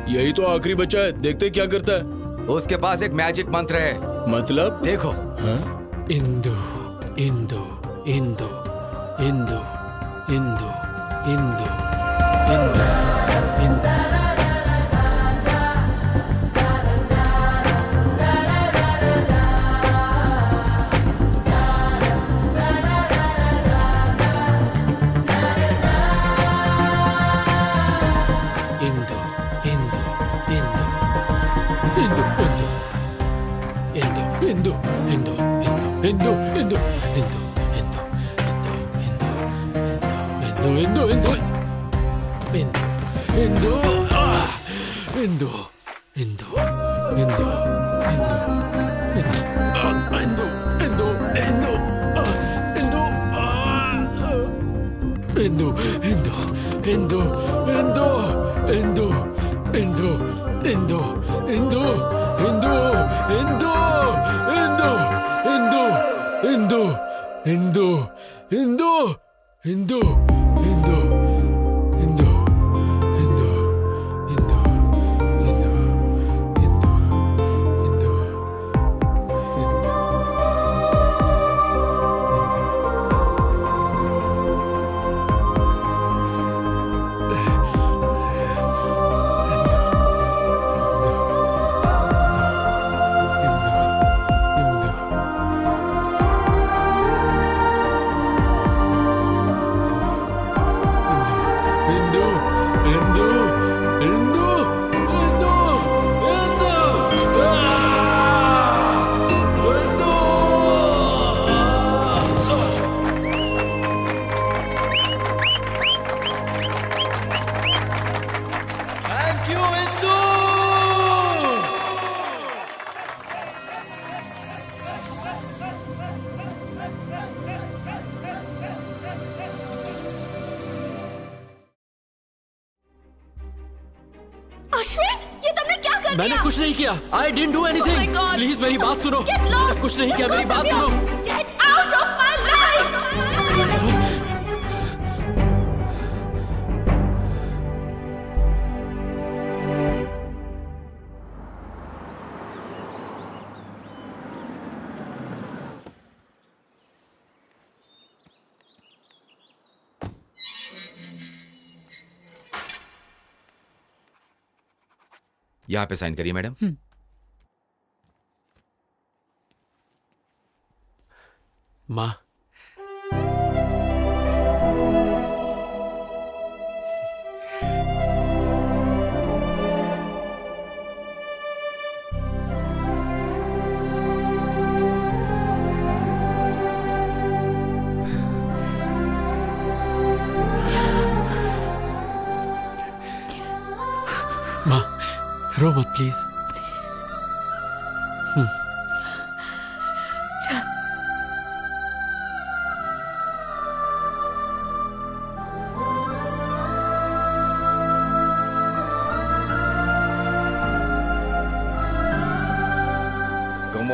यही तो आखिरी बच्चा है, देखते क्या करता है। उसके पास एक मैजिक मंत्र है। मतलब? देखो। इंदु इंदु इंदु इंदु इंदु इंदु इंदु इंदु मैंने कुछ नहीं किया। I didn't do anything. Please मेरी बात सुनो। मैंने कुछ नहीं किया, मेरी बात सुनो। Get out of my life. यहाँ पे साइन करिए मैडम। माँ, रो मत प्लीज।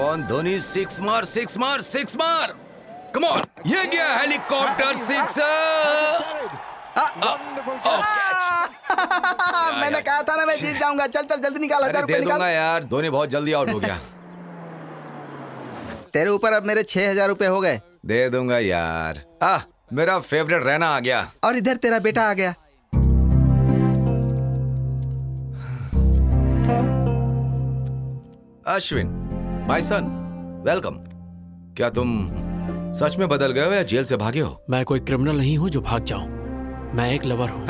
ऑन धोनी, सिक्स मार, सिक्स मार, सिक्स मार। कम ऑन, ये गया हेलीकॉप्टर सिक्सर। मैंने कहा था ना मैं जीत जाऊंगा। चल चल जल्दी निकाल, 1000 रुपए दे निकाल। दूंगा यार, धोनी बहुत जल्दी आउट हो गया। तेरे ऊपर अब मेरे 6000 रुपए हो गए। दे दूंगा यार। मेरा फेवरेट रहना आ गया। और इधर तेरा बेटा आ गया। Ashwin, my son, welcome. क्या तुम सच में बदल गए हो या जेल से भागे हो? मैं कोई क्रिमिनल नहीं हूँ जो भाग जाऊं। मैं एक लवर हूँ।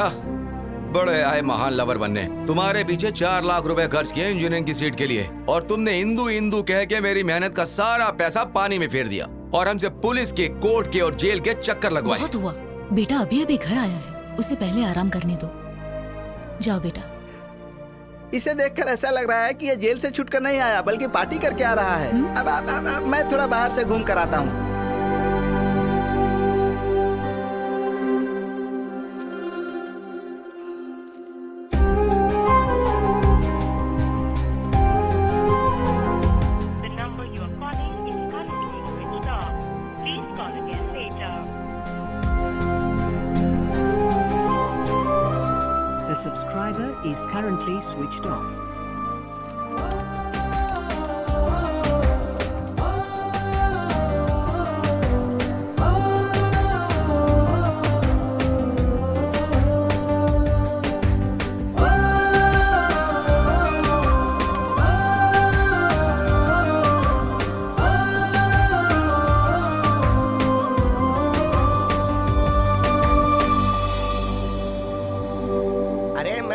बड़े आए महान लवर बनने। तुम्हारे पीछे 4 लाख रुपए खर्च किए इंजीनियरिंग की सीट के लिए, और तुमने हिंदू हिंदू कह के मेरी मेहनत का सारा पैसा पानी में फेर दिया, और हमसे पुलिस के, कोर्ट के और जेल के चक्कर लगवाए। बहुत हुआ। बेटा अभी अभी घर आया है, उसे पहले आराम करने दो। जाओ बेटा। इसे देखकर ऐसा लग रहा है कि ये जेल से छूटकर नहीं आया बल्कि पार्टी करके आ रहा है। अब मैं थोड़ा बाहर से घूम कर आता हूँ। Is currently switched off.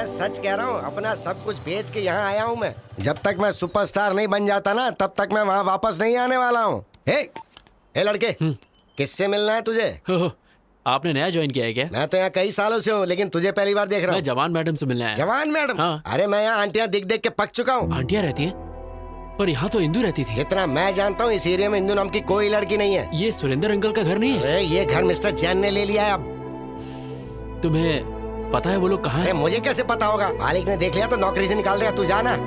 सच कह रहा हूँ, अपना सब कुछ बेच के यहाँ आया हूँ मैं। जब तक मैं सुपरस्टार नहीं बन जाता ना, तब तक मैं वहाँ वापस नहीं आने वाला हूँ। हे लड़के, किससे मिलना है तुझे? आपने नया ज्वाइन किया है क्या? मैं तो यहाँ कई सालों से हूँ, लेकिन तुझे पहली बार देख रहा हूँ। मैं जवान मैडम से मिलने आया। जवान मैडम? हाँ। अरे मैं यहाँ आंटियाँ दिख देख के पक चुका हूँ। आंटियाँ रहती हैं? पर यहाँ तो इंदू रहती थी। जितना मैं जानता हूँ इस एरिया में इंदू नाम की कोई लड़की नहीं है। ये सुरेंद्र अंकल का घर नहीं है? अरे ये घर मिस्टर जैन ने ले लिया है अब। तुम्हें पता है वो लोग कहाँ हैं? मुझे कैसे पता होगा? मालिक ने देख लिया तो नौकरी से निकाल देगा। तू जाना।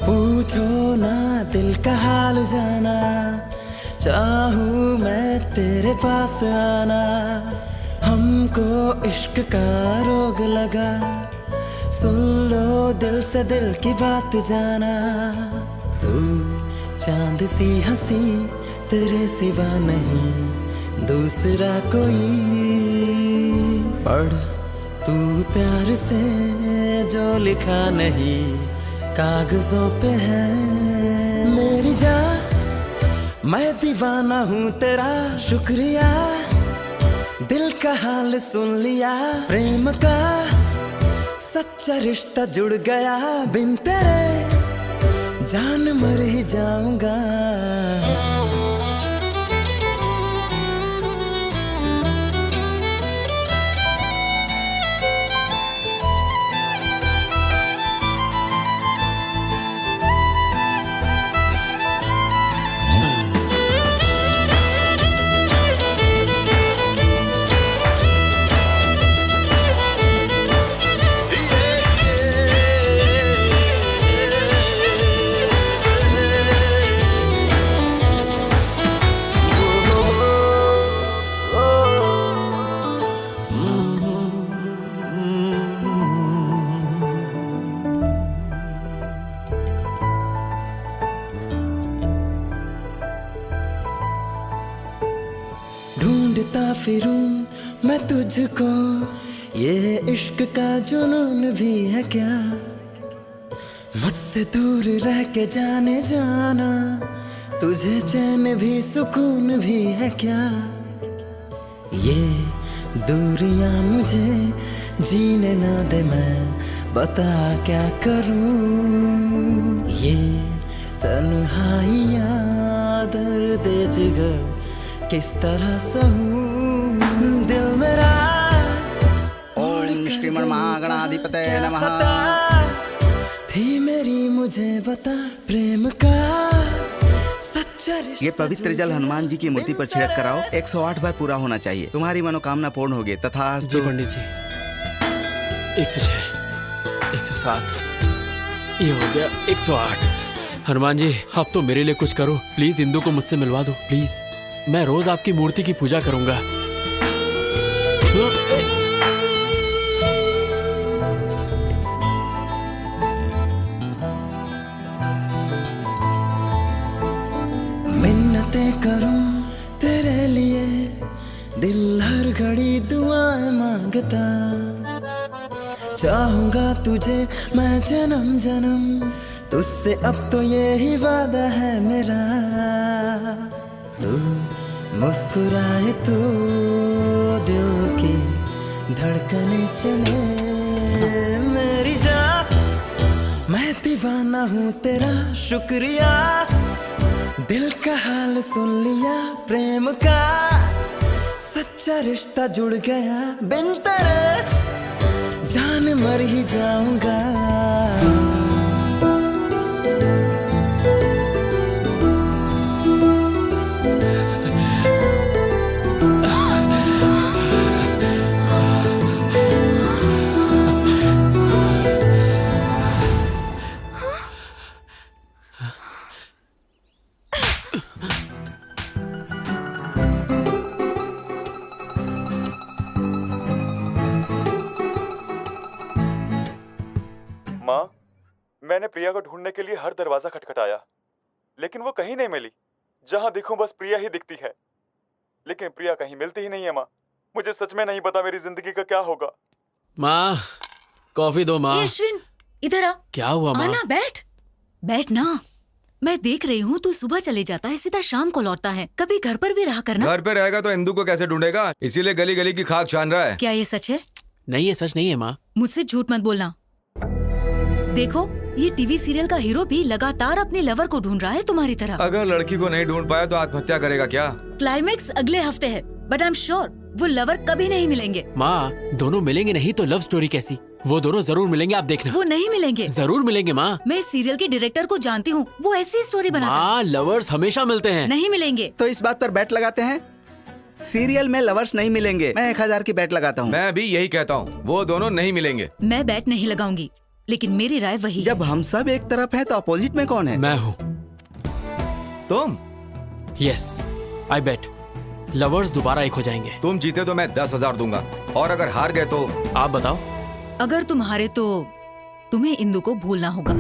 पूछो ना दिल का हाल जाना, चाहूँ मैं तेरे पास आना। हमको इश्क का रोग लगा, सुन लो दिल से दिल की बात जाना। तू चांद सी हंसी, तेरे सिवा नहीं दूसरा कोई। पढ़ तू प्यार से जो लिखा नहीं कागजों पे है। मेरी जान मैं दीवाना हूँ तेरा, शुक्रिया दिल का हाल सुन लिया। प्रेम का सच्चा रिश्ता जुड़ गया, बिन तेरे जान मर ही जाऊंगा। ढूंढता फिरूं मैं तुझको, ये इश्क का जुनून भी है क्या? मुझसे दूर रह के जाने जाना, तुझे चैन भी सुकून भी है क्या? ये दूरियां मुझे जीने ना दे, मैं बता क्या करूं? ये तन्हाइयाँ दर्द जिगर किस तरह सहूं दिल मेरा ओम श्रीमन महागणाधिपतये नमः। थी मेरी मुझे बता प्रेम का सच्चा रिश्ता। ये पवित्र जल हनुमान जी की मूर्ति पर छिड़क कराओ। 108 बार पूरा होना चाहिए। तुम्हारी मनोकामना पूर्ण होगी तथा जी पंडित जी। 106, 107, ये हो गया 108। हनुमान जी आप तो मेरे लिए कुछ करो प्लीज, इंदु को मुझसे मिलवा दो प्लीज। मैं रोज आपकी मूर्ति की पूजा करूंगा। मिन्नतें करूं तेरे लिए, दिल हर घड़ी दुआएं मांगता। चाहूंगा तुझे मैं जन्म जन्म, तुझसे अब तो यही वादा है मेरा। तू मुस्कुराए तो दिल की धड़कने चले मेरी जान। मैं दीवाना हूँ तेरा शुक्रिया, दिल का हाल सुन लिया प्रेम का। सच्चा रिश्ता जुड़ गया बिन तेरे जान मर ही जाऊंगा। माँ, मैंने प्रिया को ढूंढने के लिए हर दरवाजा खटखटाया, लेकिन वो कहीं नहीं मिली। जहाँ देखूं बस प्रिया ही दिखती है, लेकिन प्रिया कहीं मिलती ही नहीं है। माँ, मुझे सच में नहीं पता मेरी जिंदगी का क्या होगा। माँ कॉफी दो माँ। अश्विन इधर आ। क्या हुआ माँ? आना बैठ, बैठ ना। मैं देख रही हूँ तू सुबह चले जाता है सीधा शाम को लौटता है, कभी घर पर भी रहा करना। घर पे रहेगा तो इंदु को कैसे ढूंढेगा, इसीलिए गली गली की खाक छान रहा है। क्या ये सच है? नहीं ये सच नहीं है माँ। मुझसे झूठ मत बोलना। देखो ये टीवी सीरियल का हीरो भी लगातार अपने लवर को ढूंढ रहा है तुम्हारी तरह। अगर लड़की को नहीं ढूंढ पाया तो आत्महत्या करेगा क्या? क्लाइमेक्स अगले हफ्ते है, बट आई एम श्योर वो लवर कभी नहीं मिलेंगे। माँ दोनों मिलेंगे नहीं तो लव स्टोरी कैसी? वो दोनों जरूर मिलेंगे, आप देखना। वो नहीं मिलेंगे। जरूर मिलेंगे माँ। मैं इस सीरियल के डायरेक्टर को जानती हूँ, वो ऐसी स्टोरी बनाता है। माँ लवर्स हमेशा मिलते हैं। नहीं मिलेंगे। तो इस बात पर बैट लगाते हैं, सीरियल में लवर्स नहीं मिलेंगे। मैं 1000 की बैट लगाता हूँ। मैं भी यही कहता हूँ, वो दोनों नहीं मिलेंगे। मैं बैट नहीं लगाऊंगी, लेकिन मेरी राय वही है। जब हम सब एक तरफ हैं तो अपोजिट में कौन है? मैं हूँ। तुम? यस आई बेट लवर्स दोबारा एक हो जाएंगे। तुम जीते तो मैं 10,000 दूंगा, और अगर हार गए तो? आप बताओ। अगर तुम हारे तो तुम्हें इंदु को भूलना होगा।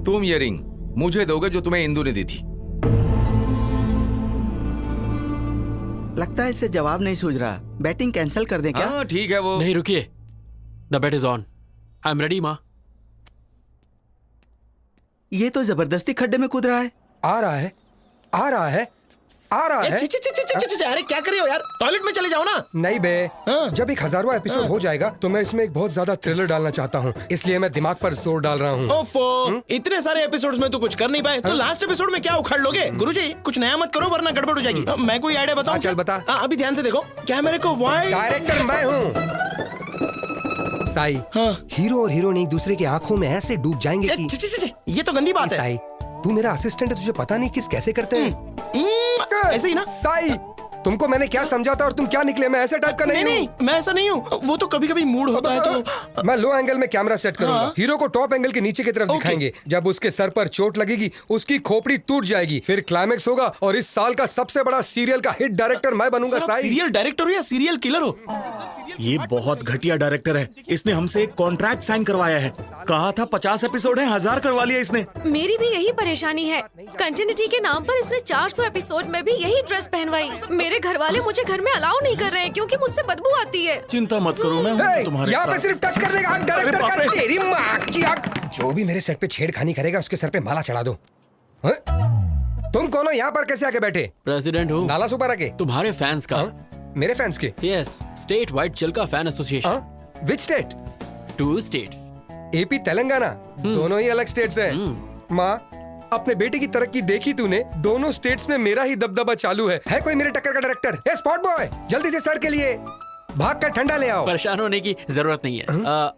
तुम ये रिंग मुझे दोगे जो तुम्हें इंदु ने दी थी। लगता है इससे जवाब नहीं सूझ रहा। बैटिंग कैंसिल कर दें क्या? हाँ ठीक है वो। नहीं रुकिए, the bet is on. I am ready माँ। ये तो जबरदस्ती खड्डे में कूद रहा है। आ रहा है, आ रहा है, आ रहा है। अरे क्या कर रहे हो यार, टॉयलेट में चले जाओ ना। नहीं बे, जब 1000वां एपिसोड हो जाएगा तो मैं इसमें एक बहुत ज्यादा थ्रिलर डालना चाहता हूँ, इसलिए मैं दिमाग पर जोर डाल रहा हूँ। ओफो, इतने सारे एपिसोड्स में तो कुछ कर नहीं पाए, तो लास्ट एपिसोड में क्या उखाड़ लोगे? गुरुजी कुछ नया मत करो वरना गड़बड़ हो जाएगी। मैं कोई आइडिया बताऊं? चल बता। अभी ध्यान से देखो, कैमरे को वाइड। डायरेक्टर मैं हूँ साई। हीरो और हीरोइन एक दूसरे की आंखों में ऐसे डूब जाएंगे कि ये तो गंदी बात है। साई तू मेरा असिस्टेंट है, तुझे पता नहीं किस कैसे करते हैं। ऐसे ही ना साई, तुमको मैंने क्या समझाता और तुम क्या निकले? मैं ऐसे टाइप का नहीं हूँ। नहीं, मैं ऐसा नहीं हूँ। वो तो कभी कभी मूड होता है तो मैं लो एंगल में कैमरा सेट करूंगा। हीरो को टॉप एंगल के नीचे की तरफ दिखाएंगे। जब उसके सर पर चोट लगेगी उसकी खोपड़ी टूट जाएगी, फिर क्लाइमेक्स होगा और इस साल का सबसे बड़ा सीरियल का हिट डायरेक्टर मैं बनूंगा। साई सीरियल डायरेक्टर हो या सीरियल किलर हो? ये बहुत घटिया डायरेक्टर है। इसने हमसे एक कॉन्ट्रैक्ट साइन करवाया है। कहा था 50 एपिसोड है, 1000 करवा लिया इसने। मेरी भी यही परेशानी है। कंटिन्यूटी के नाम पर इसने 400 एपिसोड में भी यही ड्रेस पहनवाई। मेरे घर वाले मुझे घर में अलाउ नहीं कर रहे हैं क्योंकि मुझसे बदबू आती है। चिंता मत करो, मैं हूं तुम्हारे यहाँ पे साथ। सिर्फ टच करने का डायरेक्टर का। तेरी माँ की आग। जो भी मेरे सेट पे छेड़खानी करेगा उसके सर पे माला चढ़ा दो। तुम कौन हो? यहाँ पर कैसे आके बैठे? प्रेसिडेंट हूँ नाला सुपर आके। तुम्हारे फैंस का। मेरे फैंस के? Yes, state wide Chilka fan association. Which state? 2 states. AP Telangana दोनों ही अलग स्टेट्स हैं। माँ, अपने बेटे की तरक्की देखी तूने? दोनों स्टेट्स में मेरा ही दबदबा चालू है कोई मेरे टक्कर का डायरेक्टर? ए स्पॉट बॉय, जल्दी से सर के लिए भाग कर ठंडा ले आओ। परेशान होने की जरूरत नहीं है।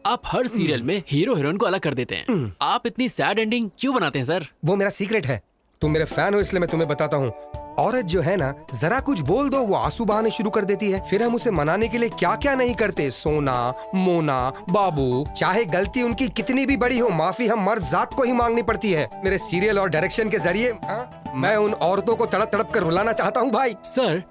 आप हर सीरियल में हीरो हीरोइन को अलग कर देते हैं। आप इतनी सैड एंडिंग क्यों बनाते हैं सर? वो मेरा सीक्रेट है। तुम मेरे फैन हो इसलिए मैं तुम्हें बताता हूँ। औरत जो है ना, जरा कुछ बोल दो वो आंसू बहाने शुरू कर देती है। फिर हम उसे मनाने के लिए क्या क्या नहीं करते, सोना, मोना, बाबू। चाहे गलती उनकी कितनी भी बड़ी हो, माफी हम मर्द जात को ही मांगनी पड़ती है। मेरे सीरियल और डायरेक्शन के जरिए मैं उन औरतों को तड़प तड़प कर रुलाना चाहता हूँ भाई। सर,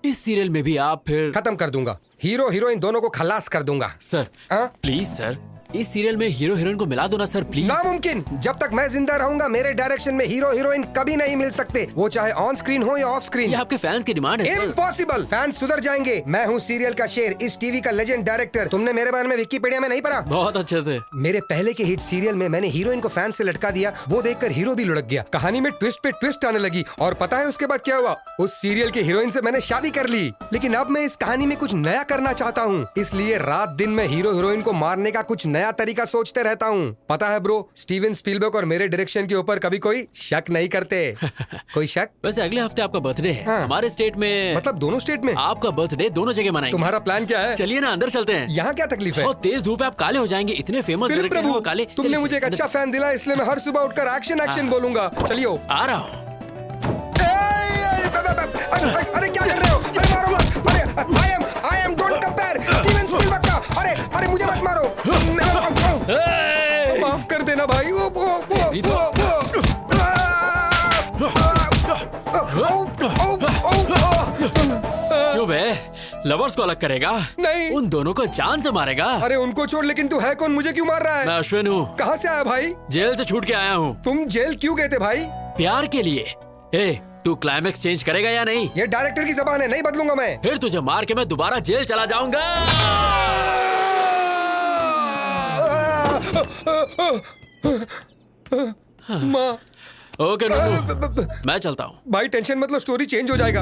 इस सीरियल में भी आप फिर खत्म कर दूंगा। हीरो हीरोइन दोनों को खलास कर दूंगा। सर प्लीज सर, इस सीरियल में हीरो हीरोइन को मिला दो ना सर प्लीज। नामुमकिन। जब तक मैं जिंदा रहूंगा मेरे डायरेक्शन में हीरो हीरोइन कभी नहीं मिल सकते, वो चाहे ऑन स्क्रीन हो या ऑफ स्क्रीन। ये आपके फैंस की डिमांड है। इम्पॉसिबल। फैंस सुधर जाएंगे। मैं हूँ सीरियल का शेर, इस टीवी का लेजेंड डायरेक्टर। तुमने मेरे बारे में विकिपीडिया में नहीं पढ़ा? बहुत अच्छे से। मेरे पहले के हिट सीरियल में मैंने हीरोइन को फैन से लटका दिया, वो देखकर हीरो भी लुढ़क गया। कहानी में ट्विस्ट पे ट्विस्ट आने लगी और पता है उसके बाद क्या हुआ? उस सीरियल के हीरोइन से मैंने शादी कर ली। लेकिन अब मैं इस कहानी में कुछ नया करना चाहता हूँ, इसलिए रात दिन में हीरो हीरोइन को मारने का कुछ नया तरीका सोचते रहता हूँ। पता है ब्रो, स्टीवन स्पीलबर्ग और मेरे डायरेक्शन के ऊपर कभी कोई शक नहीं करते। कोई शक? वैसे अगले हफ्ते आपका बर्थडे है। हमारे स्टेट में, मतलब दोनों स्टेट में आपका बर्थडे दोनों जगह मनाएंगे। तुम्हारा प्लान क्या है? चलिए ना अंदर चलते हैं। यहाँ क्या तकलीफ है? और तेज धूप है, आप काले हो जाएंगे। इतने फेमस फिलिप डायरेक्टर हैं प्रभु, वो काले। तुमने मुझे एक अच्छा फैन दिला, इसलिए मैं हर सुबह उठकर एक्शन एक्शन बोलूंगा। चलियो। आ रहा हूँ। अरे क्या कर रहे हो? अरे मारो मत। अरे I am don't compare Steven Spielberg का। अरे मुझे मत मारो। माफ कर देना भाई। क्यों बे? लवर्स को अलग करेगा? नहीं, उन दोनों को जान से मारेगा। अरे उनको छोड़, लेकिन तू है कौन? मुझे क्यों मार रहा है? मैं अश्विन हूँ। कहाँ से आया भाई? जेल से छूट के आया हूँ। तुम जेल क्यों गए थे भाई? प्यार के लिए। ए, तू क्लाइमेक्स चेंज करेगा या नहीं? ये डायरेक्टर की जबान है, नहीं बदलूंगा मैं। फिर तुझे मार के मैं दोबारा जेल चला जाऊंगा। माँ। ओके नन्नू, मैं चलता हूँ। भाई टेंशन मत लो, स्टोरी चेंज हो जाएगा।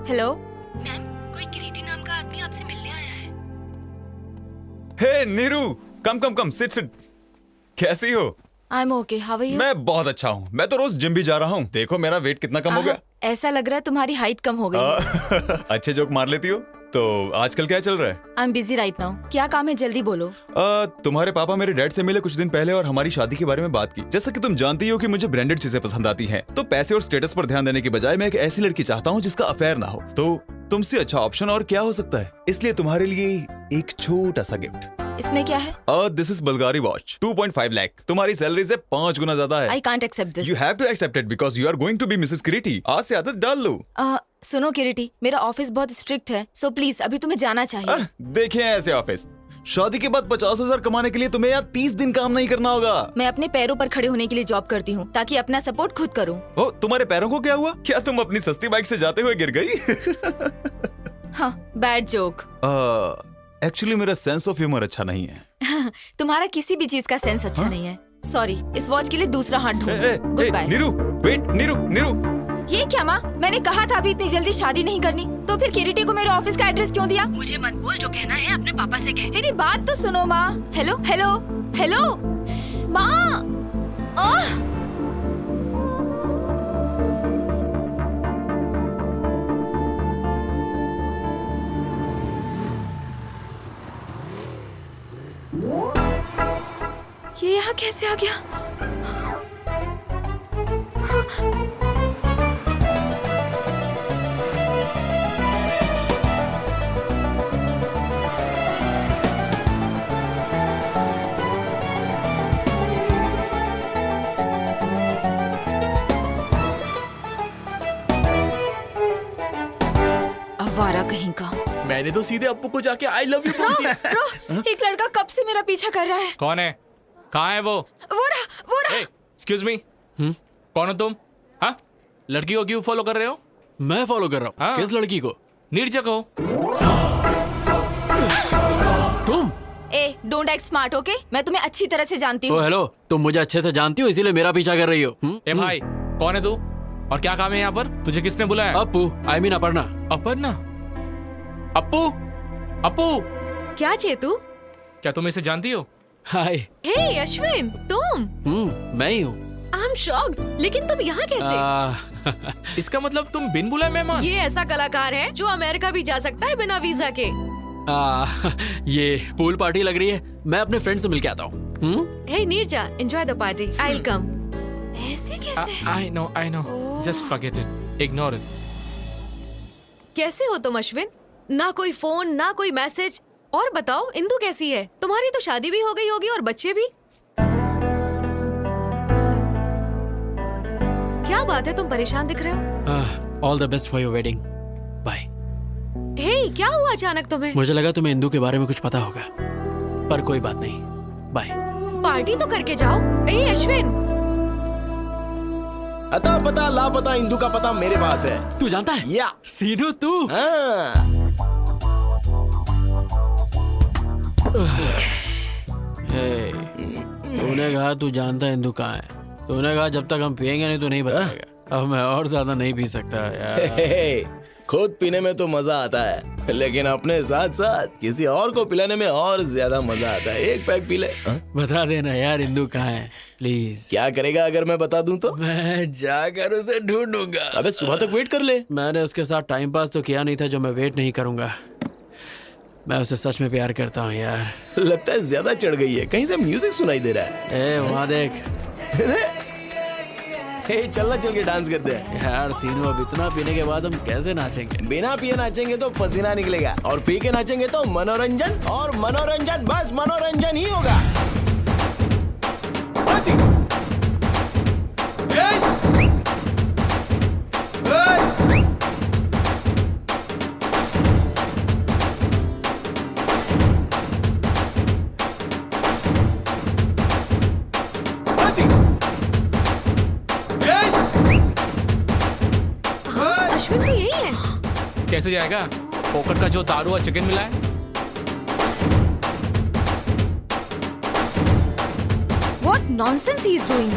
हेलो मैम, कोई किरीटी नाम का आदमी आपसे मिलने आया है। Hey Neeru, come come come, sit sit. कैसी हो? I am okay, how are you? मैं बहुत अच्छा हूँ। मैं तो रोज जिम भी जा रहा हूँ। देखो मेरा वेट कितना कम हो गया। ऐसा लग रहा है तुम्हारी हाइट कम हो गई। अच्छे जोक मार लेती हो। तो आजकल क्या चल रहा है? I am busy right now. क्या काम है, जल्दी बोलो। तुम्हारे पापा मेरे डैड से मिले कुछ दिन पहले और हमारी शादी के बारे में बात की। जैसा कि तुम जानती हो कि मुझे ब्रांडेड चीजें पसंद आती हैं, तो पैसे और स्टेटस पर ध्यान देने के बजाय मैं एक ऐसी लड़की चाहता हूँ जिसका अफेयर ना हो। तो तुमसे अच्छा ऑप्शन और क्या हो सकता है? इसलिए तुम्हारे लिए एक छोटा सा गिफ्ट। इसमें क्या है? This is Bulgari watch, 2.5 lakh. तुम्हारी सैलरी से 5 गुना ज्यादा है। I can't accept this. You have to accept it because you are going to be Mrs Kiriti. आज से आदत डाल लो। सुनो किरीटी, मेरा ऑफिस बहुत स्ट्रिक्ट है, सो प्लीज अभी तुम्हें जाना चाहिए। देखे ऐसे ऑफिस। शादी के बाद 50,000 कमाने के लिए तुम्हें यहाँ 30 दिन काम नहीं करना होगा। मैं अपने पैरों पर खड़े होने के लिए जॉब करती हूँ ताकि अपना सपोर्ट खुद करूँ। ओ, तुम्हारे पैरों को क्या हुआ? क्या तुम अपनी सस्ती बाइक से जाते हुए गिर गई? हाँ, बैड जोक। एक्चुअली मेरा सेंस ऑफ ह्यूमर अच्छा नहीं है। तुम्हारा किसी भी चीज का सेंस अच्छा नहीं है। सॉरी, इस वॉच के लिए दूसरा हाथ ढूंढो। Goodbye. Neeru, wait, Neeru. ये क्या माँ? मैंने कहा था अभी इतनी जल्दी शादी नहीं करनी, तो फिर किरीटी को मेरे ऑफिस का एड्रेस क्यों दिया? मुझे मत बोल, जो कहना है अपने पापा से कह। मेरी बात तो सुनो माँ। हेलो हेलो हेलो माँ। ये यहाँ कैसे आ गया? आवारा कहीं का। मैंने तो सीधे अप्पू को जाके आई लव यू बोल दिया। एक लड़का कब से मेरा पीछा कर रहा है। कौन है? कहाँ है वो? वो रहा। एक्सक्यूज मी, कौन हो तुम? हाँ, लड़की को क्यों फॉलो कर रहे हो? मैं फॉलो कर रहा हूँ। हाँ? किस लड़की को? निर्जक हो तुम? Don't act smart, okay? मैं तुम्हें अच्छी तरह से जानती हूँ। हेलो, तुम मुझे अच्छे से जानती हो इसीलिए मेरा पीछा कर रही हो। ए भाई, कौन है तू और क्या काम है यहाँ पर? तुझे किसने बुलाया? Appu, I mean Aparna. अपर्णा? अप्पू, अप्पू, क्या चेतू? क्या तुम इसे जानती हो? हाय। हे अश्विन, तुम? मैं ही हूँ। आई एम शॉक्ड, लेकिन तुम यहाँ कैसे? इसका मतलब तुम बिन बुलाए मेहमान? ये ऐसा कलाकार है जो अमेरिका भी जा सकता है बिना वीजा के। ये पूल पार्टी लग रही है, मैं अपने फ्रेंड से मिलके आता हूँ। Hey Neerja, enjoy the party, I will come. ऐसे कैसे? I know. Just forget it. Ignore it. कैसे हो तुम अश्विन? ना कोई फोन, ना कोई मैसेज। और बताओ, इंदु कैसी है? तुम्हारी तो शादी भी हो गई होगी और बच्चे भी। क्या बात है, तुम परेशान दिख रहे हो? All the best for your wedding. Bye. Hey, क्या हुआ अचानक तुम्हें? मुझे लगा तुम्हें इंदु के बारे में कुछ पता होगा, पर कोई बात नहीं। बाय। पार्टी तो करके जाओ। ए अश्विन, अता पता लापता इंदु का पता मेरे पास है। तू जानता है? या सीनू तू? हाँ। तूने कहा तू जानता है इंदु कहाँ है। तूने कहा जब तक हम पियेंगे नहीं तो नहीं बताएगा। अब मैं और ज्यादा नहीं पी सकता यार। खुद पीने में तो मजा आता है, लेकिन अपने साथ साथ किसी और को पिलाने में और ज्यादा मजा आता है। एक पैक पी ले। बता देना यार इंदु कहाँ है प्लीज। क्या करेगा अगर मैं बता दूं तो? मैं जाकर उसे ढूंढूंगा। अबे सुबह तक वेट कर ले। मैंने उसके साथ टाइम पास तो किया नहीं था जो मैं वेट नहीं करूंगा। मैं उसे सच में प्यार करता हूँ यार। लगता है ज्यादा चढ़ गई है, कहीं से म्यूजिक सुनाई दे रहा है। ए वहाँ देख। चलना, चल के डांस करते हैं। यार सीनू, अब इतना पीने के बाद हम कैसे नाचेंगे? बिना पिए नाचेंगे तो पसीना निकलेगा, और पी के नाचेंगे तो मनोरंजन, और मनोरंजन बस मनोरंजन ही होगा। अश्विन तो यही है। कैसे जाएगा? फोकट का जो दारू और चिकन मिला है। What nonsense he is doing?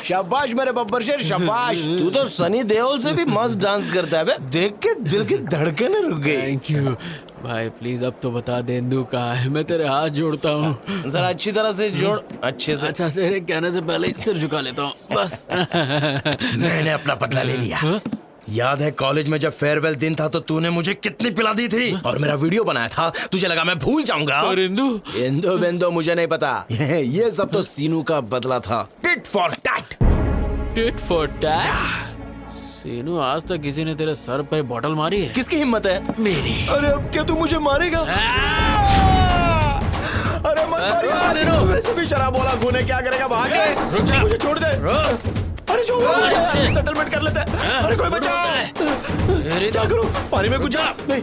शाबाश मेरे बब्बर शेर, शाबाश। तू तो सनी देओल से भी मस्त डांस करता है बे। देख के दिल की धड़कनें रुक गई। थैंक यू भाई, प्लीज अब तो बता दे इंदु कहाँ है। मैं तेरे हाथ जोड़ता हूँ। जरा अच्छी तरह से जोड़, अच्छे से। अच्छा, तेरे कहने से पहले ही सिर झुका लेता हूँ बस। मैंने अपना बदला ले लिया। याद है कॉलेज में जब फेयरवेल दिन था तो तूने मुझे कितनी पिला दी थी, और मेरा वीडियो बनाया था। तुझे लगा मैं भूल जाऊंगा? और इंदु? इंदु बिंदु मुझे नहीं पता। ये सब तो सीनू का बदला था। Tit for tat. Tit for tat? Seenu, आज तक किसी ने तेरे सर पे बॉटल मारी है? किसकी हिम्मत है? मेरी। अरे अब क्या तू मुझे मारेगा? अरे मत मारियो। तू वैसे भी शराब वाला खून है, क्या करेगा? भाग के मुझे छोड़ दे। अरे छोड़, सेटलमेंट कर लेते हैं। अरे कोई बचा। क्या करूं? पानी में कुछ जा नहीं।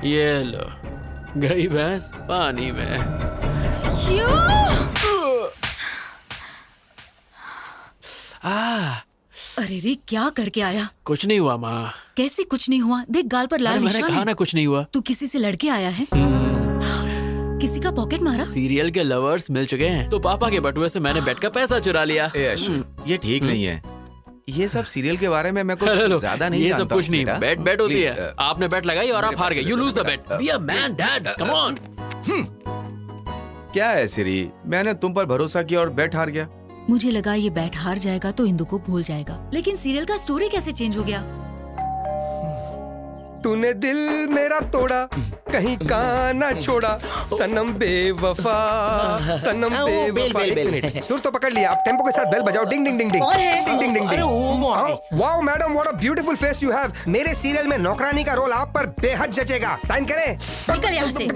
ये लो, गई भैंस पानी में। अरे रे, क्या करके आया? कुछ नहीं हुआ माँ। कैसे कुछ नहीं हुआ? देख गाल पर लाल मैंने निशान कहा है। ना कुछ नहीं हुआ। तू किसी से लड़के आया है? किसी का पॉकेट मारा? सीरियल के लवर्स मिल चुके हैं तो पापा के बटुए से मैंने बेट का पैसा चुरा लिया। ए अश्विन, ये ठीक नहीं है। ये सब सीरियल के बारे में मैं हेलो, कुछ ज्यादा नहीं ये जानता सब कुछ हूँ, नहीं। बेटा। बेट होती Please, है। आपने बेट लगाई और आप हार गए। You lose the bet. Be a man dad, come on. क्या है सिरी, मैंने तुम पर भरोसा किया और बेट हार गया। मुझे लगा ये बैट हार जाएगा तो इंदु को भूल जाएगा, लेकिन सीरियल का स्टोरी कैसे चेंज हो गया? तूने दिल मेरा तोड़ा, कहीं का ना छोड़ा, सनम बेवफा, सनम बेवफा। एक मिनट, सुर तो पकड़ लिया। आप टेम्पो के साथ बेल बजाओ। डिंग डिंग डिंग डिंग। कौन है? डिंग डिंग डिंग अरे वो wow madam, what a beautiful face you have. मेरे सीरियल में नौकरानी का रोल आप पर बेहद जचेगा। साइन करें? निकल यहाँ से।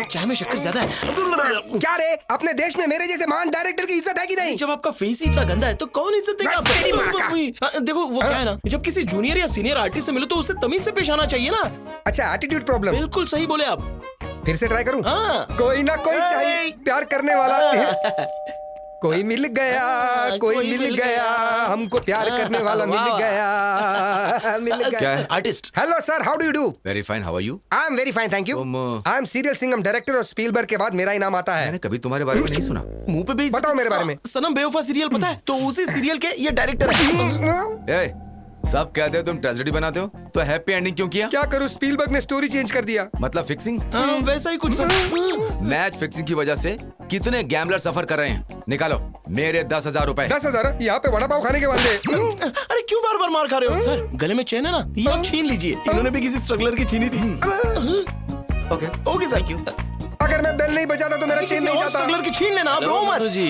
चाय में शक्कर ज्यादा है। क्या रे, अपने देश में मेरे जैसे महान डायरेक्टर की इज्जत है कि नहीं? जब आपका फेस ही इतना गंदा है तो कौन इज्जत देगा? तेरी माँ का। देखो वो क्या है ना, जब किसी जूनियर या सीनियर आर्टिस्ट से मिलो तो उससे तमीज से पेश आना चाहिए ना। अच्छा, एटीट्यूड प्रॉब्लम। बिल्कुल सही बोले आप। फिर से ट्राई करूं? हाँ। कोई ना कोई चाहिए प्यार करने वाला। कोई मिल गया, कोई मिल गया, हमको प्यार करने वाला मिल गया, मिल क्या गया। है? Artist. Hello sir, how do you do? Very fine, how are you? I am very fine, thank you. I am serial Singham director और स्पीलबर्ग के बाद मेरा ही नाम आता है। मैंने कभी तुम्हारे बारे में नहीं सुना। मुंह पे भी बताओ मेरे बारे में। सनम बेवफा सीरियल पता है? तो उसी सीरियल के ये डायरेक्टर है। ए, सब कहते हो तुम ट्रेजेडी बनाते हो, तो हैप्पी एंडिंग क्यों किया? क्या करूं, स्पीलबर्ग ने स्टोरी चेंज कर दिया। मतलब फिक्सिंग? वैसा ही कुछ। मैच फिक्सिंग की वजह से कितने गैम्बलर सफर कर रहे हैं? निकालो मेरे 10,000 रुपए। 10,000? यहाँ पे वड़ा पाव खाने के वाले। अरे क्यों बार बार मार खा रहे हो सर? गले में चैन है ना, ये आप छीन लीजिए। इन्होंने भी किसी स्ट्रगलर की छीनी थी। ओके ओके सर, क्यों? अगर मैं बेल नहीं बजाता तो मेरा चेन नहीं जाता। स्ट्रगलर की छीन लेना, आप रो मत। जी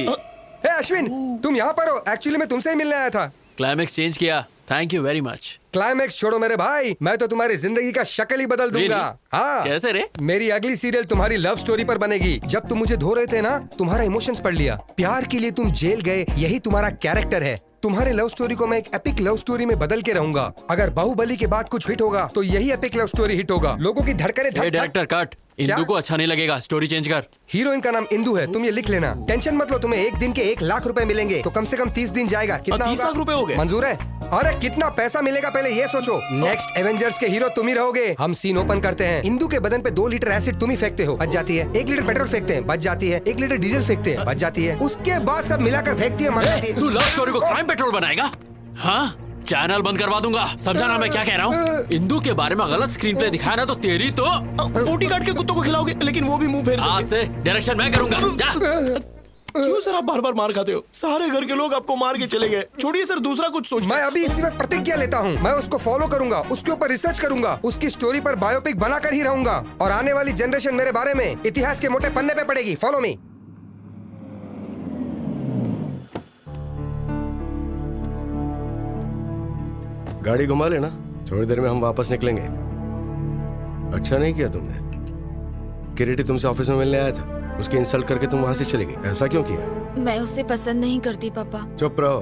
हे अश्विन, तुम यहाँ पर हो? एक्चुअली मैं तुमसे ही मिलने आया था। क्लाइमेक्स चेंज किया, thank you very much. Climax छोड़ो मेरे भाई, मैं तो तुम्हारी जिंदगी का शक्ल ही बदल दूंगा। Really? हाँ। कैसे रे? मेरी अगली सीरियल तुम्हारी लव स्टोरी पर बनेगी। जब तुम मुझे धो रहे थे ना, तुम्हारा इमोशंस पढ़ लिया। प्यार के लिए तुम जेल गए, यही तुम्हारा कैरेक्टर है। तुम्हारे लव स्टोरी को मैं एक एपिक लव स्टोरी में बदल के रहूंगा। अगर बाहुबली के बाद कुछ हिट होगा तो यही एपिक लव स्टोरी हिट होगा। लोगों की धड़कने धक धक। डायरेक्टर कट, इंदू को अच्छा नहीं लगेगा, स्टोरी चेंज कर। हीरोइन का नाम इंदू है, तुम ये लिख लेना। टेंशन मत लो, तुम्हें एक दिन के 1 लाख रुपए मिलेंगे, तो कम से कम 30 दिन जाएगा। कितना 30 लाख रुपए हो गए? मंजूर है? अरे कितना पैसा मिलेगा पहले ये सोचो। नेक्स्ट एवेंजर्स के हीरो तुम ही रहोगे। हम सीन ओपन करते हैं। इंदू के बदन पे 2 लीटर एसिड तुम ही फेंकते हो, बच जाती है। 1 लीटर पेट्रोल फेंकते हैं, बच जाती है। 1 लीटर डीजल फेंकते हैं, बच जाती है। उसके बाद सब मिलाकर फेंकती है, मर जाती है। तू लव स्टोरी को क्राइम पेट्रोल बनाएगा? हाँ, चैनल बंद करवा दूंगा। समझा ना मैं क्या कह रहा हूँ? इंदू के बारे में गलत स्क्रीन प्ले दिखाया ना तो तेरी तो बोटी काट के कुत्तों को खिलाओगे, लेकिन वो भी मुंह फेर देंगे। आज से डायरेक्शन मैं करूंगा। जा। क्यों सर आप बार बार मार खाते हो? सारे घर के लोग आपको मार के चले गए। छोड़िए सर, दूसरा कुछ सोच। मैं अभी इसी वक्त प्रतिज्ञा लेता हूँ, मैं उसको फॉलो करूंगा, उसके ऊपर रिसर्च करूंगा, उसकी स्टोरी पर बायोपिक बनाकर ही रहूंगा। और आने वाली जनरेशन मेरे बारे में इतिहास के मोटे पन्ने पे पड़ेगी। Follow me. गाड़ी घुमा लेना, थोड़ी देर में हम वापस निकलेंगे। अच्छा नहीं किया तुमने। किरीटी तुमसे ऑफिस में मिलने आया था, उसकी इंसल्ट करके तुम वहां से चली गई। ऐसा क्यों किया? मैं उसे पसंद नहीं करती पापा। चुप रहो।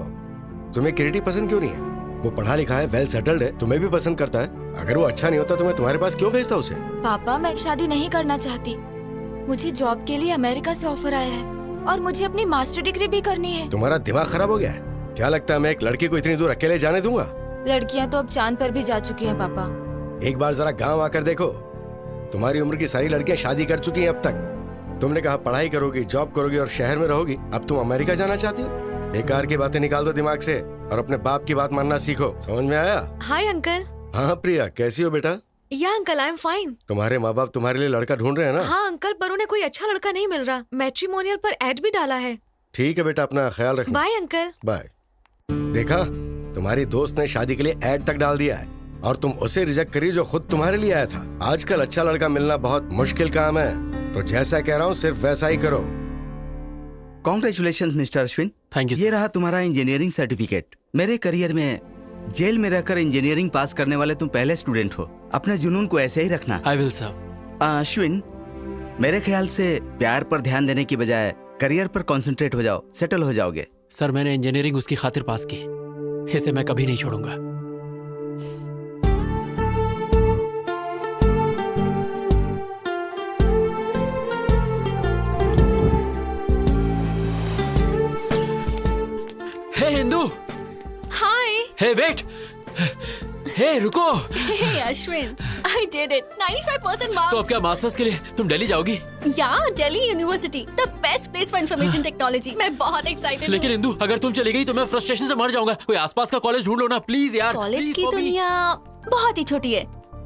तुम्हें किरीटी पसंद क्यों नहीं है? वो पढ़ा लिखा है, वेल सेटल्ड है, तुम्हें भी पसंद करता है। अगर वो अच्छा नहीं होता तो मैं तुम्हारे पास क्यों भेजता उसे? पापा मैं शादी नहीं करना चाहती। मुझे जॉब के लिए अमेरिका से ऑफर आया है और मुझे अपनी मास्टर डिग्री भी करनी है। तुम्हारा दिमाग खराब हो गया है क्या? लगता है मैं एक लड़की को इतनी दूर अकेले जाने दूंगा? लड़कियां तो अब चांद पर भी जा चुकी हैं पापा। एक बार जरा गांव आकर देखो, तुम्हारी उम्र की सारी लड़कियां शादी कर चुकी हैं अब तक। तुमने कहा पढ़ाई करोगी, जॉब करोगी और शहर में रहोगी। अब तुम अमेरिका जाना चाहती हो? बेकार की बातें निकाल दो दिमाग से और अपने बाप की बात मानना सीखो। समझ में आया? Hi uncle. हाँ प्रिया, कैसी हो बेटा? या अंकल आई एम फाइन। तुम्हारे माँ बाप तुम्हारे लिए लड़का ढूंढ रहे हैं ना? हाँ अंकल, पर उन्हें कोई अच्छा लड़का नहीं मिल रहा। मैट्रिमोनियल पर एड भी डाला है। ठीक है बेटा, अपना ख्याल रखना। Bye uncle. बाय। देखा, तुम्हारी दोस्त ने शादी के लिए ऐड तक डाल दिया है और तुम उसे रिजेक्ट करी जो खुद तुम्हारे लिए आया था। आजकल अच्छा लड़का मिलना बहुत मुश्किल काम है, तो जैसा कह रहा हूँ सिर्फ वैसा ही करो। Congratulation mister Ashwin. Thank you. ये रहा तुम्हारा इंजीनियरिंग सर्टिफिकेट। मेरे करियर में जेल में रहकर इंजीनियरिंग पास करने वाले तुम पहले स्टूडेंट हो। अपने जुनून को ऐसे ही रखना। I will sir. अश्विन, मेरे ख्याल से प्यार पर ध्यान देने की बजाय करियर पर कंसंट्रेट हो जाओ, सेटल हो जाओगे। सर मैंने इंजीनियरिंग उसकी खातिर पास की, इसे मैं कभी नहीं छोड़ूंगा। हे हिंदू। हाय। हे वेट। हे रुको। हे Ashwin, I did it. 95% marks. तो अब क्या मास्टर्स के लिए तुम दिल्ली जाओगी? या Delhi university, the best place for information technology. मैं बहुत एक्साइटेड हूँ। लेकिन इंदू, अगर तुम चली गई तो मैं फ्रस्ट्रेशन से मर जाऊंगा। कोई आसपास का कॉलेज ढूंढ लो ना प्लीज यार। कॉलेज Please की for me. दुनिया बहुत ही छोटी है,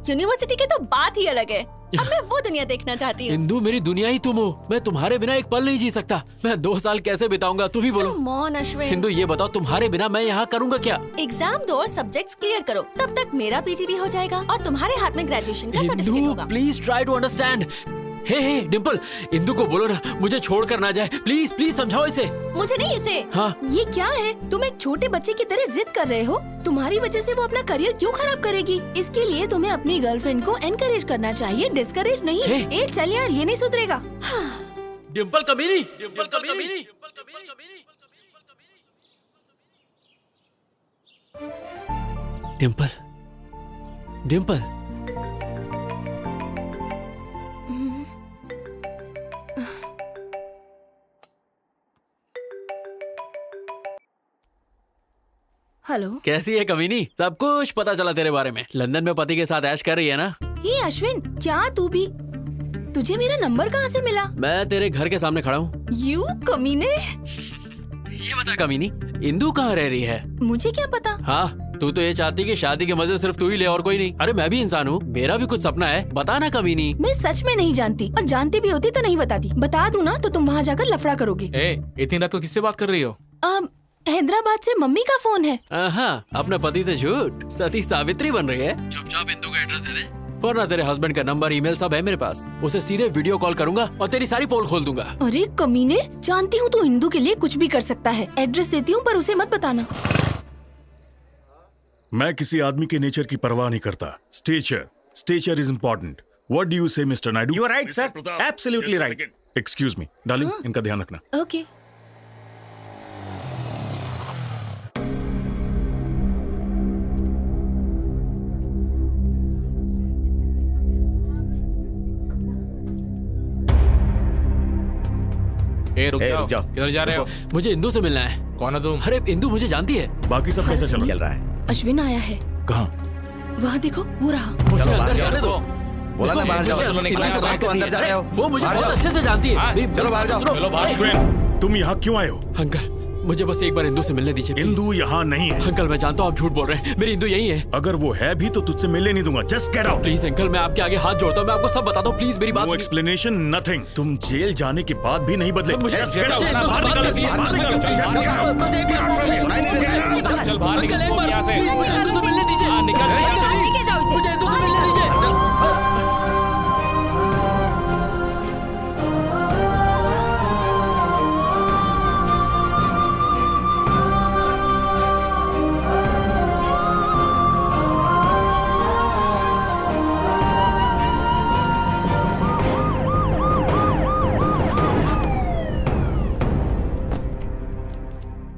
यूनिवर्सिटी की तो बात ही अलग है। अब मैं वो दुनिया देखना चाहती हूँ। इंदू मेरी दुनिया ही तुम हो, मैं तुम्हारे बिना एक पल नहीं जी सकता। मैं 2 साल कैसे बिताऊंगा, तुम ही बोलो। Come on, Ashwin. हिंदू ये बताओ, तुम्हारे बिना मैं यहाँ करूँगा क्या? एग्जाम दो और सब्जेक्ट्स क्लियर करो, तब तक मेरा पीजी भी हो जाएगा और तुम्हारे हाथ में ग्रेजुएशन का सर्टिफिकेट इंदू होगा। Please try to understand. Hey Dimple, Indu को बोलो ना मुझे छोड़ कर ना जाए। प्लीज प्लीज समझाओ इसे। मुझे नहीं इसे। हाँ। ये क्या है? तुम एक छोटे बच्चे की तरह जिद कर रहे हो। तुम्हारी वजह से वो अपना करियर क्यों खराब करेगी? इसके लिए तुम्हें अपनी गर्लफ्रेंड को एनकरेज करना चाहिए, डिस्करेज नहीं। ए चल यार, ये नहीं सुधरेगा। डिम्पल कमीनी, डिम्पल कमीनी। डिम्पल, डिम्पल, हेलो। कैसी है कमीनी? सब कुछ पता चला तेरे बारे में। लंदन में पति के साथ ऐश कर रही है ना? ये अश्विन, क्या तू भी? तुझे मेरा नंबर कहाँ से मिला? मैं तेरे घर के सामने खड़ा हूँ। यू कमीने। ये बता कमीनी, इंदु कहाँ रह रही है? मुझे क्या पता? हाँ, तू तो ये चाहती कि शादी के मजे सिर्फ तू ही ले और कोई नहीं। अरे मैं भी इंसान हूँ, मेरा भी कुछ सपना है। बता ना कमीनी। मैं सच में नहीं जानती, और जानती भी होती तो नहीं बताती। बता दूँ ना तो तुम वहाँ जाकर लफड़ा करोगे। इतनी रात को किससे बात कर रही हो? हैदराबाद से मम्मी का फोन है। हाँ, अपने पति से झूठ, सती सावित्री बन रही है। चुपचाप इंदु का एड्रेस दे दे, वरना तेरे हस्बैंड का नंबर, ईमेल सब है मेरे पास। उसे सीधे वीडियो कॉल करूंगा और तेरी सारी पोल खोल दूंगा। अरे कमीने, जानती हूँ तू इंदु के लिए कुछ भी कर सकता है। एड्रेस देती हूँ पर उसे मत बताना। मैं किसी आदमी के नेचर की परवाह नहीं करता। Stature is important. What do you say Mister Naidu? You are right sir, absolutely right. Excuse me darling, इनका ध्यान रखना। ओके। रुक जाओ। किधर जा रहे हो? मुझे इंदु से मिलना है। कौन है तुम? अरे इंदु मुझे जानती है। बाकी सब कैसा चल रहा है? अश्विन आया है। कहाँ? वहाँ देखो, वो रहा। मुझे अंदर जाने दो। बोला ना बाहर जाओ। चलो, निकलो, इतना सब तो अंदर जा रहे हो। वो मुझे बहुत अच्छे से जानती है। चलो बाहर जाओ। चलो बाहर। तुम यहाँ क्यों आए हो? अंकल, मुझे बस एक बार इंदु से मिलने दीजिए। इंदु यहाँ नहीं है। अंकल मैं जानता हूँ आप झूठ बोल रहे हैं, मेरी इंदु यही है। अगर वो है भी तो तुझसे मिलने नहीं दूंगा। Just get out. Please uncle, मैं आपके आगे हाथ जोड़ता हूँ, मैं आपको सब बताता हूँ। प्लीज मेरी बात नो सुनिए। Explanation, nothing. तुम जेल जाने के बाद भी नहीं बदले। मुझे Just get out. इंदु से बाहर बात निकलो, करनी है। बाहर निकलो, प्लीज, just get out. बस एक बार। चल बाहर अंकल, एक बार यहाँ से। प्लीज मुझे इंदु से मिलने दीजिए। हाँ, निकल रहे हैं यहाँ से। लेके जाओ इसे। मुझे इंदु से मिलने दीजिए।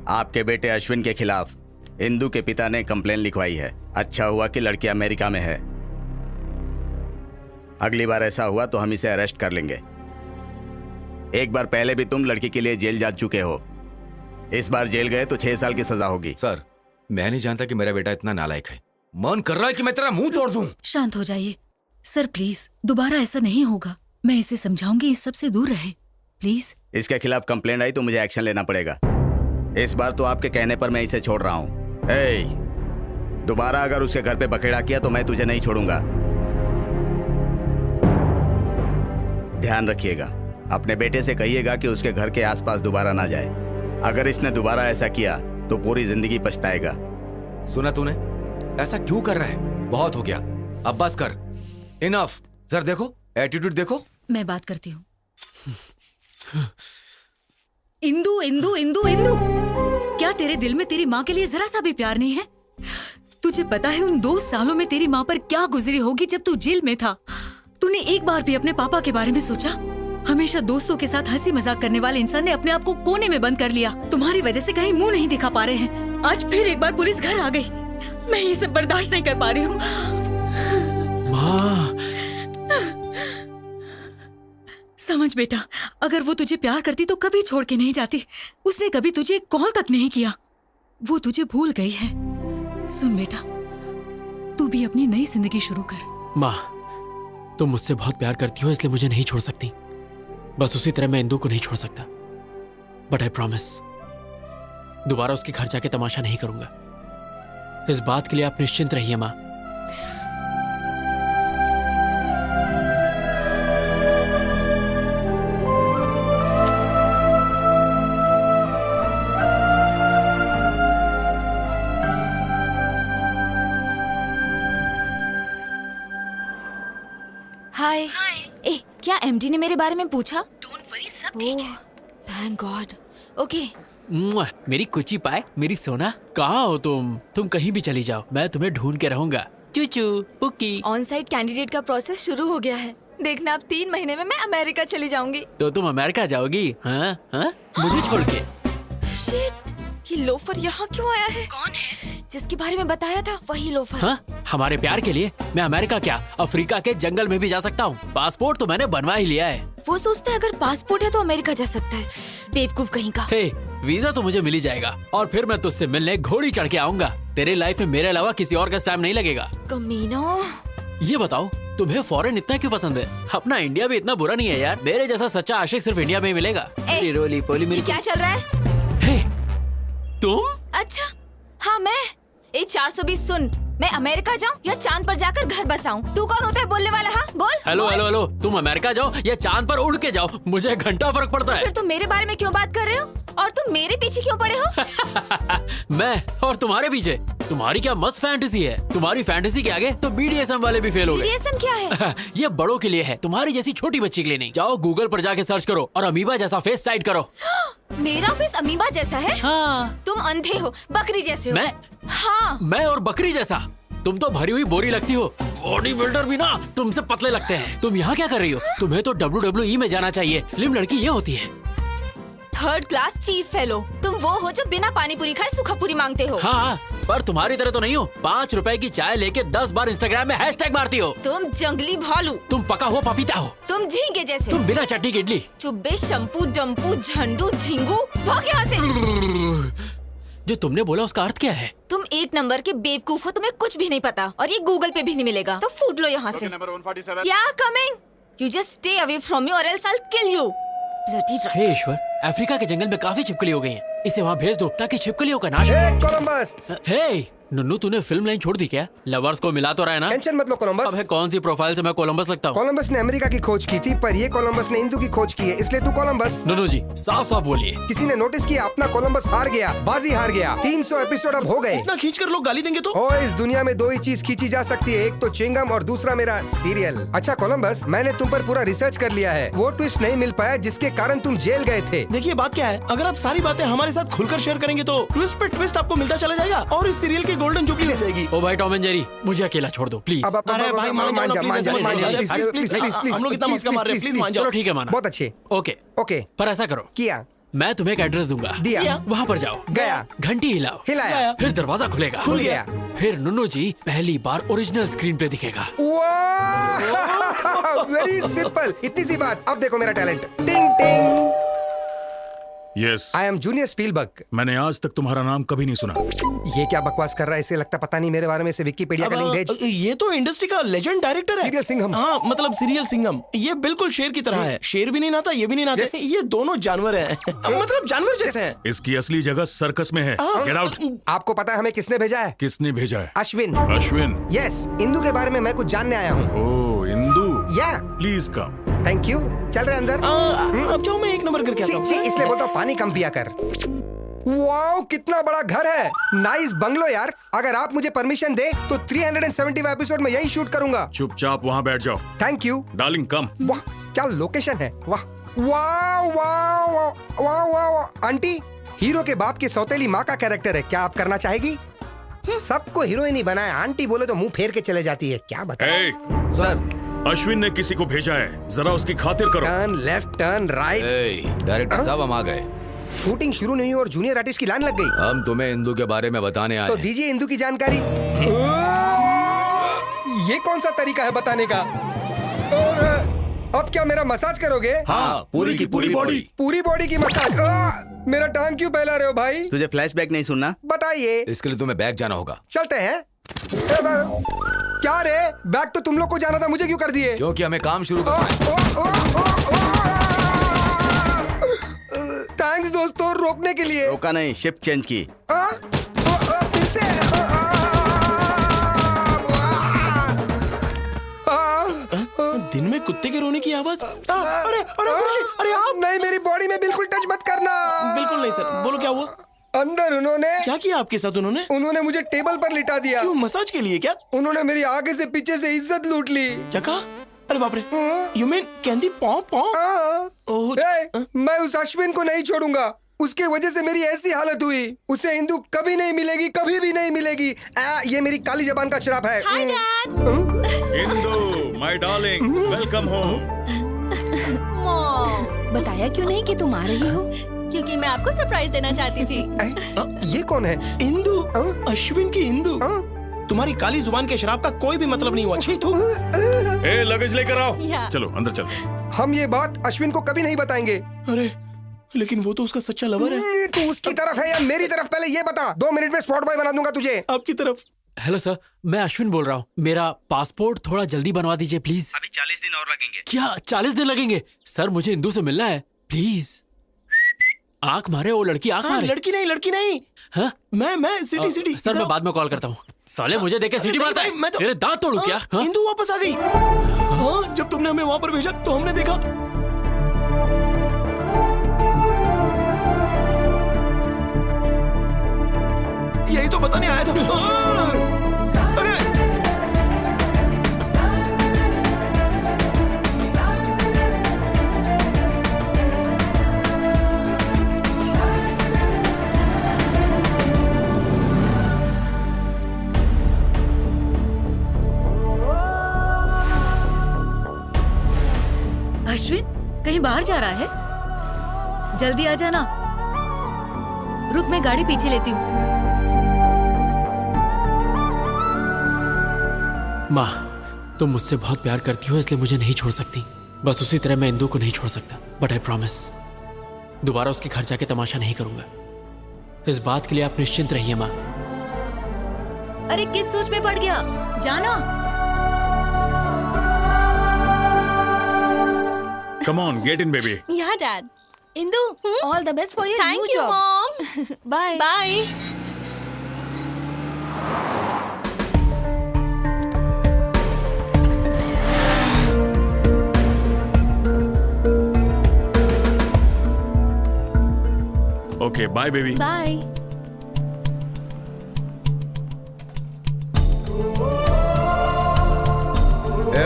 आपके बेटे अश्विन के खिलाफ इंदु के पिता ने कंप्लेन लिखवाई है। अच्छा हुआ कि लड़की अमेरिका में है। अगली बार ऐसा हुआ तो हम इसे अरेस्ट कर लेंगे। एक बार पहले भी तुम लड़की के लिए जेल जा चुके हो। इस बार जेल गए तो 6 साल की सजा होगी। सर, मैं नहीं जानता कि मेरा बेटा इतना नालायक है। मन कर रहा है कि मैं तेरा मुंह तोड़ दूं। शांत हो जाइए सर, प्लीज। दोबारा ऐसा नहीं होगा। मैं इसे समझाऊंगी इस सब से दूर रहे, प्लीज। इसके खिलाफ कंप्लेंट आई तो मुझे एक्शन लेना पड़ेगा। इस बार तो आपके कहने पर मैं इसे छोड़ रहा हूँ। दोबारा अगर उसके घर पे बखेड़ा किया तो मैं तुझे नहीं छोड़ूंगा। ध्यान रखिएगा। अपने बेटे से कहिएगा कि उसके घर के आसपास दोबारा ना जाए। अगर इसने दोबारा ऐसा किया तो पूरी जिंदगी पछताएगा। सुना तूने? ऐसा क्यों कर रहा है? बहुत हो गया, अब बस कर। इनफ। सर देखो, एटीट्यूड देखो। मैं बात करती हूँ। इंदु, इंदु, इंदु, इंदु, क्या तेरे दिल में तेरी माँ के लिए जरा सा भी प्यार नहीं है? तुझे पता है उन 2 सालों में तेरी माँ पर क्या गुजरी होगी जब तू जेल में था? तूने एक बार भी अपने पापा के बारे में सोचा? हमेशा दोस्तों के साथ हंसी मजाक करने वाले इंसान ने अपने आप को कोने में बंद कर लिया। तुम्हारी वजह से कहीं मुंह नहीं दिखा पा रहे हैं। आज फिर एक बार पुलिस घर आ गई। मैं ये सब बर्दाश्त नहीं कर पा रही हूँ। माँ, समझ बेटा, अगर वो तुझे प्यार करती तो कभी छोड़ के नहीं जाती। उसने कभी तुझे कॉल तक नहीं किया। वो तुझे भूल गई है। सुन बेटा, तू भी अपनी नई जिंदगी शुरू कर। माँ, तुम मुझसे बहुत प्यार करती हो, इसलिए मुझे नहीं छोड़ सकती। बस उसी तरह मैं इंदु को नहीं छोड़ सकता। बट आई प्रॉमिस, दोबारा उसके घर जाके तमाशा नहीं करूंगा। इस बात के लिए आप निश्चिंत रहिए माँ। हाय। ए, क्या एमडी ने मेरे बारे में पूछा? डोंट वरी, सब ठीक है। Thank God. ओके। मेरी कुची पाए, मेरी सोना, कहाँ हो तुम? तुम कहीं भी चली जाओ, मैं तुम्हें ढूंढ के रहूंगा। चूचू पुक्की। ऑन साइट कैंडिडेट का प्रोसेस शुरू हो गया है। देखना, अब 3 महीने में मैं अमेरिका चली जाऊंगी। तो तुम अमेरिका जाओगी? हाँ हाँ, मुझे छोड़ के। शिट, ये लोफर यहाँ क्यों आया है? कौन है? जिसके बारे में बताया था वही लोफर। हाँ, हमारे प्यार के लिए मैं अमेरिका क्या, अफ्रीका के जंगल में भी जा सकता हूँ। पासपोर्ट तो मैंने बनवा ही लिया है। वो सोचता है अगर पासपोर्ट है तो अमेरिका जा सकता है। बेवकूफ कहीं का। हे, वीजा तो मुझे मिल ही जाएगा और फिर मैं तुझसे मिलने घोड़ी चढ़ के आऊंगा। तेरे लाइफ में मेरे अलावा किसी और का टाइम नहीं लगेगा। कमीना। ये बताओ तुम्हें फॉरेन इतना क्यों पसंद है? अपना इंडिया भी इतना बुरा नहीं है यार। मेरे जैसा सच्चा आशिक सिर्फ इंडिया में ही मिलेगा। ए, रोली पोली ये मेरी क्या चल रहा है? तुम? अच्छा हाँ मैं। ए 420 सुन, मैं अमेरिका जाऊँ या चांद पर जाकर घर बसाऊं? तू कौन होता है बोलने वाला? हाँ बोल। हेलो हेलो हेलो, तुम अमेरिका जाओ या चांद पर उड़ के जाओ, मुझे घंटा फर्क पड़ता है। फिर तुम मेरे बारे में क्यों बात कर रहे हो? और तुम मेरे पीछे क्यों पड़े हो? मैं और तुम्हारे पीछे? तुम्हारी क्या मस्त फैंटेसी है। तुम्हारी फैंटेसी के आगे तो BDSM वाले भी फेल हो गए। BDSM क्या है? ये बड़ों के लिए है, तुम्हारी जैसी छोटी बच्ची के लिए नहीं। जाओ गूगल पर जाके सर्च करो और अमीबा जैसा फेस साइड करो। मेरा फेस अमीबा जैसा है? हाँ। तुम अंधे हो, बकरी जैसे हो। मैं? हाँ। मैं और बकरी जैसा? तुम तो भरी हुई बोरी लगती हो। बॉडी बिल्डर भी ना तुमसे पतले लगते हैं। तुम यहाँ क्या कर रही हो? तुम्हें तो WWE में जाना चाहिए। स्लिम लड़की ये होती है। Third class chief fellow. तुम वो हो जो बिना पानी पूरी खाए सूखा पूरी मांगते हो। हाँ, पर तुम्हारी तरह तो नहीं हो। 5 रुपए की चाय लेके 10 बार इंस्टाग्राम में हैशटैग मारती हो। तुम जंगली भालू। तुम पका हो पपीता हो। तुम झींगे जैसे। तुम बिना चटनी की इडली। चुब्बे शंपू डम्पू झंडू झिंगू। भाग यहाँ से। जो तुमने बोला उसका अर्थ क्या है? तुम एक नंबर के बेवकूफ हो, तुम्हें कुछ भी नहीं पता और ये गूगल पे भी नहीं मिलेगा, तो फूट लो यहाँ से। Yeah coming. You just stay away from me or else I will kill you. हे ईश्वर, अफ्रीका के जंगल में काफी छिपकली हो गई हैं। इसे वहाँ भेज दो ताकि छिपकलियों का नाश हो। कोलंबस। हे नुन्नू, तूने फिल्म लाइन छोड़ दी क्या? लवर्स को मिला तो रहा है ना? टेंशन मत लो कोलंबस। अब है कौन सी प्रोफाइल से मैं कोलंबस लगता हूँ? कोलंबस ने अमेरिका की खोज की थी, पर ये कोलंबस ने हिंदू की खोज की है, इसलिए तू कोलंबस। नुन्नू जी साफ साफ बोलिए। किसी ने नोटिस किया अपना कोलंबस हार गया, बाजी हार गया। 300 एपिसोड अब हो गए। इतना खींच कर लोग गाली देंगे तो? ओ, इस दुनिया में 2 ही चीज खींची जा सकती है, एक तो च्युइंगम और दूसरा मेरा सीरियल। अच्छा कोलंबस, मैंने तुम पर पूरा रिसर्च कर लिया है। वो ट्विस्ट नहीं मिल पाया जिसके कारण तुम जेल गए थे। देखिए बात क्या है, अगर आप सारी बातें हमारे साथ खुलकर शेयर करेंगे तो ट्विस्ट पे ट्विस्ट आपको मिलता चला जाएगा और इस सीरियल की गोल्डन जुबली हो जाएगी। ओ भाई टॉम एंड जेरी, मुझे अकेला छोड़ दो प्लीज। अरे भाई मान जा, प्लीज, हम लोग इतना मस्का मार रहे हैं, प्लीज मान जाओ। चलो ठीक है माना। बहुत अच्छे। ओके ओके, पर ऐसा करो, किया। मैं तुम्हें एक एड्रेस दूंगा, दिया। वहाँ पर जाओ, गया। घंटी हिलाओ, हिलाया। फिर दरवाजा खुलेगा, खुल गया। फिर नुन्नू जी पहली बार ओरिजिनल स्क्रीन पे दिखेगा। वेरी सिंपल, इतनी सी बात। अब देखो मेरा टैलेंट। टिंग टिंग। Yes, I am junior Spielberg. मैंने आज तक तुम्हारा नाम कभी नहीं सुना। ये क्या बकवास कर रहा है? इसे लगता पता नहीं मेरे बारे में। इसे विकिपीडिया का लिंक भेज। ये तो इंडस्ट्री का लेजेंड डायरेक्टर है। सीरियल सिंघम। हाँ मतलब सीरियल सिंघम। ये बिल्कुल शेर की तरह है। शेर भी नहीं नाता, ये भी नहीं नाता। ये दोनों जानवर हैं। मतलब जानवर जैसे हैं। इसकी असली जगह सर्कस में है। Get out. आपको पता है हमें किसने भेजा है? किसने भेजा है? अश्विन। अश्विन? यस, इंदू के बारे में मैं कुछ जानने आया हूँ। ओह इंदू, या प्लीज कम। Thank you. चल रहे अंदर। अब जाओ, मैं एक नंबर करके आता हूँ। इसलिए बोलता हूँ पानी कम पिया कर। वाओ, कितना बड़ा घर है। नाइस बंगलो यार। अगर आप मुझे परमिशन दे तो 375 एपिसोड में यही शूट करूंगा। चुपचाप वहाँ बैठ जाओ। Thank you darling come. वाह क्या लोकेशन है। वाह वाह वाह वाह वाह। आंटी, हीरो के बाप की सौतेली माँ का कैरेक्टर है, क्या आप करना चाहेगी? सबको हीरोइन ही बनाया, आंटी बोले तो मुंह फेर के चले जाती है। क्या बताएं? सर, अश्विन ने किसी को भेजा है, जरा उसकी खातिर करो। Turn left, turn right. Director साहब हम आ गए। शूटिंग शुरू नहीं हुई और जूनियर आर्टिस्ट की लाइन लग गई। हम तुम्हें इंदू के बारे में बताने आए तो हैं। दीजिए इंदू की जानकारी। ये कौन सा तरीका है बताने का? अब क्या मेरा मसाज करोगे? हाँ, पूरी की पूरी बॉडी। पूरी बॉडी की मसाज। मेरा टांग क्यों फैला रहे हो भाई? तुझे फ्लैशबैक नहीं सुनना? बताइए। इसके लिए तुम्हें बैग जाना होगा। चलते हैं। क्या रे, बैग तो तुम लोग को जाना था, मुझे क्यों कर दिए? क्योंकि हमें काम शुरू करना है। थैंक्स दोस्तों, रोकने के लिए। रोका नहीं, शिफ्ट चेंज की। फिर से। दिन में कुत्ते के रोने की आवाज। अरे अरे अरे आप नहीं, मेरी बॉडी में बिल्कुल टच मत करना। बिल्कुल नहीं सर। बोलो क्या हुआ? अंदर उन्होंने क्या किया आपके साथ? उन्होंने मुझे टेबल पर लिटा दिया। क्यों, मसाज के लिए क्या? उन्होंने मेरी आगे से पीछे से इज्जत लूट ली। क्या कहा? अरे बाप रे। यू मीन कैंडी पॉ पॉ? मैं उस अश्विन को नहीं छोड़ूंगा। उसके वजह से मेरी ऐसी हालत हुई। उसे हिंदू कभी नहीं मिलेगी, कभी भी नहीं मिलेगी। ये मेरी काली जबान का शराब है। Hi dad. Indu my darling, welcome home. बताया क्यों नहीं कि तुम आ रही हो? क्योंकि मैं आपको सरप्राइज देना चाहती थी। ये कौन है? इंदू। अश्विन की इंदू। तुम्हारी काली जुबान के शराब का कोई भी मतलब नहीं हुआ। छी तू। ए लगेज लेकर आओ। चलो अंदर चलो। हम ये बात अश्विन को कभी नहीं बताएंगे। अरे लेकिन वो तो उसका सच्चा लवर है। तू उसकी तरफ है या मेरी तरफ, पहले ये बता। 2 मिनट में स्पॉट बॉय बना दूंगा तुझे। आपकी तरफ। हेलो सर, मैं अश्विन बोल रहा हूँ। मेरा पासपोर्ट थोड़ा जल्दी बनवा दीजिए प्लीज। अभी 40 दिन और लगेंगे। क्या 40 दिन लगेंगे? सर मुझे इंदू से मिलना है प्लीज। आंख मारे वो लड़की, आंख मारे। लड़की नहीं। हाँ? मैं सिटी सर मैं बाद में कॉल करता हूँ। साले मुझे देखे सिटी मारता है। मैं तो- तेरे दांत तोड़ू क्या? हाँ? इंदू वापस आ गई। हाँ, जब तुमने हमें वहां पर भेजा तो हमने देखा। यही तो बताने आया था। अरे अश्विन कहीं बाहर जा रहा है? जल्दी आ जाना। रुक, मैं गाड़ी पीछे लेती हूँ। माँ, तुम मुझसे बहुत प्यार करती हो इसलिए मुझे नहीं छोड़ सकती। बस उसी तरह मैं इंदू को नहीं छोड़ सकता। बट आई प्रॉमिस, दोबारा उसके घर जाके तमाशा नहीं करूंगा। इस बात के लिए आप निश्चिंत रहिए माँ। अरे किस सोच में पड़ गया? जाना। Come on, get in baby. यहाँ dad. Indu, all the best for your new Thank you, job. Mom. Bye. Bye. Okay, bye baby. Bye.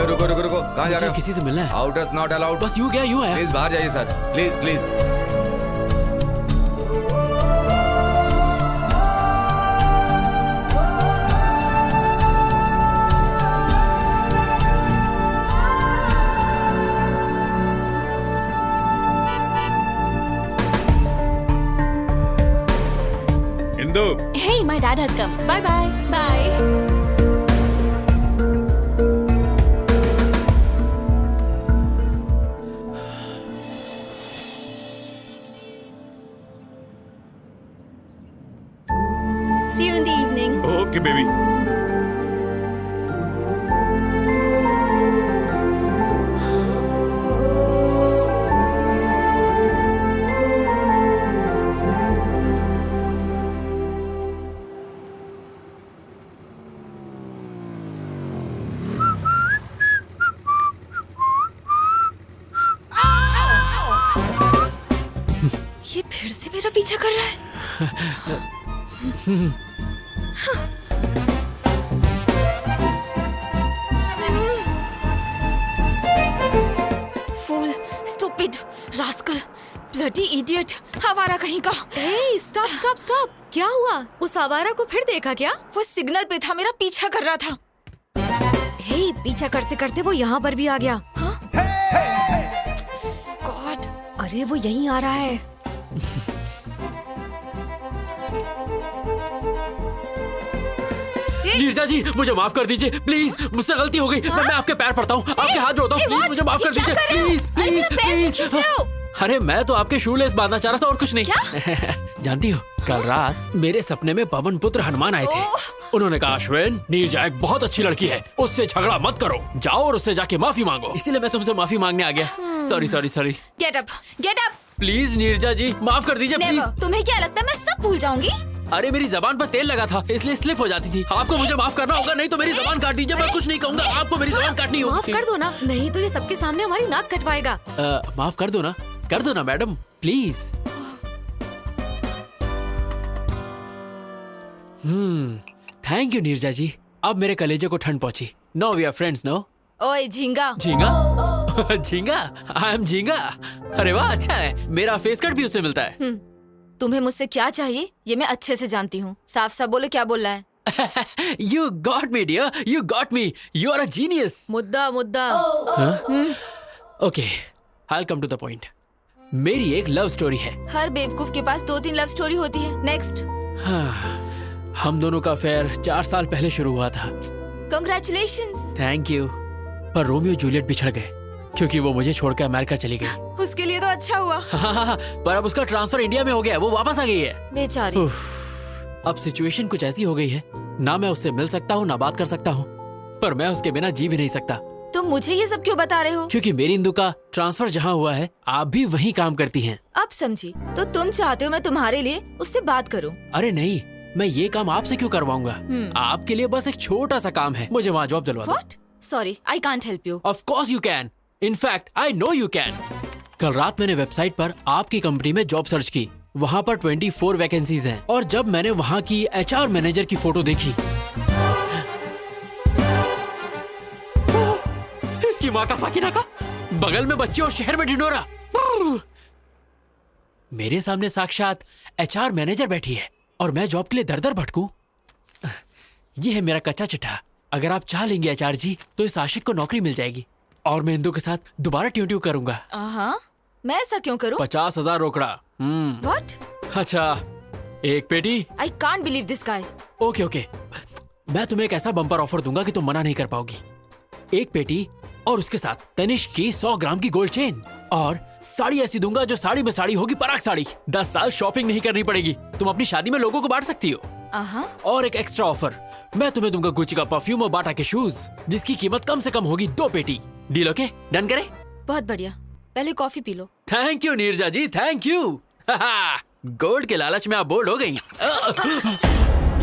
रुको रुको रुको, कहाँ जा रहे हो? किसी से मिलना है। Outers not allowed. बस यूं गया, यूं आया। प्लीज बाहर जाइए sir, please please. Indu, Hey, my dad has come. Bye bye. Bye. See you in the evening. Okay baby. ये फिर से मेरा पीछा कर रहा है। Fool, stupid, rascal, bloody idiot, आवारा कहीं का। Hey, stop, stop, stop. क्या हुआ? उस आवारा को फिर देखा क्या? वो सिग्नल पे था, मेरा पीछा कर रहा था। हे, पीछा करते करते वो यहाँ पर भी आ गया। हाँ? God, अरे वो यहीं आ रहा है। नीरजा जी, मुझे माफ कर दीजिए प्लीज। मुझसे गलती हो गई। मैं आपके पैर पड़ता हूँ, आपके हाथ जोड़ता हूँ। प्लीज मुझे माफ कर दीजिए प्लीज प्लीज प्लीज। अरे मैं तो आपके शूलेस बांधना चाह रहा था और कुछ नहीं। जानती हो, कल रात मेरे सपने में पवन पुत्र हनुमान आए थे। उन्होंने कहा, अश्विन, नीरजा एक बहुत अच्छी लड़की है, उससे झगड़ा मत करो, जाओ और उससे जाके माफी मांगो। इसीलिए मैं तुमसे माफी मांगने आ गया। Sorry sorry sorry. get up, get up. Please Neerja ji, माफ कर दीजिए प्लीज। Never. तुम्हें क्या लगता है मैं सब भूल जाऊंगी? अरे मेरी जबान पर तेल लगा था इसलिए स्लिप हो जाती थी। आपको मुझे माफ करना होगा, नहीं तो मेरी जबान काट दीजिए। मैं कुछ नहीं कहूंगा, आपको मेरी जबान काटनी होगी। माफ कर दो ना, नहीं तो ये सबके सामने हमारी नाक कटवाएगा। माफ कर दो ना madam, please. Thank you Neerja ji, अब मेरे कलेजे को ठंड पहुंची। No we are friends no. ओए झींगा। झींगा? झींगा? आई एम झींगा। अरे वाह, अच्छा है, मेरा फेस कट भी उससे मिलता है। तुम्हें मुझसे क्या चाहिए ये मैं अच्छे से जानती हूँ। साफ साफ बोलो, क्या बोलना है? You got me dear, you got me, you are a genius. मुद्दा मुद्दा। Okay, I'll come to the point. मेरी एक लव स्टोरी है। हर बेवकूफ के पास 2-3 लव स्टोरी होती है। नेक्स्ट। हम दोनों का अफेयर 4 साल पहले शुरू हुआ था। Congratulations. Thank you. पर रोमियो जूलियट बिछड़ गए। क्योंकि वो मुझे छोड़कर अमेरिका चली गई। उसके लिए तो अच्छा हुआ। हाँ, पर अब उसका ट्रांसफर इंडिया में हो गया है, वो वापस आ गई है। बेचारी। अब सिचुएशन कुछ ऐसी हो गई है, ना मैं उससे मिल सकता हूँ ना बात कर सकता हूँ, पर मैं उसके बिना जी भी नहीं सकता। तुम मुझे ये सब क्यों बता रहे हो? क्योंकि मेरी इंदु का ट्रांसफर जहाँ हुआ है, आप भी वहीं काम करती हैं। अब समझी। तो तुम चाहते हो मैं तुम्हारे लिए उससे बात करूं? अरे नहीं, मैं ये काम आपसे क्यों करवाऊंगा? आपके लिए बस एक छोटा सा काम है, मुझे वहाँ जॉब दिलवा दो। What? Sorry, I can't help you. Of course you can. In fact, I know you can. कल रात मैंने वेबसाइट पर आपकी कंपनी में जॉब सर्च की, वहाँ पर 24 वैकेंसीज हैं, और जब मैंने वहाँ की HR मैनेजर की फोटो देखी, इसकी माँ का साकिना का बगल में बच्चे और शहर में ढिंडोरा। मेरे सामने साक्षात HR मैनेजर बैठी है और मैं जॉब के लिए दर दर भटकूं। ये है मेरा कच्चा चिट्ठा। अगर आप चाह लेंगे HR जी, तो इस आशिक को नौकरी मिल जाएगी और मैं इंदु के साथ दोबारा ट्यू करूंगा। मैं ऐसा क्यों करूं? 50,000 रोकड़ा। What? अच्छा, एक पेटी। I can't believe this guy. Okay, मैं तुम्हें एक ऐसा बम्पर ऑफर दूंगा कि तुम मना नहीं कर पाओगी। एक पेटी और उसके साथ तनिष्क की 100 ग्राम की गोल्ड चेन, और साड़ी ऐसी दूंगा जो साड़ी में साड़ी होगी, पराग साड़ी। 10 साल शॉपिंग नहीं करनी पड़ेगी, तुम अपनी शादी में लोगों को बांट सकती हो। और एक एक्स्ट्रा ऑफर, मैं तुम्हें दूंगा गुच्ची का परफ्यूम और बाटा के शूज, जिसकी कीमत कम से कम होगी 2 पेटी। Deal okay? डन करें? बहुत बढ़िया, पहले कॉफी पी लो। Thank you Neerja ji, thank you. Gold के लालच में आप बोल्ड हो गई।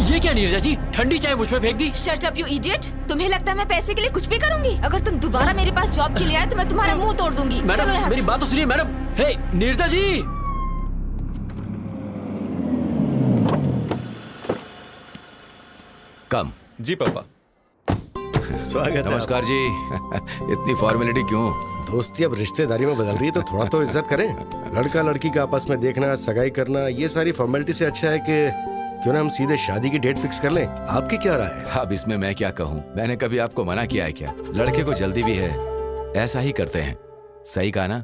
ये क्या नीरजा जी, ठंडी चाय मुझ पे फेंक दी? Shut up, you idiot! तुम्हें लगता है मैं पैसे के लिए कुछ भी करूंगी? अगर तुम दोबारा मेरे पास जॉब के लिए आए तो मैं तुम्हारा मुंह तोड़ दूंगी। मैडम, चलो यहाँ मेरी से। बात तो सुनिए मैडम। हे नीरजा जी। कम। जी पापा। स्वागत है। नमस्कार जी। इतनी फॉर्मेलिटी क्यों? दोस्ती अब रिश्तेदारी में बदल रही है, तो थोड़ा तो इज्जत करें। लड़का लड़की का आपस में देखना, सगाई करना, ये सारी फॉर्मेलिटी से अच्छा है कि क्यों ना हम सीधे शादी की डेट फिक्स कर लें। आपकी क्या राय है? अब इसमें मैं क्या कहूँ? मैंने कभी आपको मना किया है क्या? लड़के को जल्दी भी है, ऐसा ही करते हैं। सही कहा ना?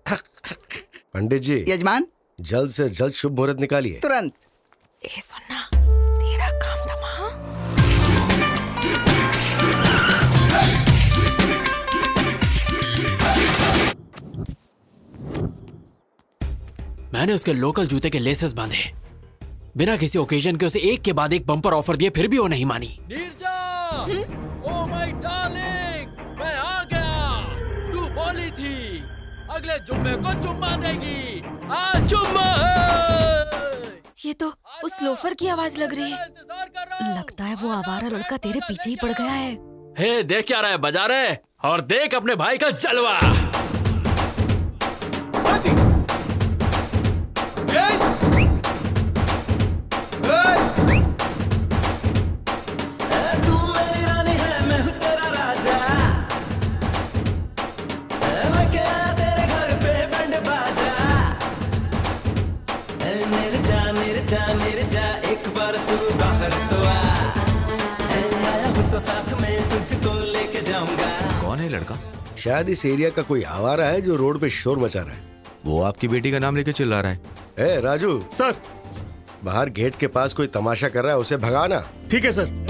पंडित जी। यजमान, जल्द से जल्द शुभ मुहूर्त निकालिए। तुरंत। ए सुनना, तेरा काम था। मैंने उसके लोकल जूते के लेसेस बांधे, बिना किसी ओकेजन के उसे एक के बाद एक बम्पर ऑफर दिए, फिर भी वो नहीं मानी। नीरजा, ओ माय डार्लिंग, मैं आ गया। तू बोली थी अगले जुम्मे को चुम्मा देगी, आज चुम्मा है। ये तो उस लोफर की आवाज लग रही है। लगता है वो आवारा लड़का तेरे पीछे ही पड़ गया है। हे देख क्या रहा है, बजा रहे, और देख अपने भाई का जलवा। कौन है लड़का? शायद इस एरिया का कोई आवारा है जो रोड पे शोर मचा रहा है। वो आपकी बेटी का नाम लेके चिल्ला रहा है। ए राजू। सर। बाहर गेट के पास कोई तमाशा कर रहा है, उसे भगाना। ठीक है सर।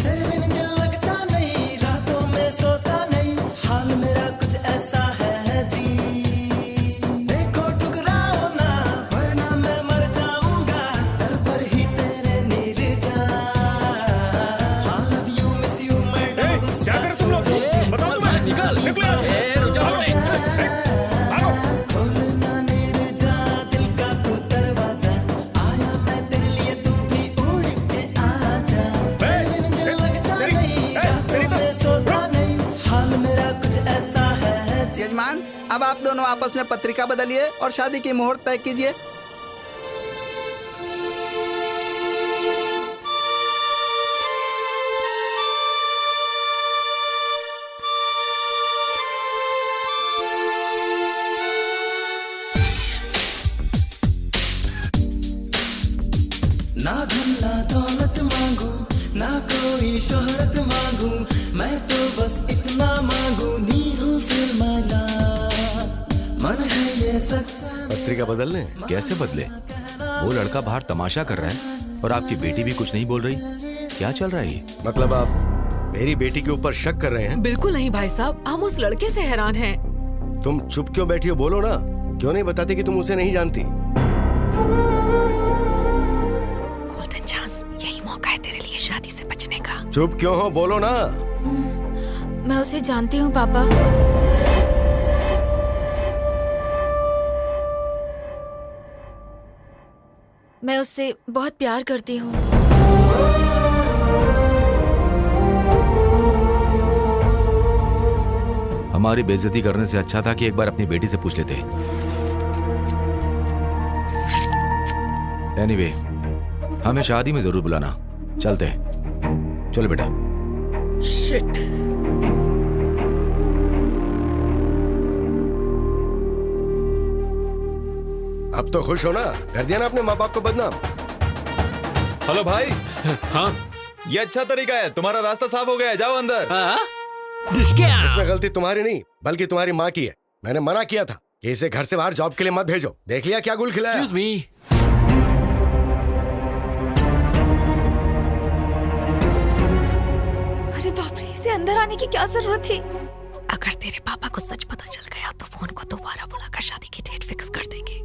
यजमान, अब आप दोनों आपस में पत्रिका बदलिए और शादी की मुहूर्त तय कीजिए। ना धन ना दौलत मांगू, ना कोई शोहरत मांगू, मैं तो बस इतना मांगू, नीरू फिर माला मन है ये सच्चा। पत्रिका बदलने? कैसे बदले? वो लड़का बाहर तमाशा कर रहा है और आपकी बेटी भी कुछ नहीं बोल रही। क्या चल रहा है ये? मतलब आप मेरी बेटी के ऊपर शक कर रहे हैं? बिल्कुल नहीं भाई साहब, हम उस लड़के से हैरान हैं। तुम चुप क्यों बैठी हो? बोलो ना, क्यों नहीं बताते कि तुम उसे नहीं जानती? गोल्डन चांस, यही मौका है तेरे लिए शादी से बचने का। चुप क्यों हो? बोलो ना। मैं उसे जानती हूँ पापा। मैं उससे बहुत प्यार करती हूँ। हमारी बेइज्जती करने से अच्छा था कि एक बार अपनी बेटी से पूछ लेते। एनीवे, हमें शादी में जरूर बुलाना। चलते हैं। चलो बेटा। शिट। अब तो खुश हो ना? कर दिया ना अपने माँ बाप को बदनाम। हेलो भाई। हाँ ये अच्छा तरीका है, तुम्हारा रास्ता साफ हो गया है, जाओ अंदर। इसमें गलती तुम्हारी नहीं बल्कि तुम्हारी माँ की है। मैंने मना किया था कि इसे घर से बाहर जॉब के लिए मत भेजो। देख लिया क्या गुल खिलाया। Excuse me. अरे बाप रे, इसे अंदर आने की क्या जरूरत थी? अगर तेरे पापा को सच पता चल गया तो फोन को दोबारा बुलाकर शादी की डेट फिक्स कर देंगे।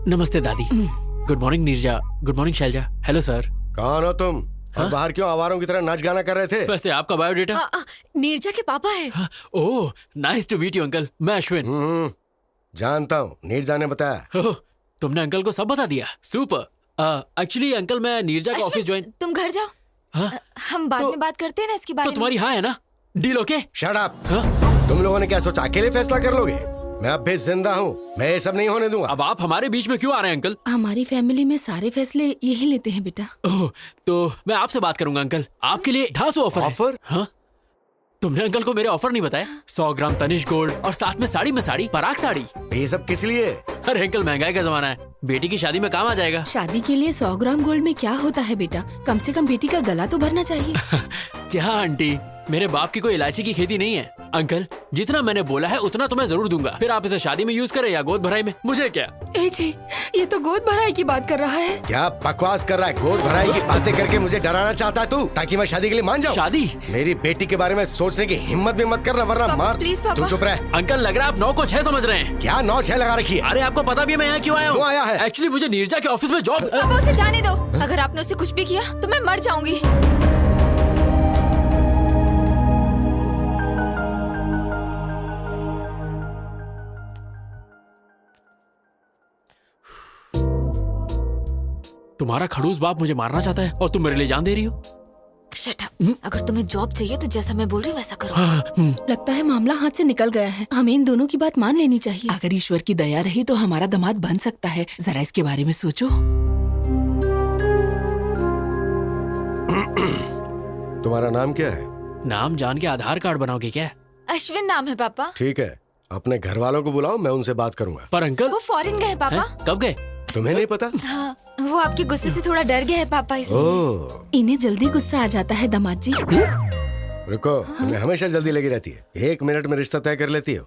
नमस्ते दादी। Good morning Neeraja. Good morning Shailaja. Hello sir. कौन हो तुम? और बाहर क्यों आवारों की तरह नाच गाना कर रहे थे? वैसे आपका बायोडेटा? नीरजा के पापा है। Oh, nice to meet you uncle. मैं अश्विन। जानता हूँ, नीरजा ने बताया। ओह, तुमने अंकल को सब बता दिया। सुपर। एक्चुअली अंकल, मैं नीरजा का ऑफिस ज्वाइन। तुम घर जाओ। हाँ? हम बाद में बात करते हैं ना इसके बारे तो में। तुम्हारी हाँ है ना? Deal okay? Shut up. तुम लोगों ने क्या सोचा अकेले फैसला कर लोगे? मैं अब भी जिंदा हूँ, मैं ये सब नहीं होने दूंगा। अब आप हमारे बीच में क्यों आ रहे हैं अंकल? हमारी फैमिली में सारे फैसले यही लेते हैं बेटा। ओह, तो मैं आपसे बात करूंगा अंकल। आपके लिए 250 ऑफर है। ऑफर? हाँ? तुमने अंकल को मेरे ऑफर नहीं बताया? 100 ग्राम तनिष्क गोल्ड और साथ में साड़ी में साड़ी, पराग साड़ी। ये सब किस लिए? अरे अंकल, महंगाई का जमाना है, बेटी की शादी में काम आ जाएगा। शादी के लिए 100 ग्राम गोल्ड में क्या होता है बेटा? कम से कम बेटी का गला तो भरना चाहिए। क्या आंटी, मेरे बाप की कोई इलायची की खेती नहीं है। अंकल, जितना मैंने बोला है उतना तो मैं जरूर दूंगा। फिर आप इसे शादी में यूज करें या गोद भराई में, मुझे क्या। ए जी, ये तो गोद भराई की बात कर रहा है। क्या बकवास कर रहा है? गोद भराई की बातें करके मुझे डराना चाहता है तू, ताकि मैं शादी के लिए मान जाऊं? शादी? मेरी बेटी के बारे में सोचने की हिम्मत भी मत करना, वरना मार। प्लीज पापा। तू चुप रह। अंकल, लग रहा है आप 9 को 6 समझ रहे हैं। क्या 9-6 लगा रखी है? अरे आपको पता भी है मैं यहाँ क्यों आया हूँ? क्यों आया है? एक्चुअली मुझे नीरजा के ऑफिस में जॉब। पापा उसे जाने दो। अगर आपने उसे कुछ भी किया तो मैं मर जाऊंगी। तुम्हारा खड़ूस बाप मुझे मारना चाहता है और तुम मेरे लिए जान दे रही हो। Shut up. अगर तुम्हें जॉब चाहिए तो जैसा मैं बोल रही हूँ वैसा करो। लगता है मामला हाथ से निकल गया है। हमें इन दोनों की बात मान लेनी चाहिए। अगर ईश्वर की दया रही तो हमारा दामाद बन सकता है। जरा इसके बारे में सोचो। तुम्हारा नाम क्या है? नाम जान के आधार कार्ड बनाओगे क्या? अश्विन नाम है पापा। ठीक है, अपने घर वालों को बुलाओ, मैं उनसे बात करूंगा। पर अंकल, वो फॉरेन गए हैं पापा। हैं? कब गए? तुम्हें नहीं पता? हाँ, वो आपके गुस्से से थोड़ा डर गए हैं पापा, इसलिए। ओह, इन्हें जल्दी गुस्सा आ जाता है दामाद जी। रुको, तुम्हें हमेशा जल्दी लगी रहती है। 1 मिनट में रिश्ता तय कर लेती हो।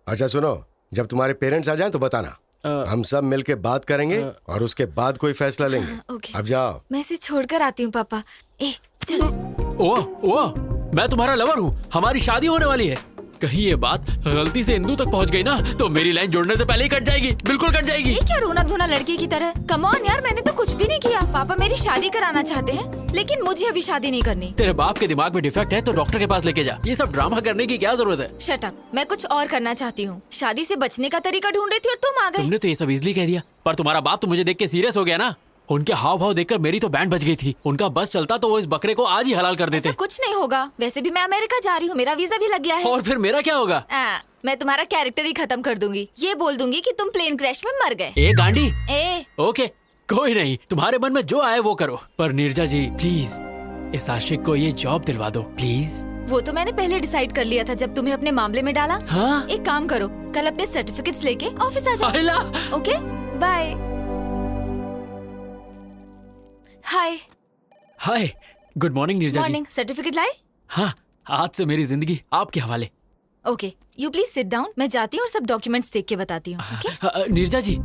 अच्छा सुनो, जब तुम्हारे पेरेंट्स आ जाएं तो बताना। हम सब मिलके बात करेंगे और उसके बाद कोई फैसला लेंगे। ओके। अब जाओ। मैं इसे छोड़कर आती हूँ पापा। ए चलो। ओह, मैं तुम्हारा लवर हूँ, हमारी शादी होने वाली है। कहीं ये बात गलती से इंदू तक पहुँच गई ना तो मेरी लाइन जोड़ने से पहले ही कट जाएगी, बिल्कुल कट जाएगी। ये क्या रोना धोना लड़के की तरह? कम ऑन यार, मैंने तो कुछ भी नहीं किया। पापा मेरी शादी कराना चाहते हैं, लेकिन मुझे अभी शादी नहीं करनी। तेरे बाप के दिमाग में डिफेक्ट है तो डॉक्टर के पास लेके जा। ये सब ड्रामा करने की क्या जरूरत है? Shut up. मैं कुछ और करना चाहती हूँ। शादी से बचने का तरीका ढूंढ रही थी और तुम आ गए। तुमने तो ये सब इजली कह दिया, पर तुम्हारा बाप तो मुझे देख के सीरियस हो गया ना। उनके हाव भाव देखकर मेरी तो बैंड बज गई थी। उनका बस चलता तो वो इस बकरे को आज ही हलाल कर देते। ऐसा कुछ नहीं होगा। वैसे भी मैं अमेरिका जा रही हूँ, मेरा वीजा भी लग गया है। और फिर मेरा क्या होगा? मैं तुम्हारा कैरेक्टर ही खत्म कर दूंगी। ये बोल दूंगी कि तुम प्लेन क्रैश में मर गए। ए गांडी। ओके, कोई नहीं, तुम्हारे मन में जो आए वो करो। पर नीरजा जी प्लीज इस आशिक को ये जॉब दिलवा दो प्लीज। वो तो मैंने पहले डिसाइड कर लिया था जब तुम्हें अपने मामले में डाला। हाँ? एक काम करो, कल अपने सर्टिफिकेट्स लेके ऑफिस आ जाओ। Okay, bye. Hi. Hi, good morning Neerja ji. Morning. Certificate लाए? हाँ, आज से मेरी जिंदगी आपके हवाले। Okay, you please sit down. मैं जाती हूँ और सब डॉक्यूमेंट्स देख के बताती हूँ। ओके? नीरजा जी।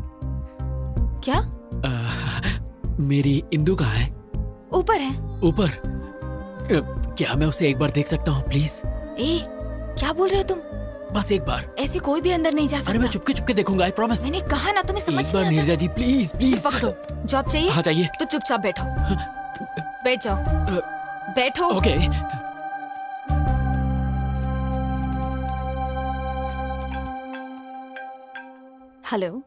क्या? मेरी इंदू कहाँ है? ऊपर है। ऊपर? क्या मैं उसे एक बार देख सकता हूँ प्लीज? ए, क्या बोल रहे हो तुम? बस एक बार। ऐसे कोई भी अंदर नहीं जा अरे मैं सकता। चुपके चुपके देखूंगा, आई प्रॉमिस। मैंने कहा ना, तुम्हें समझ एक बार नहीं नीरजा आता। जी प्लीज प्लीज। पकड़ो। जॉब चाहिए? हाँ चाहिए। तो चुपचाप बैठो। बैठ जाओ। बैठो। ओके। हेलो।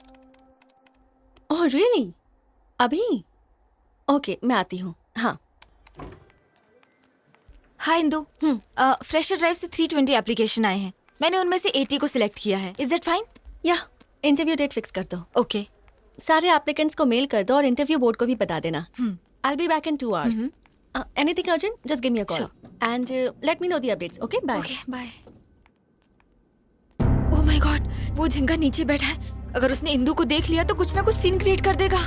Oh really? अभी? ओके मैं आती हूँ। हाँ। हाय इंदु, फ्रेशर ड्राइव से 320 एप्लीकेशन आए हैं। मैंने उनमें से 80 को सिलेक्ट किया है। Is that fine? या इंटरव्यू डेट फिक्स कर दो। ओके। सारे एप्लीकेंट्स को मेल कर दो और इंटरव्यू बोर्ड को भी बता देना। I'll be back in 2 hours. Anything urgent? Just give me a call. Sure. And let me know the updates. Okay? Bye. Okay bye. Oh my god, वो झिंगा नीचे बैठा है। अगर उसने इंदु को देख लिया तो कुछ ना कुछ सीन क्रिएट कर देगा।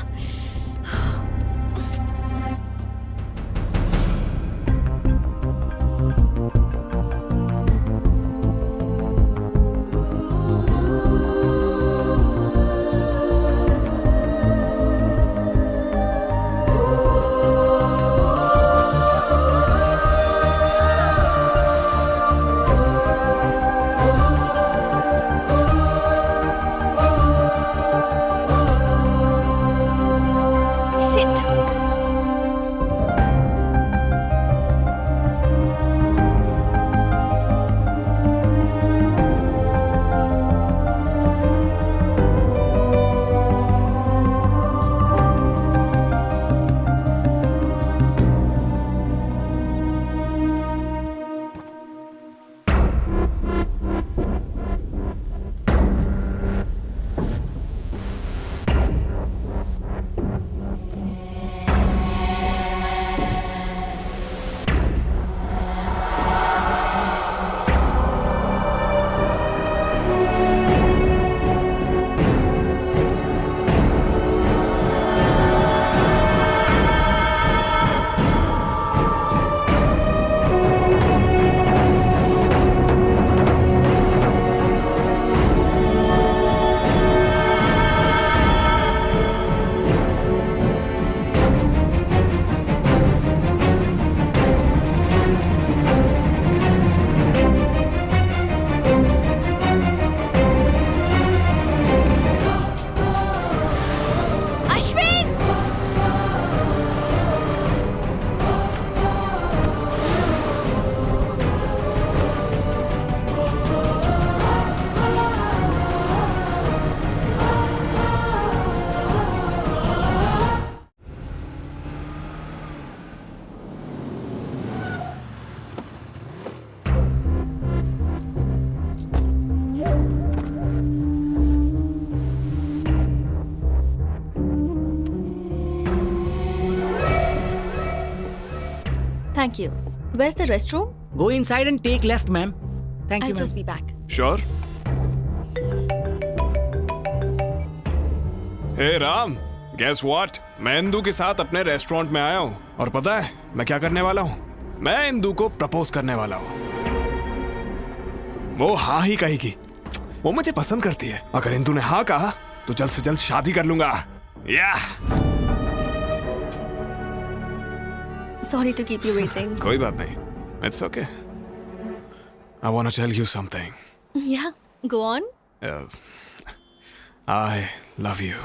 Thank you. Where's the restroom? Go inside and take left, ma'am. Thank I'll you, ma'am. just be back. Sure? हे राम, गेस व्हाट? मैं इंदु के साथ अपने रेस्टोरेंट में आया हूँ और पता है मैं क्या करने वाला हूँ? मैं इंदु को प्रपोज करने वाला हूँ। वो हाँ ही कहेगी। वो मुझे पसंद करती है। अगर इंदु ने हाँ कहा तो जल्द से जल्द शादी कर लूंगा। या Sorry to keep you waiting. कोई बात नहीं। It's okay. I want to tell you something. Yeah, go on. I love you.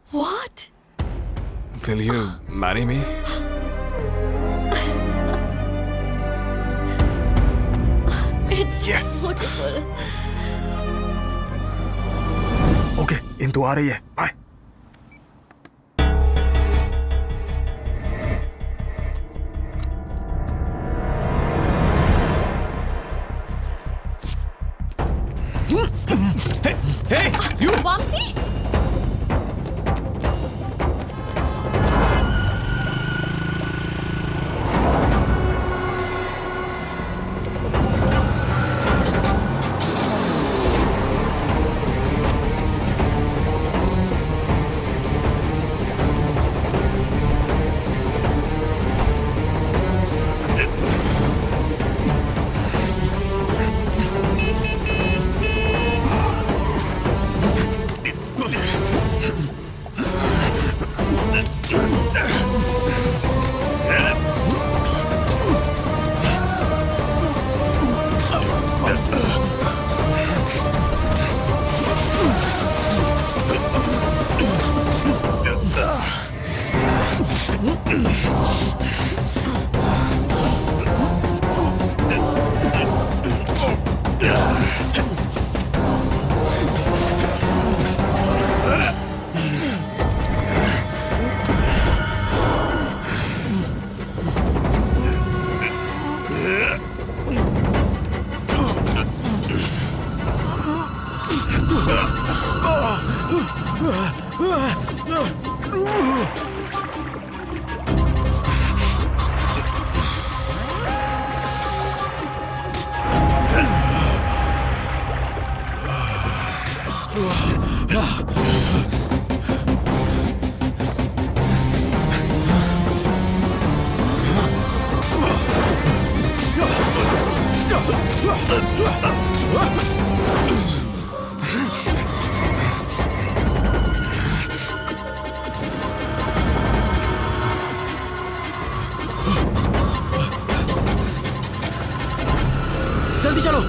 What? Will you marry me? It's Yes. beautiful. Okay, Indu आ रही है। Bye. Hey, you! Vamsi? जल्दी चलो।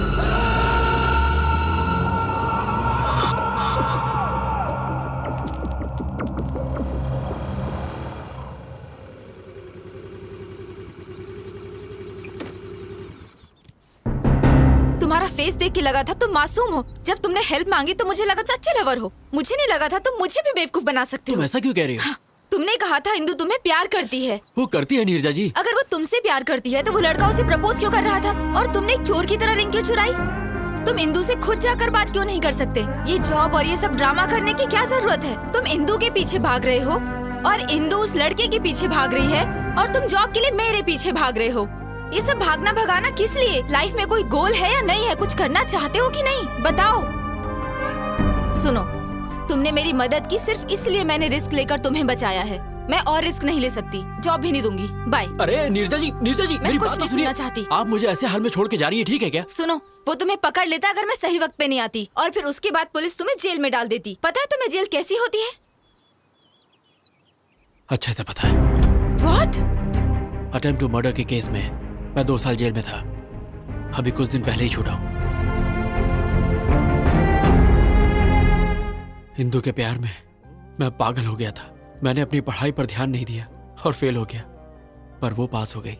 तुम्हारा face देख के लगा था तुम मासूम हो। जब तुमने हेल्प मांगी तो मुझे लगा था अच्छे लवर हो। मुझे नहीं लगा था तुम मुझे भी बेवकूफ बना सकते तुम हो। ऐसा क्यों कह रही हो? तुमने कहा था इंदु तुम्हें प्यार करती है। वो करती है नीरजा जी। अगर वो तुमसे प्यार करती है तो वो लड़का उसे प्रपोज क्यों कर रहा था? और तुमने एक चोर की तरह रिंग क्यों चुराई? तुम इंदु से खुद जाकर बात क्यों नहीं कर सकते? ये जॉब और ये सब ड्रामा करने की क्या जरूरत है? तुम इंदु के पीछे भाग रहे हो और इंदु उस लड़के के पीछे भाग रही है और तुम जॉब के लिए मेरे पीछे भाग रहे हो। ये सब भागना भगाना किस लिए? लाइफ में कोई गोल है या नहीं है? कुछ करना चाहते हो कि नहीं? बताओ। सुनो, तुमने मेरी मदद की सिर्फ इसलिए मैंने रिस्क लेकर तुम्हें बचाया है। मैं और रिस्क नहीं ले सकती। जॉब भी नहीं दूंगी। बाय। अरे नीरजा जी मेरी बात तो सुनिए। चाहती। आप मुझे ऐसे हाल में छोड़ के जा रही है, ठीक है क्या? सुनो, वो तुम्हें पकड़ लेता अगर मैं सही वक्त पे नहीं आती, और फिर उसके बाद पुलिस तुम्हें जेल में डाल देती। पता है तुम्हें जेल कैसी होती है? अच्छे से पता है। What? अटेम्प्ट टू मर्डर के केस में मैं 2 साल जेल में था। अभी कुछ दिन पहले ही छूटा हूँ। इंदु के प्यार में मैं पागल हो गया था। मैंने अपनी पढ़ाई पर ध्यान नहीं दिया और फेल हो गया, पर वो पास हो गई।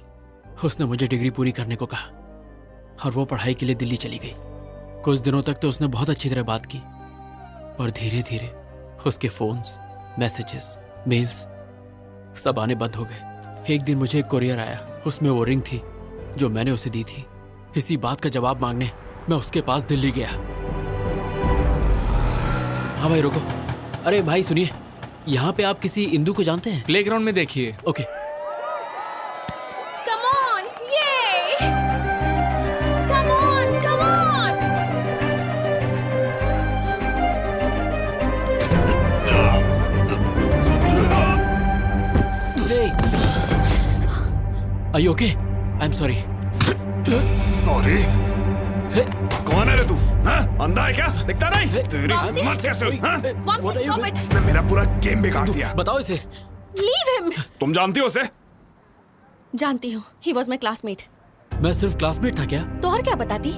उसने मुझे डिग्री पूरी करने को कहा और वो पढ़ाई के लिए दिल्ली चली गई। कुछ दिनों तक तो उसने बहुत अच्छी तरह बात की, पर धीरे धीरे उसके फोन्स, मैसेजेस, मेल्स सब आने बंद हो गए। एक दिन मुझे एक कोरियर आया, उसमें वो रिंग थी जो मैंने उसे दी थी। इसी बात का जवाब मांगने मैं उसके पास दिल्ली गया। हाँ भाई रुको। अरे भाई सुनिए, यहाँ पे आप किसी इंदु को जानते हैं? प्लेग्राउंड में देखिए। Okay. Come on, yay! Come on, come on! Hey! Are you okay? I'm sorry. Sorry. कौन है रे तू? हाँ? अंधा है क्या? दिखता नहीं? तेरी हिम्मत कैसे हुई? हाँ? Vamsi, stop it! इसने मेरा पूरा गेम बिगाड़ दिया। बताओ इसे। Leave him! तुम जानती हो उसे? जानती हूँ, he was my classmate. मैं सिर्फ क्लासमेट था क्या? तो और क्या बताती?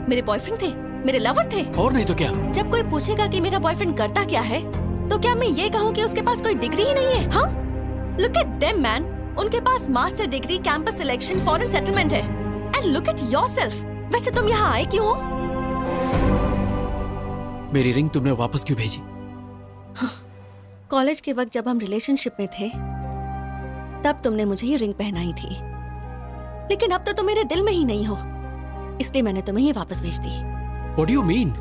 मेरे बॉयफ्रेंड थे, मेरे लवर थे। और नहीं तो क्या? जब कोई पूछेगा कि मेरा बॉयफ्रेंड करता क्या है, तो क्या मैं ये कहूँ कि उसके पास कोई डिग्री ही नहीं है? हाँ? Look at them, man. उनके पास master degree, campus selection, foreign settlement है। And look at yourself. वैसे तुम यहाँ आए क्यों हो? मेरी रिंग तुमने वापस क्यों भेजी? कॉलेज के वक्त जब हम रिलेशनशिप में थे, तब तुमने मुझे ये रिंग पहनाई थी। लेकिन अब तो तुम मेरे दिल में ही नहीं हो, इसलिए मैंने तुम्हें ये वापस भेज दी। What do you mean?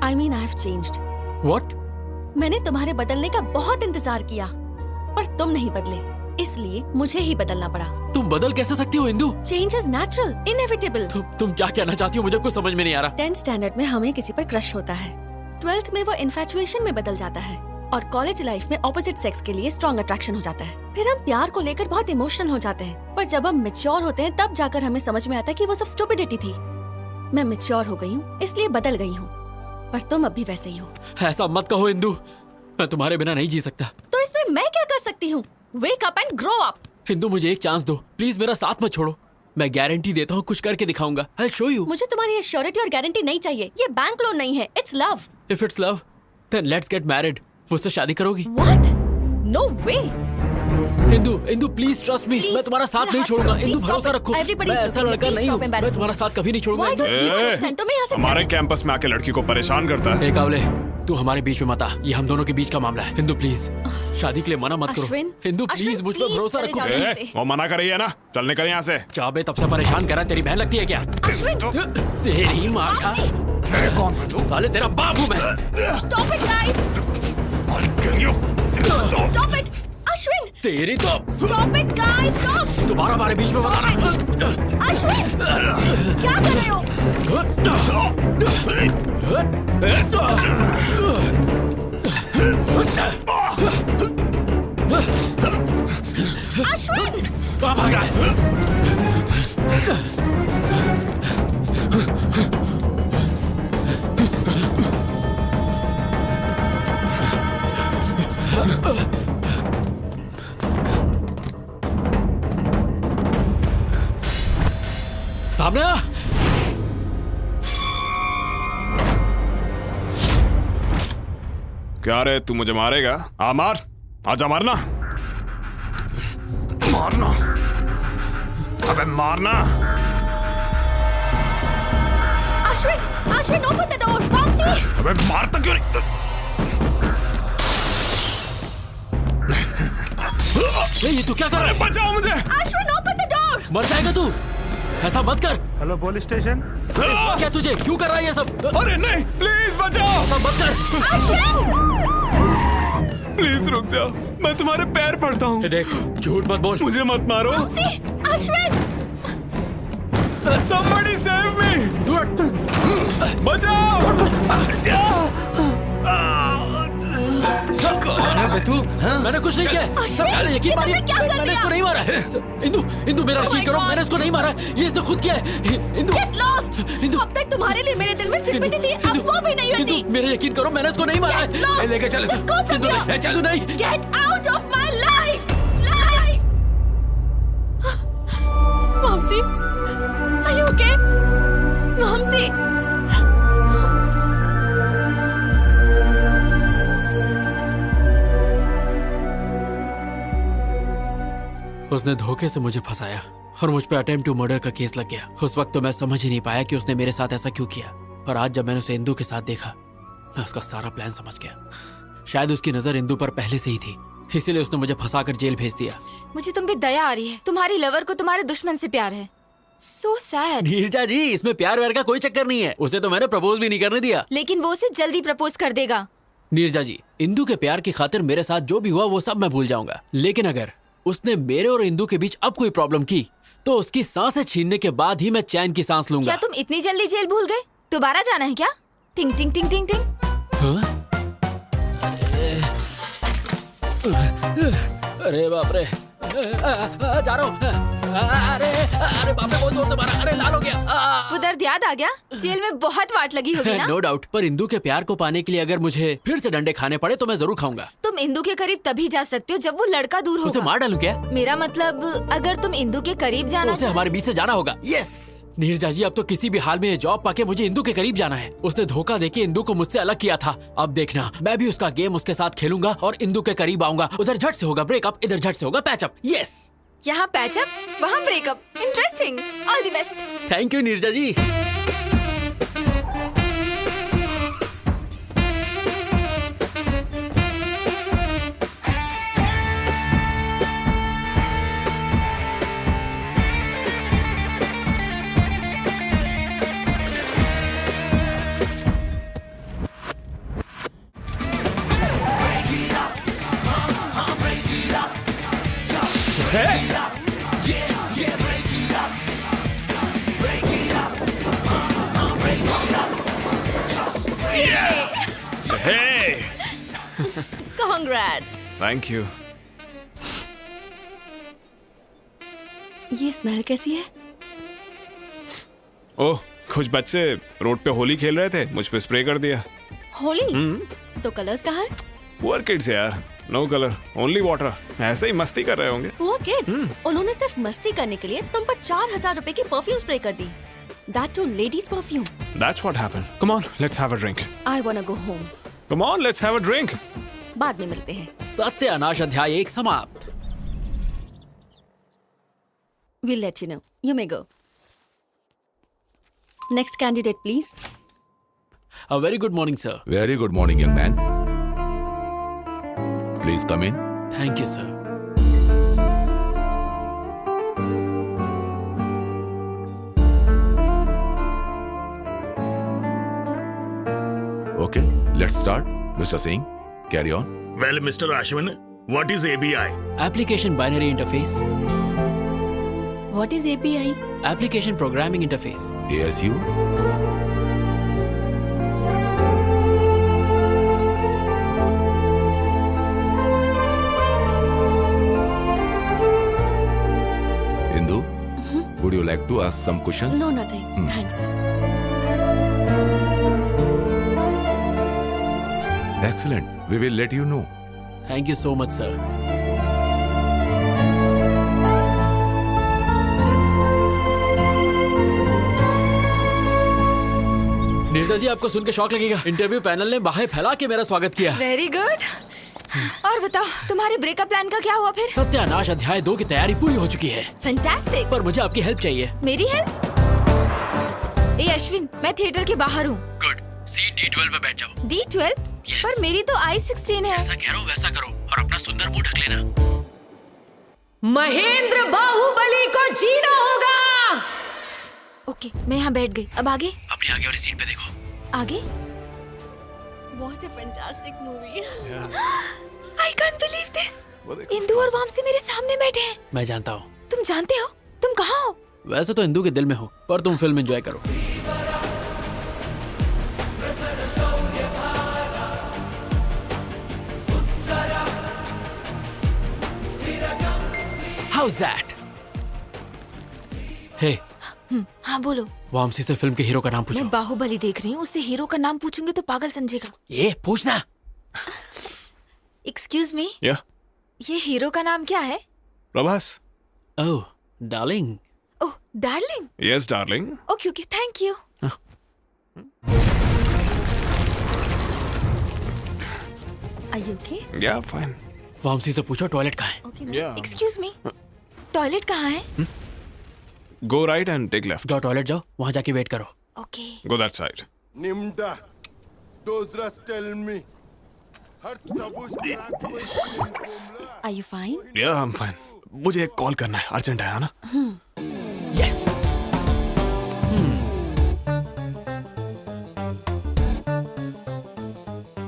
I mean I have changed. What? मैंने तुम्हारे बदलने का बहुत इंतजार किया, पर तुम नहीं बदले, इसलिए मुझे ही बदलना पड़ा। तुम बदल कैसे सकती हो Indu? Change is natural, inevitable. तुम क्या कहना चाहती हो? मुझे कुछ समझ में नहीं आ रहा। 10th स्टैंडर्ड में हमें किसी पर क्रश होता है, 12th में वो इन्फैचुएशन में बदल जाता है, और कॉलेज लाइफ में ऑपोजिट सेक्स के लिए स्ट्रॉन्ग अट्रैक्शन हो जाता है। फिर हम प्यार को लेकर बहुत इमोशनल हो जाते हैं, पर जब हम मैच्योर होते हैं तब जाकर हमें समझ में आता है कि वो सब स्टुपिडिटी थी। मैं मैच्योर हो गई हूँ, इसलिए बदल गई हूँ, पर तुम अब भी वैसे ही हो। ऐसा मत कहो इंदु, मैं तुम्हारे बिना नहीं जी सकता। तो इसमें मैं क्या कर सकती हूँ? Wake up and grow up. Indu मुझे एक चांस दो, प्लीज मेरा साथ मत छोड़ो। मैं गारंटी देता हूँ कुछ करके दिखाऊंगा। I'll show you. मुझे तुम्हारी श्योरिटी और गारंटी नहीं चाहिए, ये बैंक लोन नहीं है, it's love. If it's love, then let's get married. मुझसे शादी करोगी? What? No way. Indu please trust me, मैं तुम्हारा साथ नहीं छोड़ूंगा। इंदु भरोसा रखो, मैं ऐसा लड़का नहीं हूँ, मैं तुम्हारा साथ कभी नहीं छोड़ूंगा। हमारे कैंपस में आके लड़की को परेशान करता है। कावले, तू हमारे बीच में मत आ, ये हम दोनों के बीच का मामला है। इंदु प्लीज शादी के लिए मना मत करो। इंदु प्लीज मुझ पर भरोसा रखो। वो मना कर रही है ना, चल निकल यहाँ से। चाबे तब से परेशान कर रहा है, तेरी बहन लगती है क्या? तेरी माँ का कौन है तू? साले तेरा बाप हूँ मैं। Stop it, guys! Stop it! Ashwin! तेरी तो Stop it, guys! Stop! दोबारा हमारे बीच में बताना। अश्विन! क्या कर रहे हो? अश्विन! कहाँ भाग रहा है? सामने आ। क्या रे, तू मुझे मारेगा? आ मार, आजा मारना, मारना, अबे मारना। Ashwin! Ashwin, open the door! Bouncy! अबे मारता क्यों नहीं? ये तू क्या कर रहा है? बचाओ मुझे! Ashwin, open the door! मर जाएगा तू। ऐसा मत कर। Hello police station. क्या तुझे क्यों कर रहा है ये सब? अरे नहीं, प्लीज बचाओ! ऐसा मत कर। प्लीज रुक जाओ, मैं तुम्हारे पैर पड़ता हूँ। देख, झूठ मत बोल। मुझे मत मारो। अश्विन! Somebody save me! बचाओ! तू, मैंने कुछ नहीं किया। सब कह रहे यकीन मानिए, मैंने इसको नहीं मारा है। इंदु मेरा यकीन करो, मैंने इसको नहीं मारा। ये इसने खुद किया है। Indu, Get lost! अब तक तुम्हारे लिए मेरे दिल में सिंपैथी थी, अब वो भी नहीं होती। मेरा यकीन करो, मैंने इसको नहीं मारा है। Get lost! लेके चल Just go from here! चल नहीं। Get out of my life! Life! Mamsi, are you okay? Mamsi! उसने धोखे से मुझे फंसाया और मुझ पे अटेम्प्ट टू मर्डर का केस लग गया। उस वक्त तो मैं समझ ही नहीं पाया कि उसने मेरे साथ ऐसा क्यों किया, पर आज जब मैंने उसे इंदु के साथ देखा, मैं उसका सारा प्लान समझ गया। शायद उसकी नजर इंदु पर पहले से ही थी, इसीलिए उसने मुझे फंसाकर जेल भेज दिया। मुझे तुम पे दया आ रही है। तुम्हारी लवर को तुम्हारे दुश्मन से प्यार है। So sad. नीरजा जी, इसमें प्यार व्यार का कोई चक्कर नहीं है। उसे तो मैंने प्रपोज भी नहीं करने दिया। लेकिन वो उसे जल्दी प्रपोज कर देगा। नीरजा जी, इंदु के प्यार की खातिर मेरे साथ जो भी हुआ वो सब मैं भूल जाऊंगा, लेकिन अगर उसने मेरे और इंदु के बीच अब कोई प्रॉब्लम की तो उसकी सांसें छीनने के बाद ही मैं चैन की सांस लूंगा। क्या तुम इतनी जल्दी जेल भूल गए? दोबारा जाना है क्या? टिंग टिंग टिंग टिंग टिंग। हाँ? अरे बाप रे, जा रहा हूँ। अरे बाप रे, बहुत जोर से मारा। अरे लाल हो गया। वो दर्द याद आ गया? जेल में बहुत वाट लगी होगी ना? नो डाउट, पर इंदु के प्यार को पाने के लिए अगर मुझे फिर से डंडे खाने पड़े तो मैं जरूर खाऊंगा। तुम इंदु के करीब तभी जा सकते हो जब वो लड़का दूर होगा। उसे मार डालूं क्या? मेरा मतलब, अगर तुम इंदु के करीब जाना उसे हमारे बीच से जाना होगा। यस नीरजा जी, अब तो किसी भी हाल में ये जॉब पाके मुझे इंदु के करीब जाना है। उसने धोखा देके इंदु को मुझसे अलग किया था। अब देखना, मैं भी उसका गेम उसके साथ खेलूंगा और इंदु के करीब आऊंगा। उधर झट से होगा ब्रेकअप, इधर झट से होगा पैचअप। यस, यहाँ पैचअप, वहाँ breakup. Interesting. All the best. Thank you Neerja ji. Congrats. Thank you. ये स्मेल कैसी है? ओह, कुछ बच्चे रोड पे होली खेल रहे थे, मुझ पे स्प्रे कर दिया। होली? तो कलर्स कहाँ हैं? पुअर किड्स यार, नो कलर, ओनली वाटर। ऐसे ही मस्ती कर रहे होंगे। वो किड्स, उन्होंने सिर्फ मस्ती करने के लिए तुम पर 4000 रुपए की परफ्यूम स्प्रे कर दी। That too ladies perfume. That's what happened. Come on, let's have a drink. I wanna go home. Come on, let's have a drink. बाद में मिलते हैं। सत्यानाश अध्याय 1 समाप्त। We'll let you know. You may go. Next candidate, please. A very good morning, sir. Very good morning, young man. Please come in. Thank you, sir. Okay, let's start. Mr. Singh, carry on. Well, Mr. Ashwin, what is ABI? Application Binary Interface. What is API? Application Programming Interface. ASU. Indu, would you like to ask some questions? No, nothing. Thanks. Excellent. We will let you know. Thank you so much, sir. Neerja जी, आपको सुन के शौक लगेगा। Interview panel ने बाहें फैला के मेरा स्वागत किया। Very good. और बताओ, तुम्हारे ब्रेकअप प्लान का क्या हुआ फिर? सत्यानाश अध्याय 2 की तैयारी पूरी हो चुकी है। फैंटास्टिक। पर मुझे आपकी हेल्प चाहिए। मेरी हेल्प? ए अश्विन, मैं थिएटर के बाहर हूँ। गुड। सीट D12 पे बैठ जाओ। D12? Yes. पर मेरी तो I16 है। जैसा कह रहा हूँ वैसा करो और अपना सुंदर मुंह ढक लेना। महेंद्र बाहुबली को जीना होगा। ओके, मैं यहाँ बैठ गई। अब आगे? अपनी आगे वाली सीट पे देखो। आगे? What a fantastic movie. I can't believe this. Indu और वामसी मेरे सामने बैठे हैं। मैं जानता हूँ। तुम जानते हो? तुम कहाँ हो? वैसे तो इंदु के दिल में हो, पर तुम फिल्म एंजॉय करो। How's that? Hey, हाँ बोलो। वामसी से फिल्म के हीरो का नाम पूछो। मैं बाहुबली देख रही हूँ, उससे हीरो का नाम पूछूंगी तो पागल समझेगा। ये पूछना। एक्सक्यूज मी, या ये हीरो का नाम क्या है? Prabhas. Oh, darling. Oh, darling. Yes darling. Okay okay, thank you. Are you okay? Yeah fine. Vamsi से पूछो टॉयलेट कहाँ है। Okay. Yeah. Excuse me, toilet कहाँ है? Go right and take left. जाओ टॉयलेट जाओ, वहाँ जाके वेट करो। Okay. Go that side. Nimda, those rust tell me. Are you fine? या आई एम फाइन. मुझे एक कॉल करना है, अर्जेंट है ना. यस।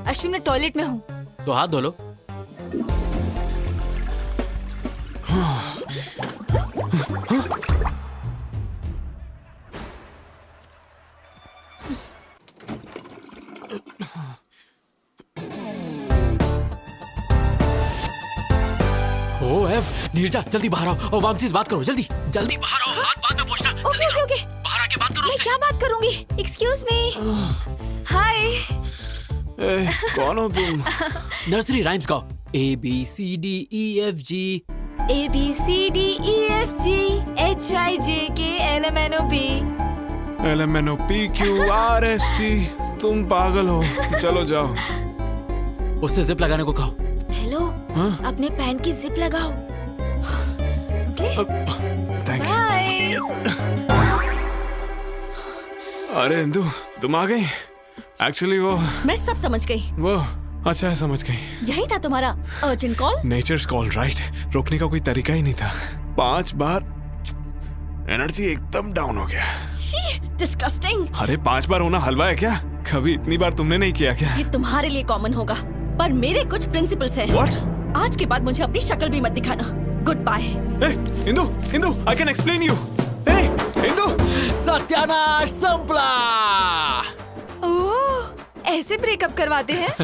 अश्विन, मैं टॉयलेट में हूँ। तो हाथ धो लो। ओ एफ, नीरजा जल्दी बाहर आओ और वामसी से बात करो। जल्दी जल्दी बाहर आओ, हाथ बाद में पूछना। ओके ओके ओके, बाहर आके बात करो मैं उससे। क्या बात करूंगी? Excuse me. हाय। ए, कौन हो तुम? नर्सरी राइम्स गाओ। ABCDEFG ABCDEFG HIJK LMNOP। LMNOPQRST. तुम पागल हो. चलो जाओ. उससे जिप लगाने को कहो। हेलो, अपने पैंट की जिप लगाओ। Okay, thank you. बाय। अरे इंदु, तुम आ गई. एक्चुअली मैं सब समझ गई। वो अच्छा है, समझ गई. यही था तुम्हारा urgent call? Nature's call right. रोकने का कोई तरीका ही नहीं था. 5 बार एनर्जी एकदम डाउन हो गया. डिस्गस्टिंग। अरे 5 बार होना हलवा है क्या? कभी इतनी बार तुमने नहीं किया क्या? ये तुम्हारे लिए कॉमन होगा, पर मेरे कुछ प्रिंसिपल्स हैं। What? आज के बाद मुझे अपनी शक्ल भी मत दिखाना। Goodbye. Indu, Indu, I can explain you. Indu, सत्यानाश संपला। ओह, ऐसे ब्रेकअप करवाते हैं?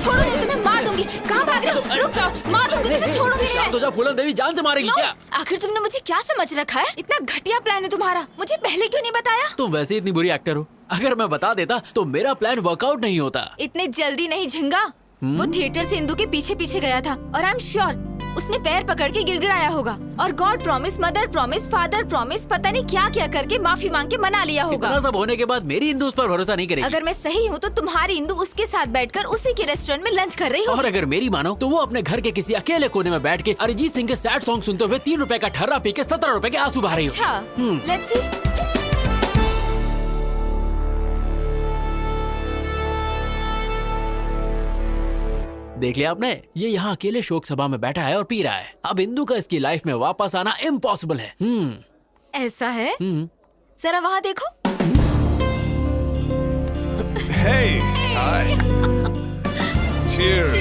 छोड़ो, तुम्हें मार दूंगी। कहाँ भाग रहे हो? रुक जाओ, मार दूंगी तुम्हें, छोड़ूंगी नहीं मैं। तो जा, फूलन देवी जान से मारेगी क्या? आखिर तुमने मुझे क्या समझ रखा है? इतना घटिया प्लान है तुम्हारा, मुझे पहले क्यों नहीं बताया? तुम वैसे ही इतनी बुरी एक्टर हो। अगर मैं बता देता तो मेरा प्लान वर्कआउट नहीं होता। इतने जल्दी नहीं झिंगा। वो थिएटर से इंदु के पीछे पीछे गया था और आई एम श्योर उसने पैर पकड़ के गिड़गिड़ाया होगा और God promise, mother promise, father promise, पता नहीं क्या क्या करके माफी मांग के मना लिया होगा। इतना सब होने के बाद मेरी इंदु उस पर भरोसा नहीं करेगी। अगर मैं सही हूँ तो तुम्हारी इंदु उसके साथ बैठकर उसी के रेस्टोरेंट में लंच कर रही हो। और अगर मेरी मानो तो वो अपने घर के किसी अकेले कोने में बैठ के अरिजीत सिंह के सैड सॉन्ग सुनते हुए 3 रुपए का ठर्रा पी के 17 रुपए के आंसू बहा रही हो। अच्छा, लेट्स सी। देख लिया आपने, ये यहाँ अकेले शोक सभा में बैठा है और पी रहा है। अब इंदु का इसकी लाइफ में वापस आना इम्पॉसिबल है। ऐसा है? जरा वहाँ देखो। Hey, hi. Cheers.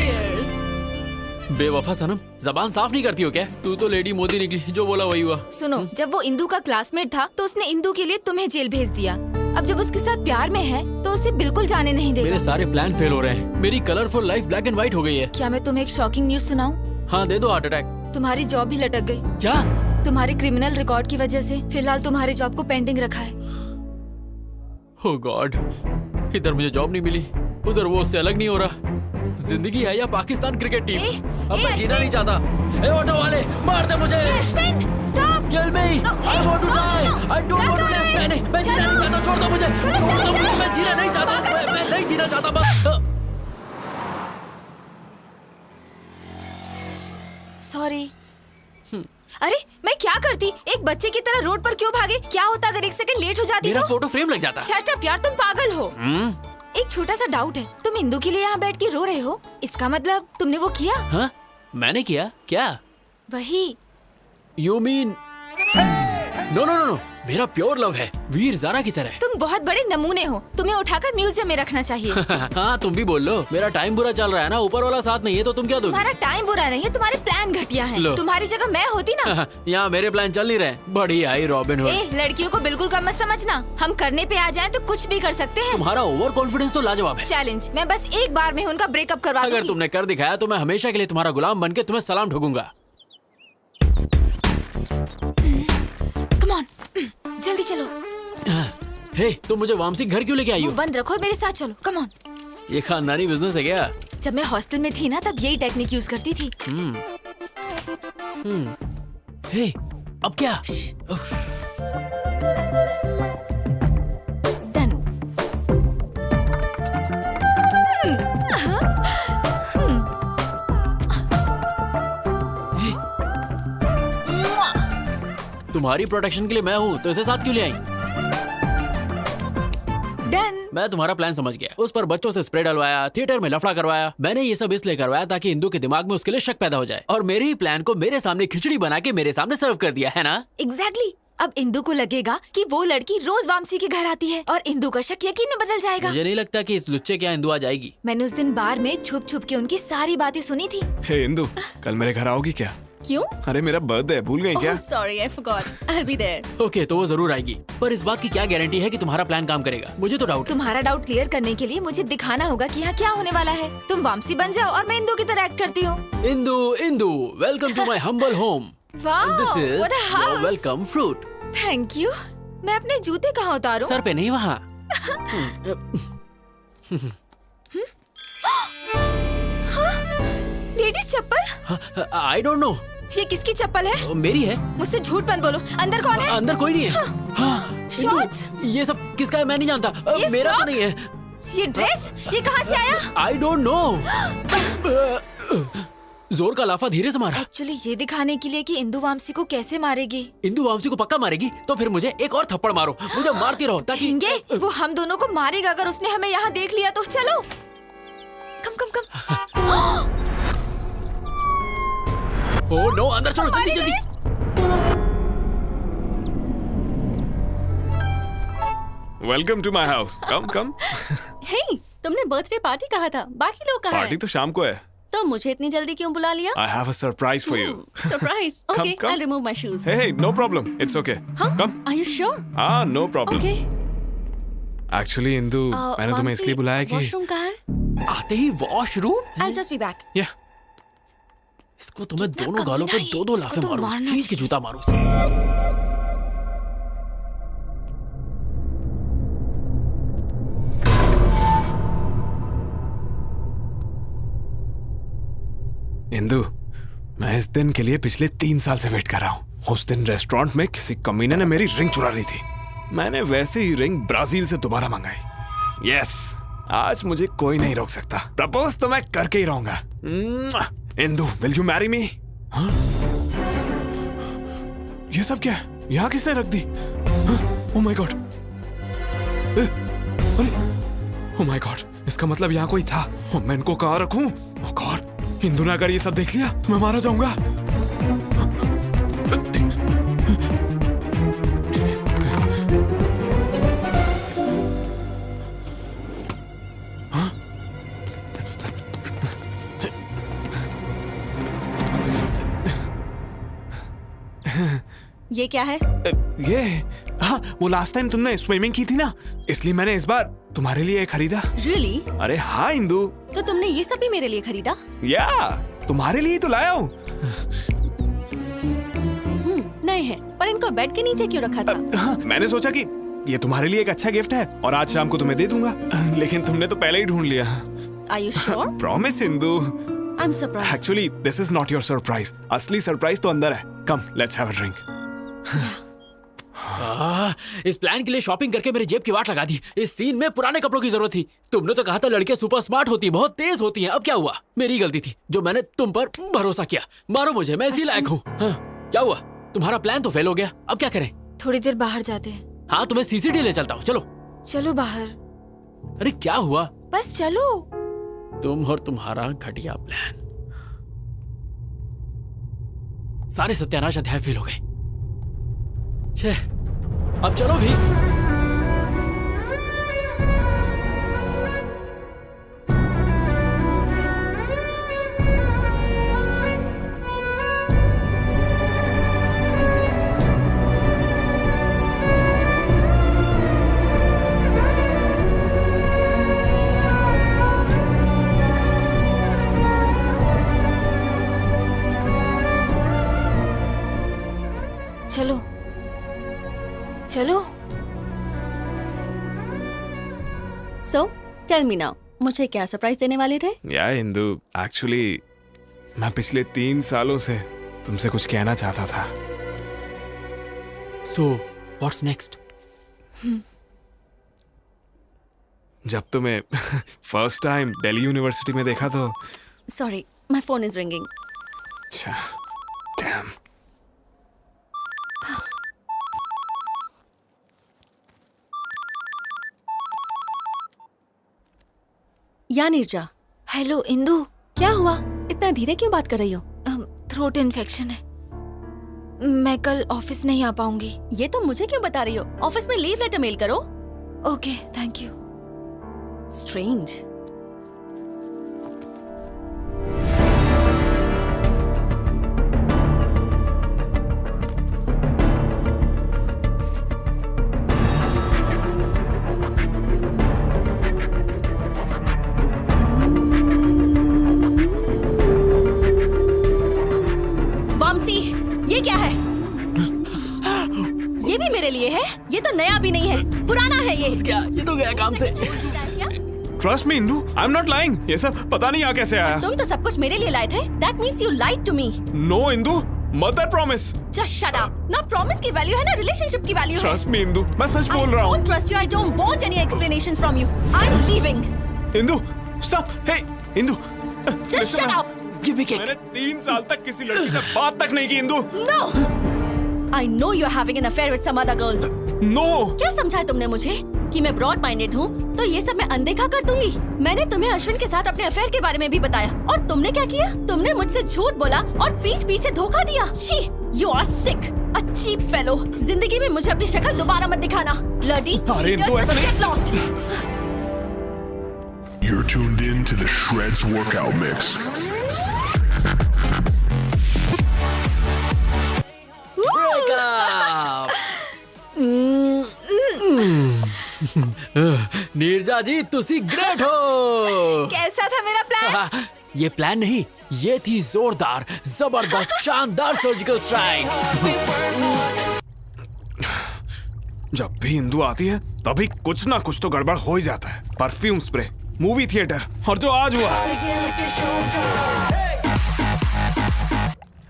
बेवफा सनम, जबान साफ नहीं करती हो क्या? तू तो लेडी मोदी निकली, जो बोला वही हुआ। सुनो, जब वो इंदु का क्लासमेट था तो उसने इंदु के लिए तुम्हें जेल भेज दिया। अब जब उसके साथ प्यार में है तो उसे बिल्कुल जाने नहीं देगा। मेरे सारे प्लान फेल हो रहे हैं। मेरी colourful life black and white हो गई है। क्या मैं तुम्हें एक शॉकिंग न्यूज सुनाऊं? हाँ दे दो हार्ट अटैक। तुम्हारी जॉब भी लटक गई। क्या? तुम्हारे क्रिमिनल रिकॉर्ड की वजह से फिलहाल तुम्हारे जॉब को पेंडिंग रखा है। ओह गॉड, इधर मुझे जॉब नहीं मिली, उधर वो उससे अलग नहीं हो रहा। जिंदगी है या पाकिस्तान क्रिकेट टीम? अब मैं जीना नहीं चाहता। ए ऑटो वाले, मार दे मुझे। Stop! Kill me! I want to die! I don't want to live! नहीं, मैं जीना नहीं चाहता, छोड़ दो मुझे। छोड़ दो, मैं जीना नहीं चाहता, मैं नहीं जीना चाहता बस। सॉरी। अरे मैं क्या करती? एक बच्चे की तरह रोड पर क्यों भागे? क्या होता अगर एक सेकंड लेट हो जाती मेरा तो? फोटो फ्रेम लग जाता। शट अप यार, तुम पागल हो। एक छोटा सा डाउट है, तुम इंदु के लिए यहाँ बैठ के रो रहे हो, इसका मतलब तुमने वो किया? हाँ, मैंने किया क्या? वही। You mean? No no no no, मेरा प्योर लव है, वीर ज़ारा की तरह। तुम बहुत बड़े नमूने हो, तुम्हें उठाकर म्यूजियम में रखना चाहिए। हाँ तुम भी बोल लो, मेरा टाइम बुरा चल रहा है ना, ऊपर वाला साथ नहीं है तो तुम क्या दोगे? तुम्हारा टाइम बुरा नहीं है, तुम्हारे प्लान घटिया हैं। तुम्हारी जगह मैं होती ना। यहाँ मेरे प्लान चल नहीं रहे। बड़ी आई रॉबिन हुड। लड़कियों को बिल्कुल कम मत समझना, हम करने पे आ जाएं तो कुछ भी कर सकते हैं। तुम्हारा ओवर कॉन्फिडेंस तो लाजवाब है। चैलेंज, मैं बस एक बार में उनका ब्रेकअप करवा दूंगी। अगर तुमने कर दिखाया तो मैं हमेशा के लिए तुम्हारा गुलाम बनके तुम्हें सलाम ठोकूंगा। कम ऑन, जल्दी चलो। हे, तुम मुझे वामसी घर क्यों लेके आई हो? बंद रखो, मेरे साथ चलो। Come on. ये खानदानी बिजनेस है क्या? जब मैं हॉस्टल में थी ना, तब यही टेक्निक यूज करती थी। हे, अब क्या? डन। तुम्हारी प्रोटेक्शन के लिए मैं हूँ, तो इसे साथ क्यों ले आई? डन। मैं तुम्हारा प्लान समझ गया। उस पर बच्चों से स्प्रे डलवाया, थिएटर में लफड़ा करवाया। मैंने ये सब इसलिए करवाया ताकि इंदु के दिमाग में उसके लिए शक पैदा हो जाए, और मेरे ही प्लान को मेरे सामने खिचड़ी बना के मेरे सामने सर्व कर दिया है ना? एग्जैक्टली। अब इंदु को लगेगा कि वो लड़की रोज वामसी के घर आती है, और इंदु का शक यकीन में बदल जाएगा। मुझे नहीं लगता कि इस लुच्चे के यहाँ इंदु आ जाएगी। मैंने उस दिन बार में छुप छुप के उनकी सारी बातें सुनी थी। हे इंदु, कल मेरे घर आओगी क्या? क्यों? अरे मेरा बर्थडे है, भूल गई क्या? Sorry, I forgot. I will be there. Okay, तो वो जरूर आएगी, पर इस बात की क्या गारंटी है कि तुम्हारा प्लान काम करेगा? मुझे तो डाउट है। तुम्हारा डाउट क्लियर करने के लिए मुझे दिखाना होगा कि यहाँ क्या होने वाला है। तुम वामसी बन जाओ और मैं इंदु की तरह एक्ट करती हूँ। Indu, Indu, welcome to my humble home. Wow, this is what a house. Your welcome fruit. Thank you. मैं अपने जूते कहाँ उतारूं? सर पे नहीं, वहाँ। लेडीज चप्पल? I don't know. ये किसकी चप्पल है? मेरी है। मुझसे झूठ मत बोलो। अंदर कौन है? अंदर कोई नहीं है। हाँ, शॉर्ट्स? ये सब किसका है मैं नहीं जानता। ये मेरा तो फ्रॉक? नहीं है। ये ड्रेस, ये कहाँ से आया? आई डोंट नो। जोर का लाफा धीरे से मारा। एक्चुअली ये दिखाने के लिए कि इंदु वामसी को कैसे मारेगी। इंदु वामसी को पक्का मारेगी, तो फिर मुझे एक और थप्पड़ मारो, मुझे मारती रहो ताकि झिंगे, वो हम दोनों को मारेगा अगर उसने हमें यहाँ देख लिया तो। चलो, कम कम कम। ओह नो, अंदर चलो जल्दी जल्दी। वेलकम टू माय हाउस, कम कम। हे, तुमने बर्थडे पार्टी कहा था, बाकी लोग कहाँ पार्टी हैं? तो शाम को है। तो मुझे इतनी जल्दी क्यों बुला लिया? I have a surprise for you. Surprise. Okay, come. I'll remove my shoes. Hey, no problem. It's okay. Come. Are you sure? Ah, no problem. Okay. Actually, Indu, मैंने तुम्हें इसलिए बुलाया कि वॉशरूम कहाँ है? आते ही washroom. I'll just be back. Yeah. इसको तो मैं कितना दोनों गालों पे कमीना है, दो इसको लाफे तो मारूं, मारना खींच के जूता मारूं इसे। इंदु, मैं इस दिन के लिए पिछले 3 साल से वेट कर रहा हूँ। उस दिन रेस्टोरेंट में किसी कमीने ने मेरी रिंग चुरा ली थी। मैंने वैसे ही रिंग ब्राजील से दोबारा मंगाई। यस, आज मुझे कोई नहीं रोक सकता। प्रपोज तो मैं करके ही रहूंगा। Indu, will you marry me? ये सब क्या है? यहाँ किसने रख दी? ओह माय गॉड! अरे, ओह माय गॉड! इसका मतलब यहाँ कोई था। मैं इनको कहाँ रखूं? ओह गॉड! हिंदू ने अगर ये सब देख लिया तो मैं मारा जाऊंगा। ये क्या है? ये हाँ, वो लास्ट टाइम तुमने स्विमिंग की थी ना, इसलिए मैंने इस बार तुम्हारे लिए खरीदा। रियली? अरे हाँ इंदु। तो तुमने ये सब भी मेरे लिए खरीदा? या तुम्हारे लिए तो लाया हूँ। नए हैं, पर इनको बेड के नीचे क्यों रखा था? हाँ, मैंने सोचा कि ये तुम्हारे लिए एक अच्छा गिफ्ट है और आज शाम को तुम्हें दे दूंगा, लेकिन तुमने तो पहले ही ढूंढ लिया। Are you sure? Promise Indu. I'm surprised. Actually, this is not your surprise. असली सरप्राइज तो अंदर है। Come, let's have a drink. इस प्लान के लिए शॉपिंग करके मेरी जेब की वाट लगा दी। इस सीन में पुराने कपड़ों की जरूरत थी। तुमने तो कहा था लड़कियां सुपर स्मार्ट होती हैं, बहुत तेज होती हैं। अब क्या हुआ? मेरी गलती थी जो मैंने तुम पर भरोसा किया। मारो मुझे, मैं इसी लायक हूँ। हाँ, क्या हुआ? तुम्हारा प्लान तो फेल हो गया। अब क्या करें? थोड़ी देर बाहर जाते हैं। हाँ, तुम्हें सीसीडी ले चलता हूँ। चलो चलो बाहर। अरे क्या हुआ? बस चलो। तुम और तुम्हारा घटिया प्लान। सारे सत्यानाश अध्याय फेल हो गए। छे, अब चलो भी। चलो चलो। So, tell me now, मुझे क्या सरप्राइज देने वाले थे? या इंदु, एक्चुअली मैं पिछले 3 सालों से तुमसे कुछ कहना चाहता था। So, what's next? जब तुम्हें फर्स्ट टाइम दिल्ली यूनिवर्सिटी में देखा तो Sorry, my phone is ringing. अच्छा, damn. या नीरजा। हेलो इंदु। क्या हुआ? इतना धीरे क्यों बात कर रही हो? थ्रोट इन्फेक्शन है, मैं कल ऑफिस नहीं आ पाऊंगी। ये तो मुझे क्यों बता रही हो? ऑफिस में लीव लेटर मेल करो। Okay, thank you. स्ट्रेंज। ये क्या है? ये भी मेरे लिए है? ये तो नया भी नहीं है, पुराना है ये। क्या? ये तो गया काम से। Trust me, Indu, I'm not lying. ये सब पता नहीं यहाँ कैसे आया। तुम तो सब कुछ मेरे लिए लाए थे। That means you lied to me. No, Indu, mother promise. Just shut up. ना promise की वैल्यू है ना रिलेशनशिप की वैल्यू है। Trust me, इंदु, मैं सच बोल रहा हूँ। I don't trust you. I don't want any explanations from you. I'm leaving. Indu, stop. Hey, Indu. Just shut up. मैंने 3 साल तक किसी लड़की से बात तक नहीं की Indu. No. I know you're having an affair with some other girl. No. क्या समझा तुमने मुझे कि मैं ब्रॉड माइंडेड हूँ तो ये सब मैं अनदेखा कर दूंगी? मैंने तुम्हें अश्विन के साथ अपने अफेयर के बारे में भी बताया और तुमने क्या किया? तुमने मुझसे झूठ बोला और पीठ पीछे धोखा दिया। छी, you are sick, a cheap fellow. जिंदगी में मुझे अपनी शक्ल दोबारा मत दिखाना। Bloody cheater, just get lost. You're tuned in to the Shreds Workout Mix. Neerja जी, तुसी ग्रेट हो। कैसा था मेरा प्लान? ये प्लान नहीं, ये थी जोरदार, जबरदस्त, शानदार सर्जिकल स्ट्राइक। जब भी इंदु आती है तभी कुछ ना कुछ तो गड़बड़ हो ही जाता है। परफ्यूम स्प्रे, मूवी थिएटर और जो आज हुआ,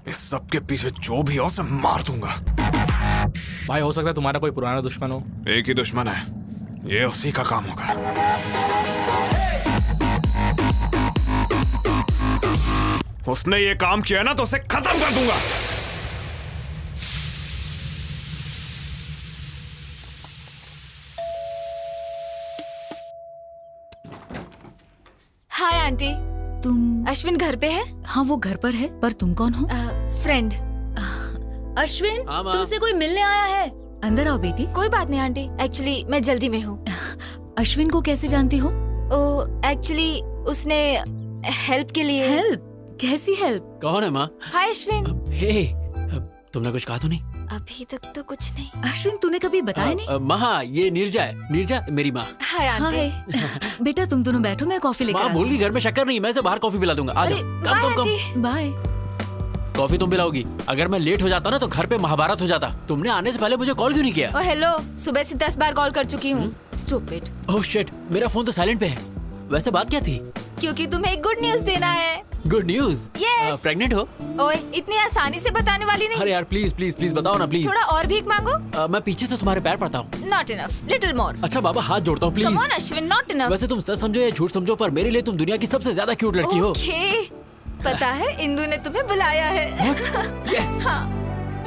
इस सब के पीछे जो भी हो उसे मार दूंगा। भाई हो सकता है तुम्हारा कोई पुराना दुश्मन हो। एक ही दुश्मन है, ये उसी का काम होगा। उसने ये काम किया ना तो उसे खत्म कर दूंगा। Hi aunty. तुम अश्विन घर पे है? हाँ वो घर पर है, पर तुम कौन हो? फ्रेंड। अश्विन, हाँ, माँ। तुमसे कोई मिलने आया है। अंदर आओ बेटी। कोई बात नहीं आंटी, एक्चुअली मैं जल्दी में हूँ। अश्विन को कैसे जानती हो? ओ एक्चुअली उसने हेल्प के लिए। हेल्प? कैसी हेल्प? कौन है माँ? हाय अश्विन। हे, तुमने कुछ कहा तो नहीं? अभी तक तो कुछ नहीं। अश्विन तूने कभी बताया नहीं? माँ ये नीरजा है, नीरजा मेरी माँ। Hi aunty. हाय। बेटा तुम दोनों बैठो, मैं कॉफी लेकर माँ आती भूल हूँ। गई घर में शक्कर नहीं, मैं इसे बाहर कॉफी पिला दूंगा। आ जाओ। बाय कम कम आंटी। कम। बाय। कॉफी तुम पिलाओगी? अगर मैं लेट हो जाता ना तो घर पे महाभारत हो जाता। तुमने आने से पहले मुझे कॉल क्यों नहीं किया? ओ हेलो, सुबह से 10 बार कॉल कर चुकी हूँ। स्टूपिड। ओह शिट, मेरा फोन तो साइलेंट पे है। वैसे बात क्या थी? क्योंकि तुम्हें एक गुड न्यूज देना है। Good news? Yes. प्रेग्नेंट हो? ओए इतनी आसानी से बताने वाली नहीं। अरे यार प्लीज प्लीज प्लीज बताओ ना प्लीज। थोड़ा और भीख मांगो। मैं पीछे से तुम्हारे पैर पड़ता हूँ। Not enough, little more. अच्छा बाबा हाथ जोड़ता हूँ please. Come on Ashwin, not enough. वैसे तुम सच समझो या झूठ समझो, पर मेरे लिए तुम दुनिया की सबसे ज्यादा क्यूट लड़की हो। ओके, पता है इंदु ने तुम्हें बुलाया है। यस। हाँ।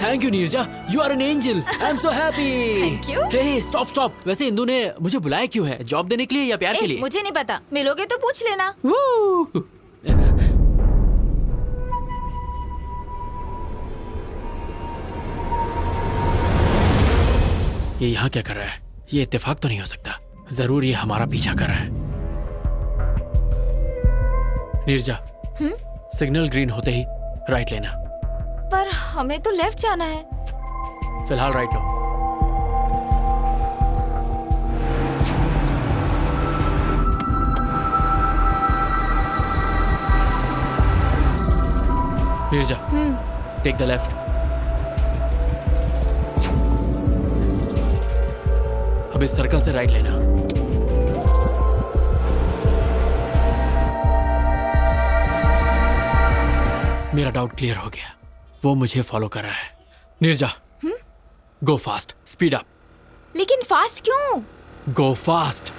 Thank you Neerja, you are an angel. I am so happy. Thank you. Hey stop stop. वैसे इंदु ने मुझे बुलाया क्यों है? जॉब देने के लिए या प्यार के लिए? मुझे नहीं पता, मिलोगे तो पूछ लेना। ये यहाँ क्या कर रहा है? ये इत्तेफाक तो नहीं हो सकता। जरूर ये हमारा पीछा कर रहा है। नीरजा, सिग्नल ग्रीन होते ही राइट लेना। पर हमें तो लेफ्ट जाना है। फिलहाल राइट लो। Neeraja, take the left. अब इस सर्कल से राइट लेना। मेरा डाउट क्लियर हो गया, वो मुझे फॉलो कर रहा है। नीरजा, गो फास्ट, स्पीड अप। लेकिन फास्ट क्यों? गो फास्ट।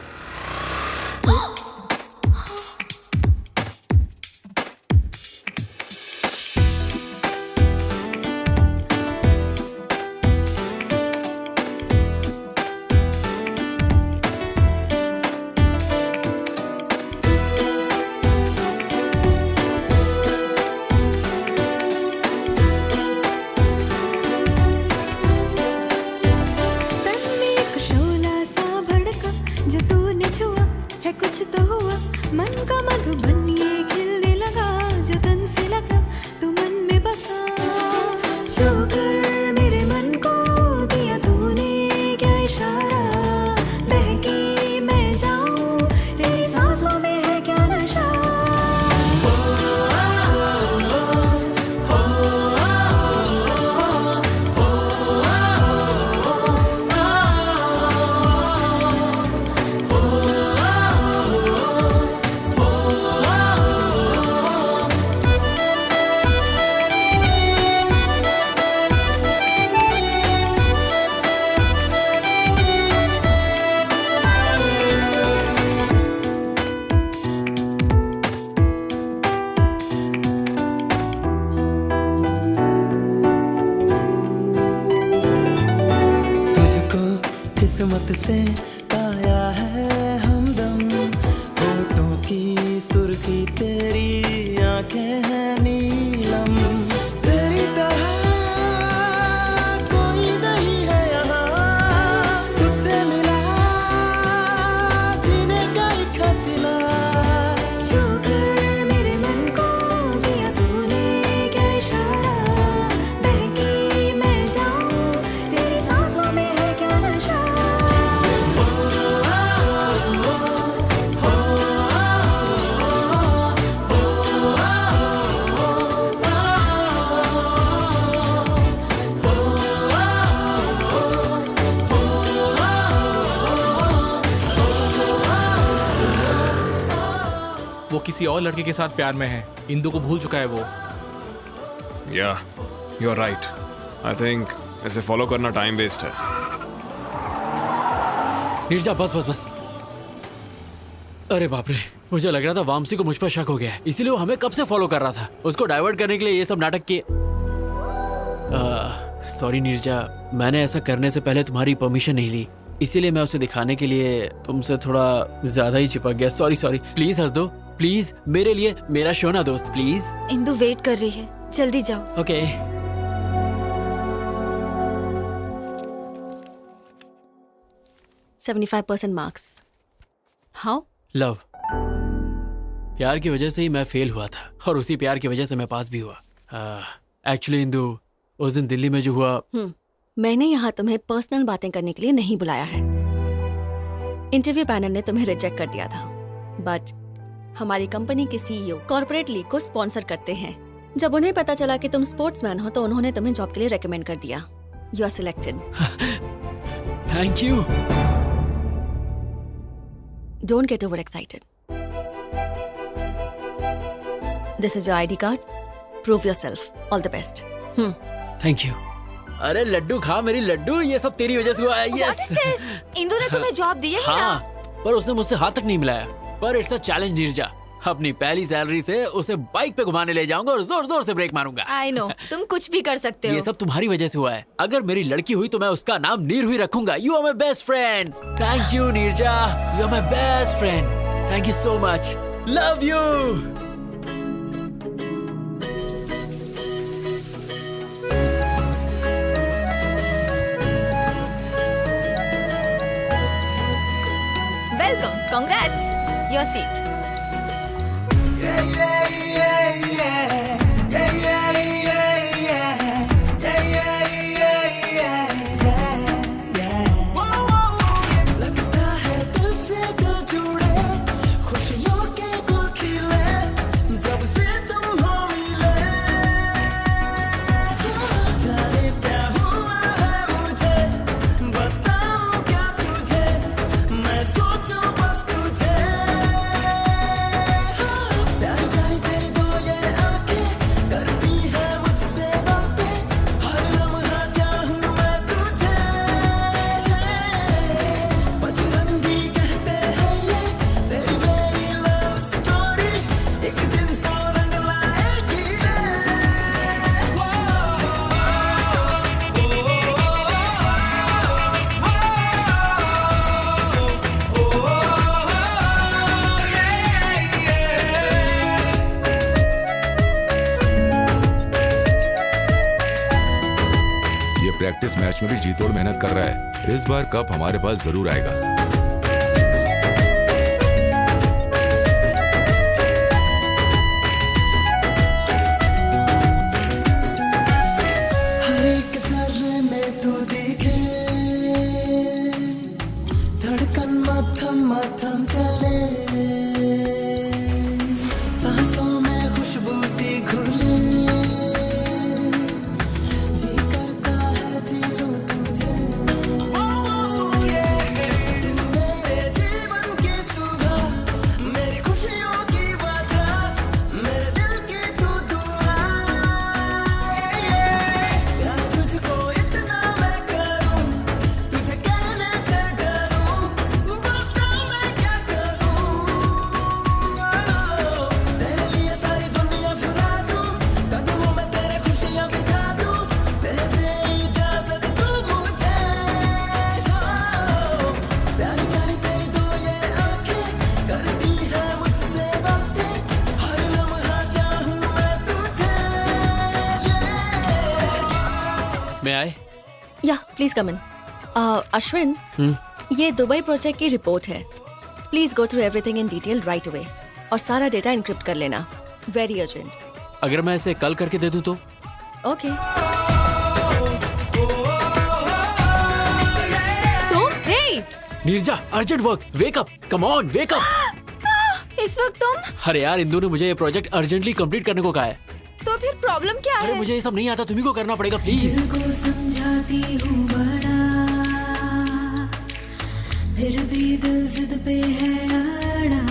किस्मत से पाया है हमदम, होठों की सुर्खी तेरी आंखें हैं नीलम, तेरी तरह कोई नहीं है यहाँ, तुझसे मिला जीने का एक हसीना, शुक्र मेरे मन को दिया तूने क्या इशारा, बहकी मैं जाऊं तेरी सांसों में है क्या नशा। वो किसी और लड़के के साथ प्यार में है, इंदु को भूल चुका है वो। या you are right. I think इसे फॉलो करना टाइम वेस्ट है। नीरजा बस बस बस। अरे बाप रे, मुझे लग रहा था वामसी को मुझ पर शक हो गया है, इसीलिए वो हमें कब से फॉलो कर रहा था। उसको डाइवर्ट करने के लिए ये सब नाटक किए। सॉरी नीरजा, मैंने ऐसा करने से पहले तुम्हारी परमिशन नहीं ली, इसीलिए मैं उसे दिखाने के लिए तुमसे थोड़ा ज्यादा ही चिपक गया। सॉरी सॉरी, प्लीज हंस दो। प्लीज मेरे लिए मेरा शो ना दोस्त प्लीज। इंदु वेट कर रही है, जल्दी जाओ। Okay 75% marks. हाउ? लव, प्यार की वजह से ही मैं फेल हुआ था और उसी प्यार की वजह से मैं पास भी हुआ। एक्चुअली इंदु, उस दिन दिल्ली में जो हुआ, मैंने यहाँ तुम्हें पर्सनल बातें करने के लिए नहीं बुलाया है। इंटरव्यू पैनल ने तुम्हें रिजेक्ट कर दिया था, बट हमारी कंपनी के सीईओ कॉर्पोरेट लीग को स्पॉन्सर करते हैं। जब उन्हें पता चला कि तुम स्पोर्ट्समैन हो तो उन्होंने तुम्हें जॉब के लिए रेकमेंड कर दिया। You are selected. Thank you. Don't get overexcited. This is your ID card. Prove yourself. All the best. Thank you. अरे लड्डू खा मेरी लड्डू, ये सब तेरी वजह से हुआ है। What is this? इंदु ने तुम्हें जॉब दी है ही हाँ, ना? पर उसने मुझसे हाथ तक नहीं मिलाया। पर इट्स अ चैलेंज नीरजा। अपनी पहली सैलरी से उसे बाइक पे घुमाने ले जाऊंगा और जोर जोर से ब्रेक मारूंगा। I know, तुम कुछ भी कर सकते हो। ये सब तुम्हारी वजह से हुआ है। अगर मेरी लड़की हुई तो मैं उसका नाम नीर हुई रखूंगा। You are my best friend. Thank you Neerja, you are my best friend. Thank you so much. Love you. Welcome, congrats, your seat. लगता है दिल से दिल जुड़े, खुशियों के गुल खिले, जब से तुम हो मिले। जाने क्या हुआ है मुझे, बताऊं क्या तुझे, मैं सोचूं बस तुझे। प्यारी प्यारी तेरी दो ये आंखें करती है मुझसे बातें, हर लम्हा चाहूं मैं तुझे। बजरंगी कहते हैं ये तेरी मेरी लव स्टोरी, एक दिन तो रंग लाएगी रे। ये प्रैक्टिस मैच में भी जी तोड़ मेहनत कर रहा है। इस बार कप हमारे पास जरूर आएगा। हर एक जर्रे में तू दिखे, धड़कन मथम मथम चले, सांसों में खुशबू सी घुले, जी करता है जी लूं तुझे। दिन मेरे जीवन की सुबह, मेरी खुशियों की वजह, मेरे दिल की तू दुआ। प्यार तुझको इतना मैं करूं, तुझे कहने से डरूं, बता मैं क्या करूं। तेरे लिए सारी दुनिया फिरा दूं, कदमों में तेरे खुशियां बिछा दूं, दे दे इजाजत तू मुझे। प्यारी प्यारी तेरी दो ये आंखें करती है मुझसे बातें, हर लम्हा चाहूं मैं तुझे। मैं आए? या प्लीज कम इन। अश्विन, ये दुबई प्रोजेक्ट की रिपोर्ट है। Please go through everything in detail right away और सारा डेटा इनक्रिप्ट कर लेना। Very urgent. अगर मैं इसे कल करके दे दूं तो? Okay. Hey, Neerja, urgent work, wake up, come on, wake up. इस वक्त तुम? अरे यार, इंदु ने मुझे ये प्रोजेक्ट अर्जेंटली कंप्लीट करने को कहा है। तो फिर प्रॉब्लम क्या अरे है? मुझे ये सब नहीं आता, तुम्ही को करना पड़ेगा प्लीज। दिल को समझाती हूँ बड़ा, फिर भी दिल जिद पे है अड़ा।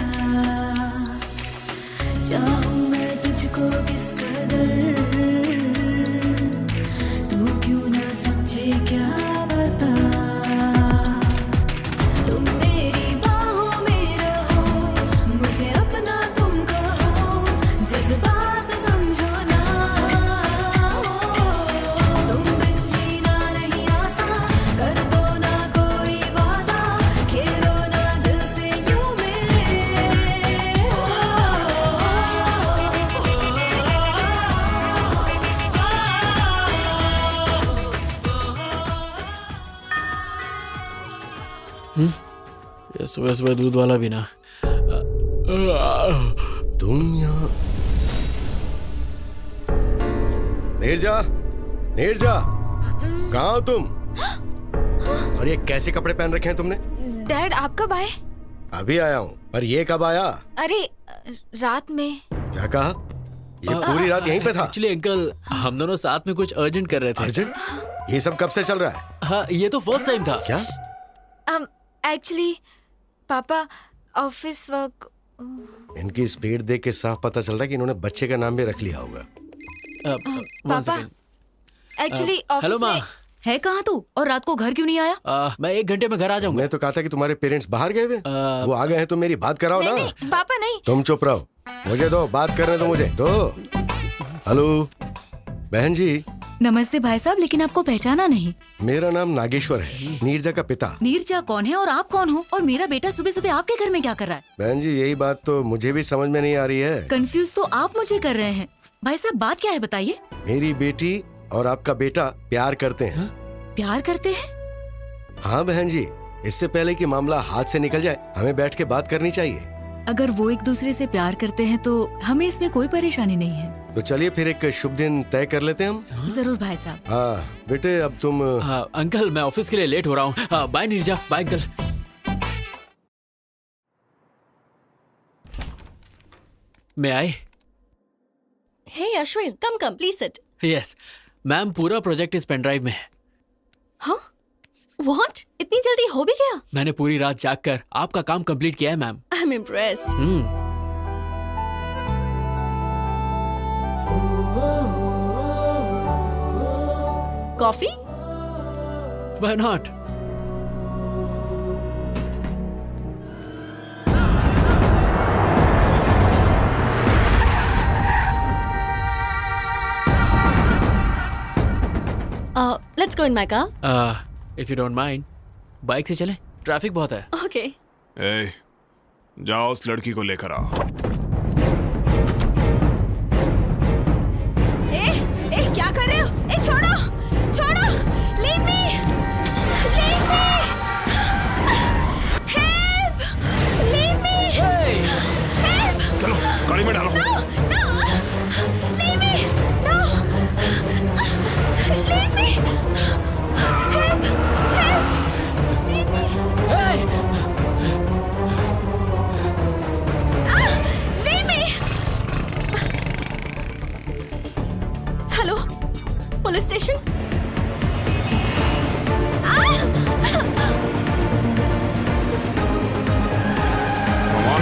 चाहूँ मैं तुझको किस कदर, तू क्यों ना समझे क्या बता। तुम मेरी बाहों में रहो, मुझे अपना तुम कहो, जज्बात समझो ना। तुम बिन जीना नहीं आसान, कर दो ना कोई वादा, खेलो ना दिल से यूं मेरे। ये सुबह सुबह दूध वाला भी ना। तुम यहाँ नीरजा, नीरजा, कहाँ हो तुम? और ये कैसे कपड़े पहन रखे हैं तुमने? डैड आप कब आए? अभी आया हूँ, पर ये कब आया? अरे रात में। क्या कहा? ये पूरी रात यहीं पे था? एक्चुअली अंकल हम दोनों साथ में कुछ अर्जेंट कर रहे थे। अर्जेंट? ये सब कब से चल रहा है? हाँ ये तो फर्स्ट टाइम था। क्या? एक्चुअली पापा ऑफिस वर्क। इनकी स्पीड देख के साफ पता चल रहा है कि इन्होंने बच्चे का नाम भी रख लिया होगा। पापा एक्चुअली हेलो ऑफिस माँ। में है कहाँ तू? और रात को घर क्यों नहीं आया? मैं 1 घंटे में घर आ जाऊंगा। मैं तो कहा था कि तुम्हारे पेरेंट्स बाहर गए हुए। वो आ गए हैं तो मेरी बात कराओ ना। नहीं पापा नहीं। तुम चुप रहो, मुझे दो बात करने दो, मुझे दो। हेलो बहन जी। नमस्ते भाई साहब, लेकिन आपको पहचाना नहीं। मेरा नाम नागेश्वर है, नीरजा का पिता। नीरजा कौन है और आप कौन हो? और मेरा बेटा सुबह सुबह आपके घर में क्या कर रहा है? बहन जी यही बात तो मुझे भी समझ में नहीं आ रही है। कंफ्यूज तो आप मुझे कर रहे हैं। भाई साहब बात क्या है बताइए। मेरी बेटी और आपका बेटा प्यार करते हैं। प्यार करते हैं? हाँ बहन जी, इससे पहले कि मामला हाथ से निकल जाए हमें बैठ के बात करनी चाहिए। अगर वो एक दूसरे से प्यार करते हैं तो हमें इसमें कोई परेशानी नहीं है। तो चलिए फिर एक शुभ दिन तय कर लेते हैं हम। जरूर भाई साहब। हाँ बेटे अब तुम। हाँ अंकल मैं ऑफिस के लिए लेट हो रहा हूँ। हाँ बाय नीरजा, बाय अंकल। मैं आए। Hey Ashwin, come come please sit. Yes ma'am, पूरा प्रोजेक्ट इस पेन ड्राइव में है। हाँ व्हाट? इतनी जल्दी हो भी गया? मैंने पूरी रात जाग कर आपका काम कंप्लीट किया है ma'am. I am impressed. Coffee? Why not? Let's go in my car. If you don't mind bike से चलें, ट्रैफिक बहुत है। ओके। ए, जाओ उस लड़की को लेकर आओ। ए क्या कर रहे हो? ए छोड़ो छोड़ो, leave me, leave me, help, leave me, help. चलो गाड़ी में डालो। No no, leave me, no, leave me, help, help, leave me, leave me. Hello police station?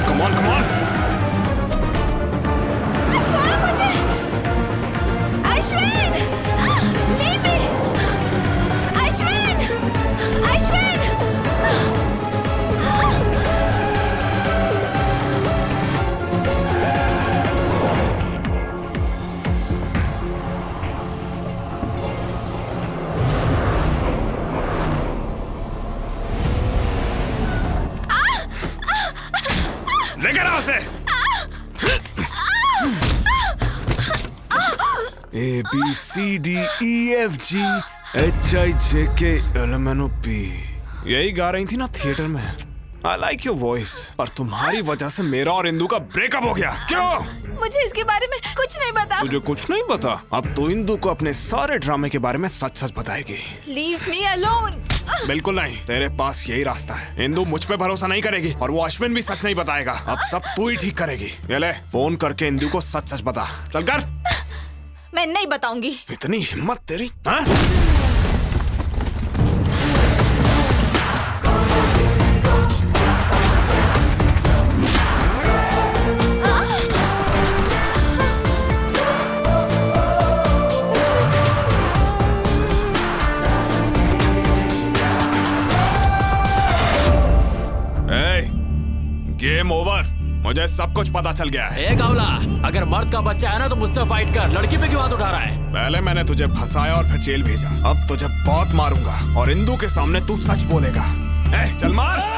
Come on come on. छोड़ो मुझे, अश्विन, लीव मी, अश्विन, अश्विन। लेकर आओ उसे। A B C D E F G H I J K L M N O P। यही गा रही थी ना थिएटर में। I like your voice। पर तुम्हारी वजह से मेरा और इंदु का ब्रेकअप हो गया। क्यों? मुझे इसके बारे में कुछ नहीं पता। तुझे कुछ नहीं पता? अब तो इंदु को अपने सारे ड्रामे के बारे में सच सच बताएगी। Leave me alone. बिल्कुल नहीं, तेरे पास यही रास्ता है। इंदु मुझ पे भरोसा नहीं करेगी और वो अश्विन भी सच नहीं बताएगा। अब सब तू ही ठीक करेगी। ये ले फोन करके इंदु को सच सच बता। चल कर। मैं नहीं बताऊंगी। इतनी हिम्मत तेरी? हाँ? Game over. मुझे सब कुछ पता चल गया है। ए कावला, अगर मर्द का बच्चा है ना तो मुझसे फाइट कर। लड़की पे क्यों हाथ उठा रहा है? पहले मैंने तुझे फंसाया और फिर जेल भेजा। अब तुझे बहुत मारूंगा और इंदु के सामने तू सच बोलेगा। चल मार।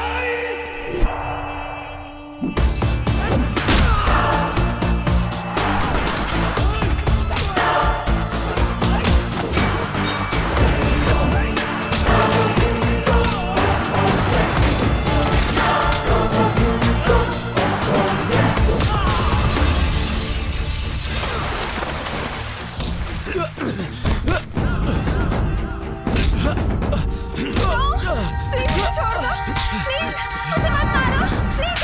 प्लीज मुझे छोड़ दो, प्लीज मुझे मत मारो, please.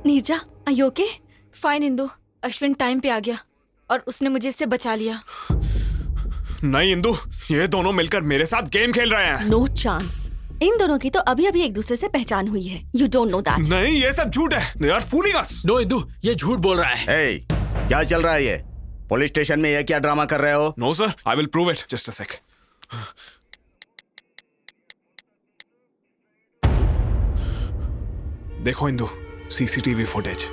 Neerja, are you okay? Fine Indu, Ashwin time पे आ गया और उसने मुझे इससे बचा लिया। नहीं इंदु, ये दोनों मिलकर मेरे साथ गेम खेल रहे हैं। No chance. इन दोनों की तो अभी अभी एक दूसरे से पहचान हुई है। You don't know that. नहीं, ये सब झूठ है। They are fooling us. No Indu, ये झूठ बोल रहा है। Hey, क्या चल रहा है ये? पुलिस स्टेशन में ये क्या ड्रामा कर रहे हो? No sir, I will prove it. Just a sec. देखो इंदु, सीसीटीवी फुटेज।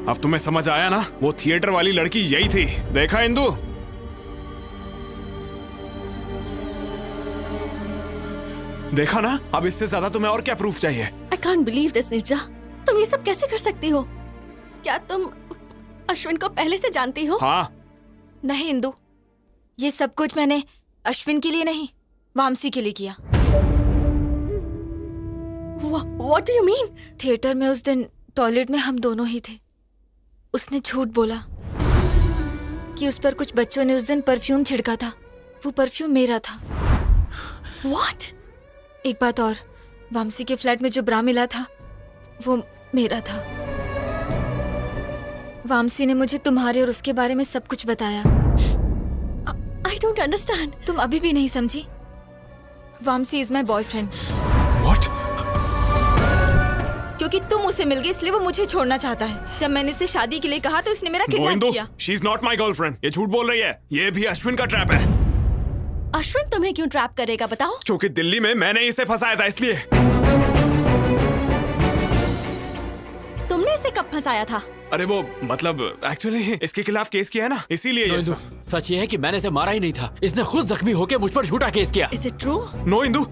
अब तुम्हें समझ आया ना? वो थिएटर वाली लड़की यही थी। देखा इंदु? देखा ना? अब इससे ज्यादा तुम्हें और क्या प्रूफ चाहिए? I can't believe this, Neerja. तुम ये सब कैसे कर सकती हो? क्या तुम अश्विन को पहले से जानती हो? हाँ। नहीं इंदु, ये सब कुछ मैंने अश्विन के लिए नहीं, वामसी के लिए किया। What do you mean? Theatre में उस दिन टॉयलेट में हम दोनों ही थे। उसने झूठ बोला कि उस पर कुछ बच्चों ने उस दिन परफ्यूम छिड़का था। वो परफ्यूम मेरा था। What? एक बात और, वामसी के फ्लैट में जो ब्रा मिला था वो मेरा था। वामसी ने मुझे तुम्हारे और उसके बारे में सब कुछ बताया। I don't understand. तुम अभी भी नहीं समझी? Vamsi is my boyfriend. क्योंकि तुम उसे मिल गई इसलिए वो मुझे छोड़ना चाहता है। जब मैंने इसे शादी के लिए कहा तो उसने मेरा किडनैप किया। She is not my girlfriend. ये झूठ बोल रही है। ये भी अश्विन का ट्रैप है। अश्विन तुम्हें क्यों ट्रैप करेगा बताओ? क्योंकि दिल्ली में मैंने इसे फंसाया था इसलिए। तुमने इसे कब फंसाया था? अरे वो मतलब एक्चुअली इसके खिलाफ केस किया है ना, इसीलिए ये इंदु, सच ये है कि मैंने इसे मारा ही नहीं था। इसने खुद जख्मी होकर मुझ पर झूठा केस किया। Is it true? No Indu,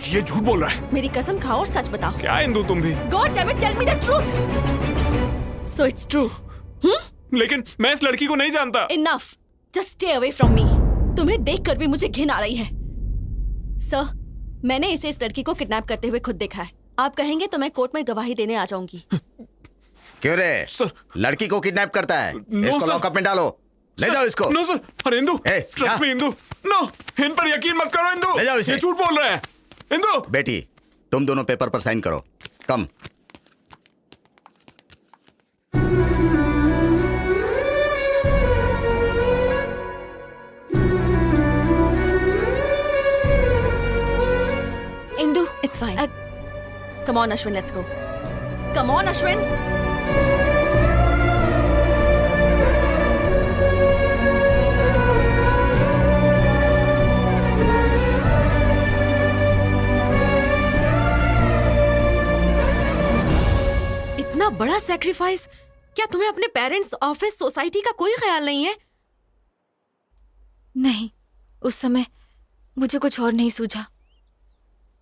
ये झूठ बोल रहा है। मेरी कसम खाओ और सच बताओ। क्या इंदु तुम भी? God damn it, tell me the truth. So it's true. लेकिन मैं इस लड़की को नहीं जानता। Enough. Just stay away from me. तुम्हें देखकर भी मुझे घिन आ रही है। सर, मैंने इसे इस लड़की को किडनैप करते हुए खुद देखा है। आप कहेंगे तो मैं कोर्ट में गवाही देने आ जाऊंगी। क्यों रे? लड़की को किडनैप करता है? इसको लॉकअप में डालो। ले जाओ इसको। No sir. अरे Indu, trust me Indu. No, इन पर यकीन मत करो इंदु। ले जाओ इसे। ये झूठ बोल रहे हैं। इंदु। बेटी, तुम दोनों पेपर पर साइन करो। कम। Indu, It's fine. Come on, Ashwin, let's go. Come on, Ashwin. इतना बड़ा सैक्रिफाइस, क्या तुम्हें अपने पेरेंट्स, ऑफिस, सोसाइटी का कोई ख्याल नहीं है? नहीं, उस समय मुझे कुछ और नहीं सूझा।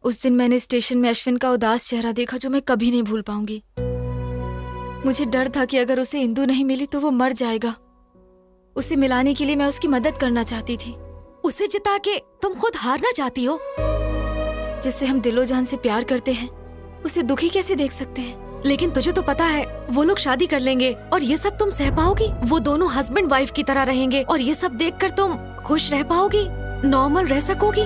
उस दिन मैंने स्टेशन में अश्विन का उदास चेहरा देखा जो मैं कभी नहीं भूल पाऊंगी। मुझे डर था कि अगर उसे इंदु नहीं मिली तो वो मर जाएगा। उसे मिलाने के लिए मैं उसकी मदद करना चाहती थी। उसे जिता के तुम खुद हारना चाहती हो? जिससे हम दिलो जान से प्यार करते हैं उसे दुखी कैसे देख सकते हैं? लेकिन तुझे तो पता है वो लोग शादी कर लेंगे और ये सब तुम सह पाओगी? वो दोनों हस्बैंड वाइफ की तरह रहेंगे और ये सब देखकर तुम खुश रह पाओगी, नॉर्मल रह सकोगी?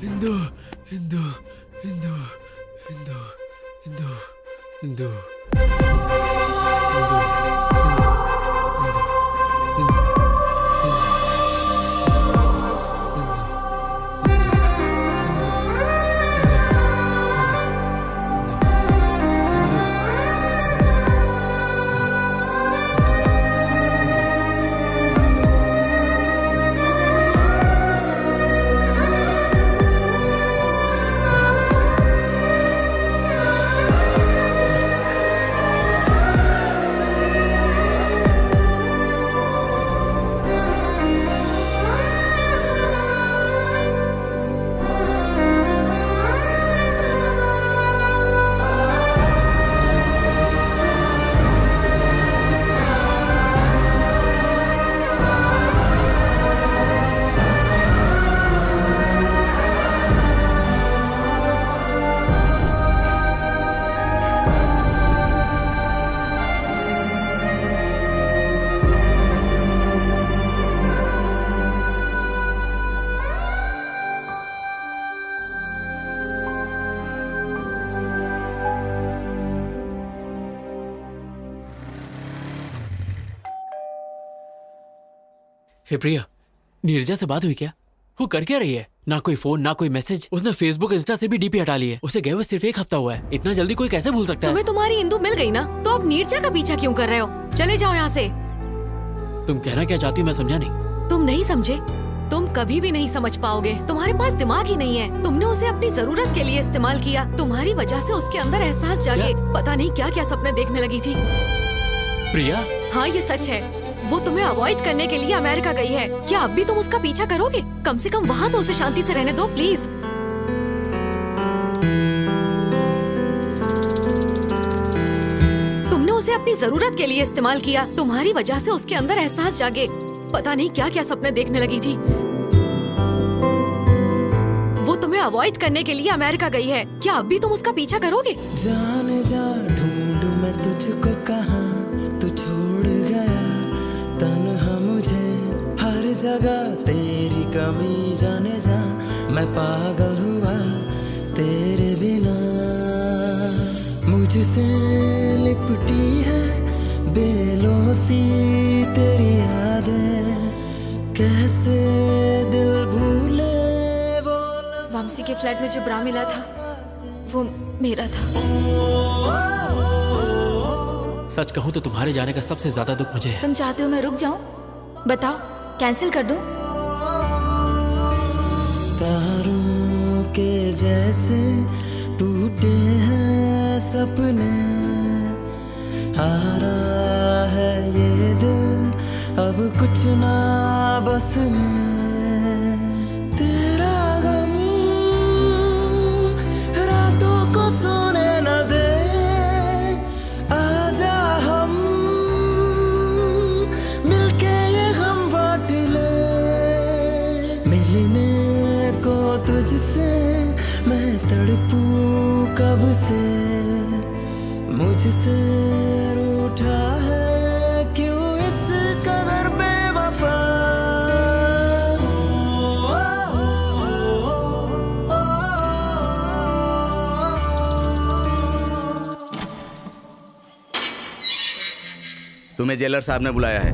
इंदु इंदु इंदु इंदु इंदु इंदु हे प्रिया, नीरजा से बात हुई क्या? वो कर क्या रही है? ना कोई फोन ना कोई मैसेज। उसने फेसबुक इंस्टा से भी डीपी हटा ली है। उसे गए हुए सिर्फ 1 हफ्ता हुआ है। इतना जल्दी कोई कैसे भूल सकता है? तुम्हें तुम्हारी इंदु मिल गई ना, तो अब नीरजा का पीछा क्यों कर रहे हो? चले जाओ यहाँ से। तुम कहना क्या चाहती हो मैं समझा नहीं। तुम नहीं समझे? तुम कभी भी नहीं समझ पाओगे। तुम्हारे पास दिमाग ही नहीं है। तुमने उसे अपनी जरूरत के लिए इस्तेमाल किया। तुम्हारी वजह से उसके अंदर एहसास जागे। पता नहीं क्या क्या सपने देखने लगी थी। प्रिया, हाँ ये सच है। वो तुम्हें अवॉइड करने के लिए अमेरिका गई है। क्या अब भी तुम उसका पीछा करोगे? कम से कम वहाँ तो उसे शांति से रहने दो प्लीज। तुमने उसे अपनी जरूरत के लिए इस्तेमाल किया। तुम्हारी वजह से उसके अंदर एहसास जागे। पता नहीं क्या क्या सपने देखने लगी थी। वो तुम्हें अवॉइड करने के लिए अमेरिका गई है। क्या अब भी तुम उसका पीछा करोगे? जाने जा ढूंढूं मैं तुझको कहाँ, तू छोड़ गया तन्हा मुझे हर जगह। तेरी कमी जाने जा, मैं पागल हुआ तेरे बिना। मुझसे लिपटी है बेलों सी तेरी यादें, कैसे दिल भूले वो। वामसी के फ्लैट में जो ब्रा मिला था वो मेरा था। सच कहूँ तो तुम्हारे जाने का सबसे ज्यादा दुख मुझे है। तुम चाहते हो मैं रुक जाऊं? बताओ, कैंसिल कर दूं? तारों के जैसे टूटे हैं सपने, हारा है ये दिल अब कुछ ना बस में। तेरा गम रातों को सोने न दे, आजा हम मिलके ये गम बांट ले। मिलने को तुझसे मैं तड़पूं कब से, मुझसे रूठा है क्यों इस कदर बेवफा। तुम्हें जेलर साहब ने बुलाया है।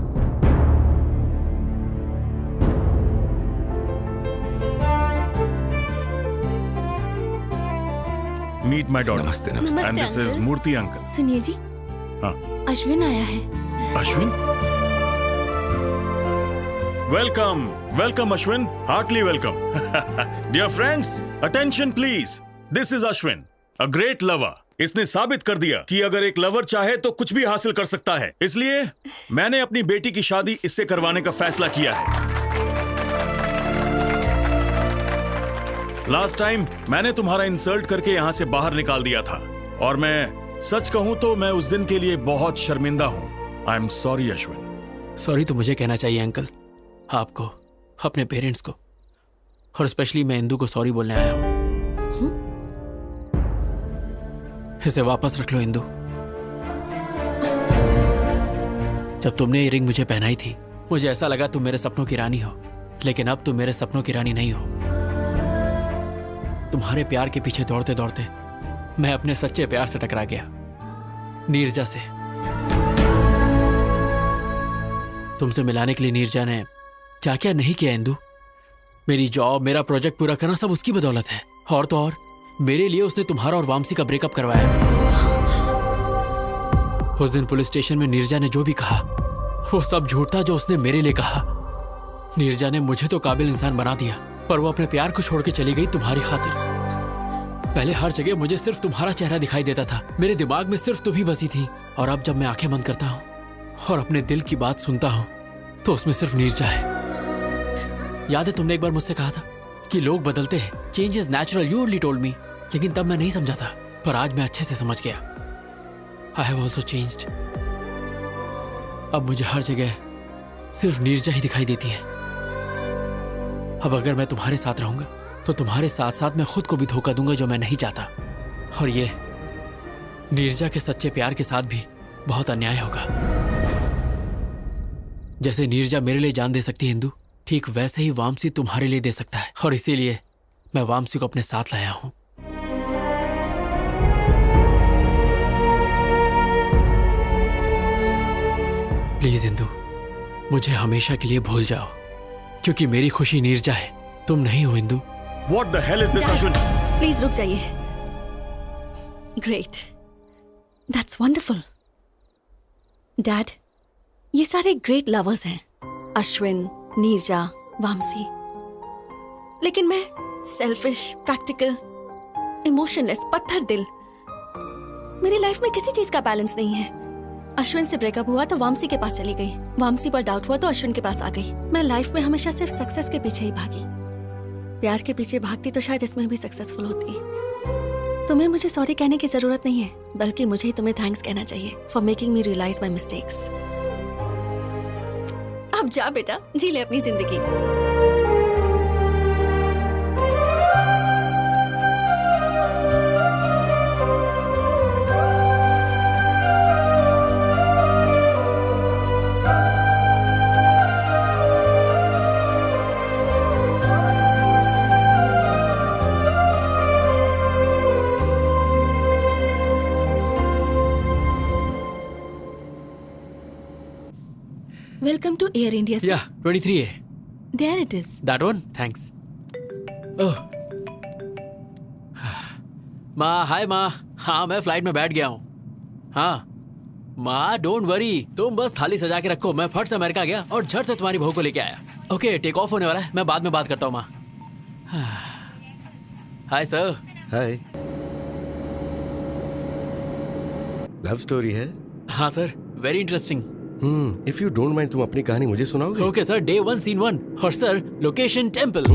Meet my daughter. नमस्ते नमस्ते, and this is uncle. Murthy uncle. सुनिए जी, हाँ, अश्विन आया है। Ashwin, welcome welcome Ashwin, heartly welcome. Dear friends, attention please, this is Ashwin, a great lover. इसने साबित कर दिया कि अगर एक लवर चाहे तो कुछ भी हासिल कर सकता है। इसलिए मैंने अपनी बेटी की शादी इससे करवाने का फैसला किया है। लास्ट टाइम मैंने तुम्हारा इंसल्ट करके यहाँ से बाहर निकाल दिया था, और मैं सच कहूं तो मैं उस दिन के लिए बहुत शर्मिंदा हूँ। I am sorry Ashwin. Sorry तो मुझे कहना चाहिए अंकल, आपको, अपने पेरेंट्स को, और स्पेशली मैं इंदु को सॉरी बोलने आया हूँ। इसे वापस रख लो इंदु। जब तुमने ये रिंग मुझे पहनाई थी मुझे ऐसा लगा तुम मेरे सपनों की रानी हो, लेकिन अब तुम मेरे सपनों की रानी नहीं हो। तुम्हारे प्यार के पीछे दौड़ते दौड़ते मैं अपने सच्चे प्यार से टकरा गया, नीरजा से। तुमसे मिलाने के लिए नीरजा ने क्या क्या नहीं किया इंदु। मेरी जॉब, मेरा प्रोजेक्ट पूरा करना सब उसकी बदौलत है। और तो और मेरे लिए उसने तुम्हारा और वामसी का ब्रेकअप करवाया। उस दिन पुलिस स्टेशन में नीरजा ने जो भी कहा वो सब झूठ था जो उसने मेरे लिए कहा। नीरजा ने मुझे तो काबिल इंसान बना दिया, पर वो अपने प्यार को छोड़ के चली गई तुम्हारी खातिर। पहले हर जगह मुझे सिर्फ तुम्हारा चेहरा दिखाई देता था, मेरे दिमाग में सिर्फ तुम ही बसी थी। और अब जब मैं आंखें बंद करता हूँ और अपने दिल की बात सुनता हूँ तो उसमें सिर्फ नीरजा है। याद है तुमने एक बार मुझसे कहा था कि लोग बदलते हैं, change is natural, you only told me. लेकिन तब मैं नहीं समझा था, पर आज मैं अच्छे से समझ गया। I have also changed. अब मुझे हर जगह सिर्फ नीरजा ही दिखाई देती है। अब अगर मैं तुम्हारे साथ रहूंगा तो तुम्हारे साथ साथ मैं खुद को भी धोखा दूंगा, जो मैं नहीं चाहता। और ये नीरजा के सच्चे प्यार के साथ भी बहुत अन्याय होगा। जैसे नीरजा मेरे लिए जान दे सकती है इंदु, ठीक वैसे ही वामसी तुम्हारे लिए दे सकता है। और इसीलिए मैं वामसी को अपने साथ लाया हूं। प्लीज इंदु, मुझे हमेशा के लिए भूल जाओ, क्योंकि मेरी खुशी नीरजा है, तुम नहीं हो Indu. What the hell is this, Ashwin? Please रुक जाइए। Great, that's wonderful. डैड, ये सारे ग्रेट लवर्स हैं, अश्विन, नीरजा, वामसी। लेकिन मैं सेल्फिश, प्रैक्टिकल, इमोशनलेस, पत्थर दिल। मेरी लाइफ में किसी चीज का बैलेंस नहीं है। अश्विन से ब्रेकअप हुआ तो वामसी के पास चली गई, वामसी पर डाउट हुआ तो अश्विन के पास आ गई। मैं लाइफ में हमेशा सिर्फ सक्सेस के पीछे ही भागी। प्यार के पीछे भागती तो शायद इसमें भी सक्सेसफुल होती। तुम्हें मुझे सॉरी कहने की जरूरत नहीं है, बल्कि मुझे ही तुम्हें थैंक्स कहना चाहिए for making me realise my mistakes. अब जा बेटा, जी ले अपनी जिंदगी। Welcome to Air India, sir. Yeah, 23A. There it is. That one? Thanks. Oh. माँ, हाय माँ। हाँ, मैं फ्लाइट में बैठ गया हूँ। हाँ माँ, डोंट वरी, तुम बस थाली सजा के रखो। मैं फट से अमेरिका गया और झट से तुम्हारी बहू को लेके आया। ओके, टेक ऑफ होने वाला है, मैं बाद में बात करता हूँ माँ। Hi sir. Hi. Love story है? हाँ sir, very interesting. If you don't mind, तुम अपनी कहानी मुझे सुनाओगे? Okay sir, day 1 scene 1। और सर, लोकेशन टेम्पल।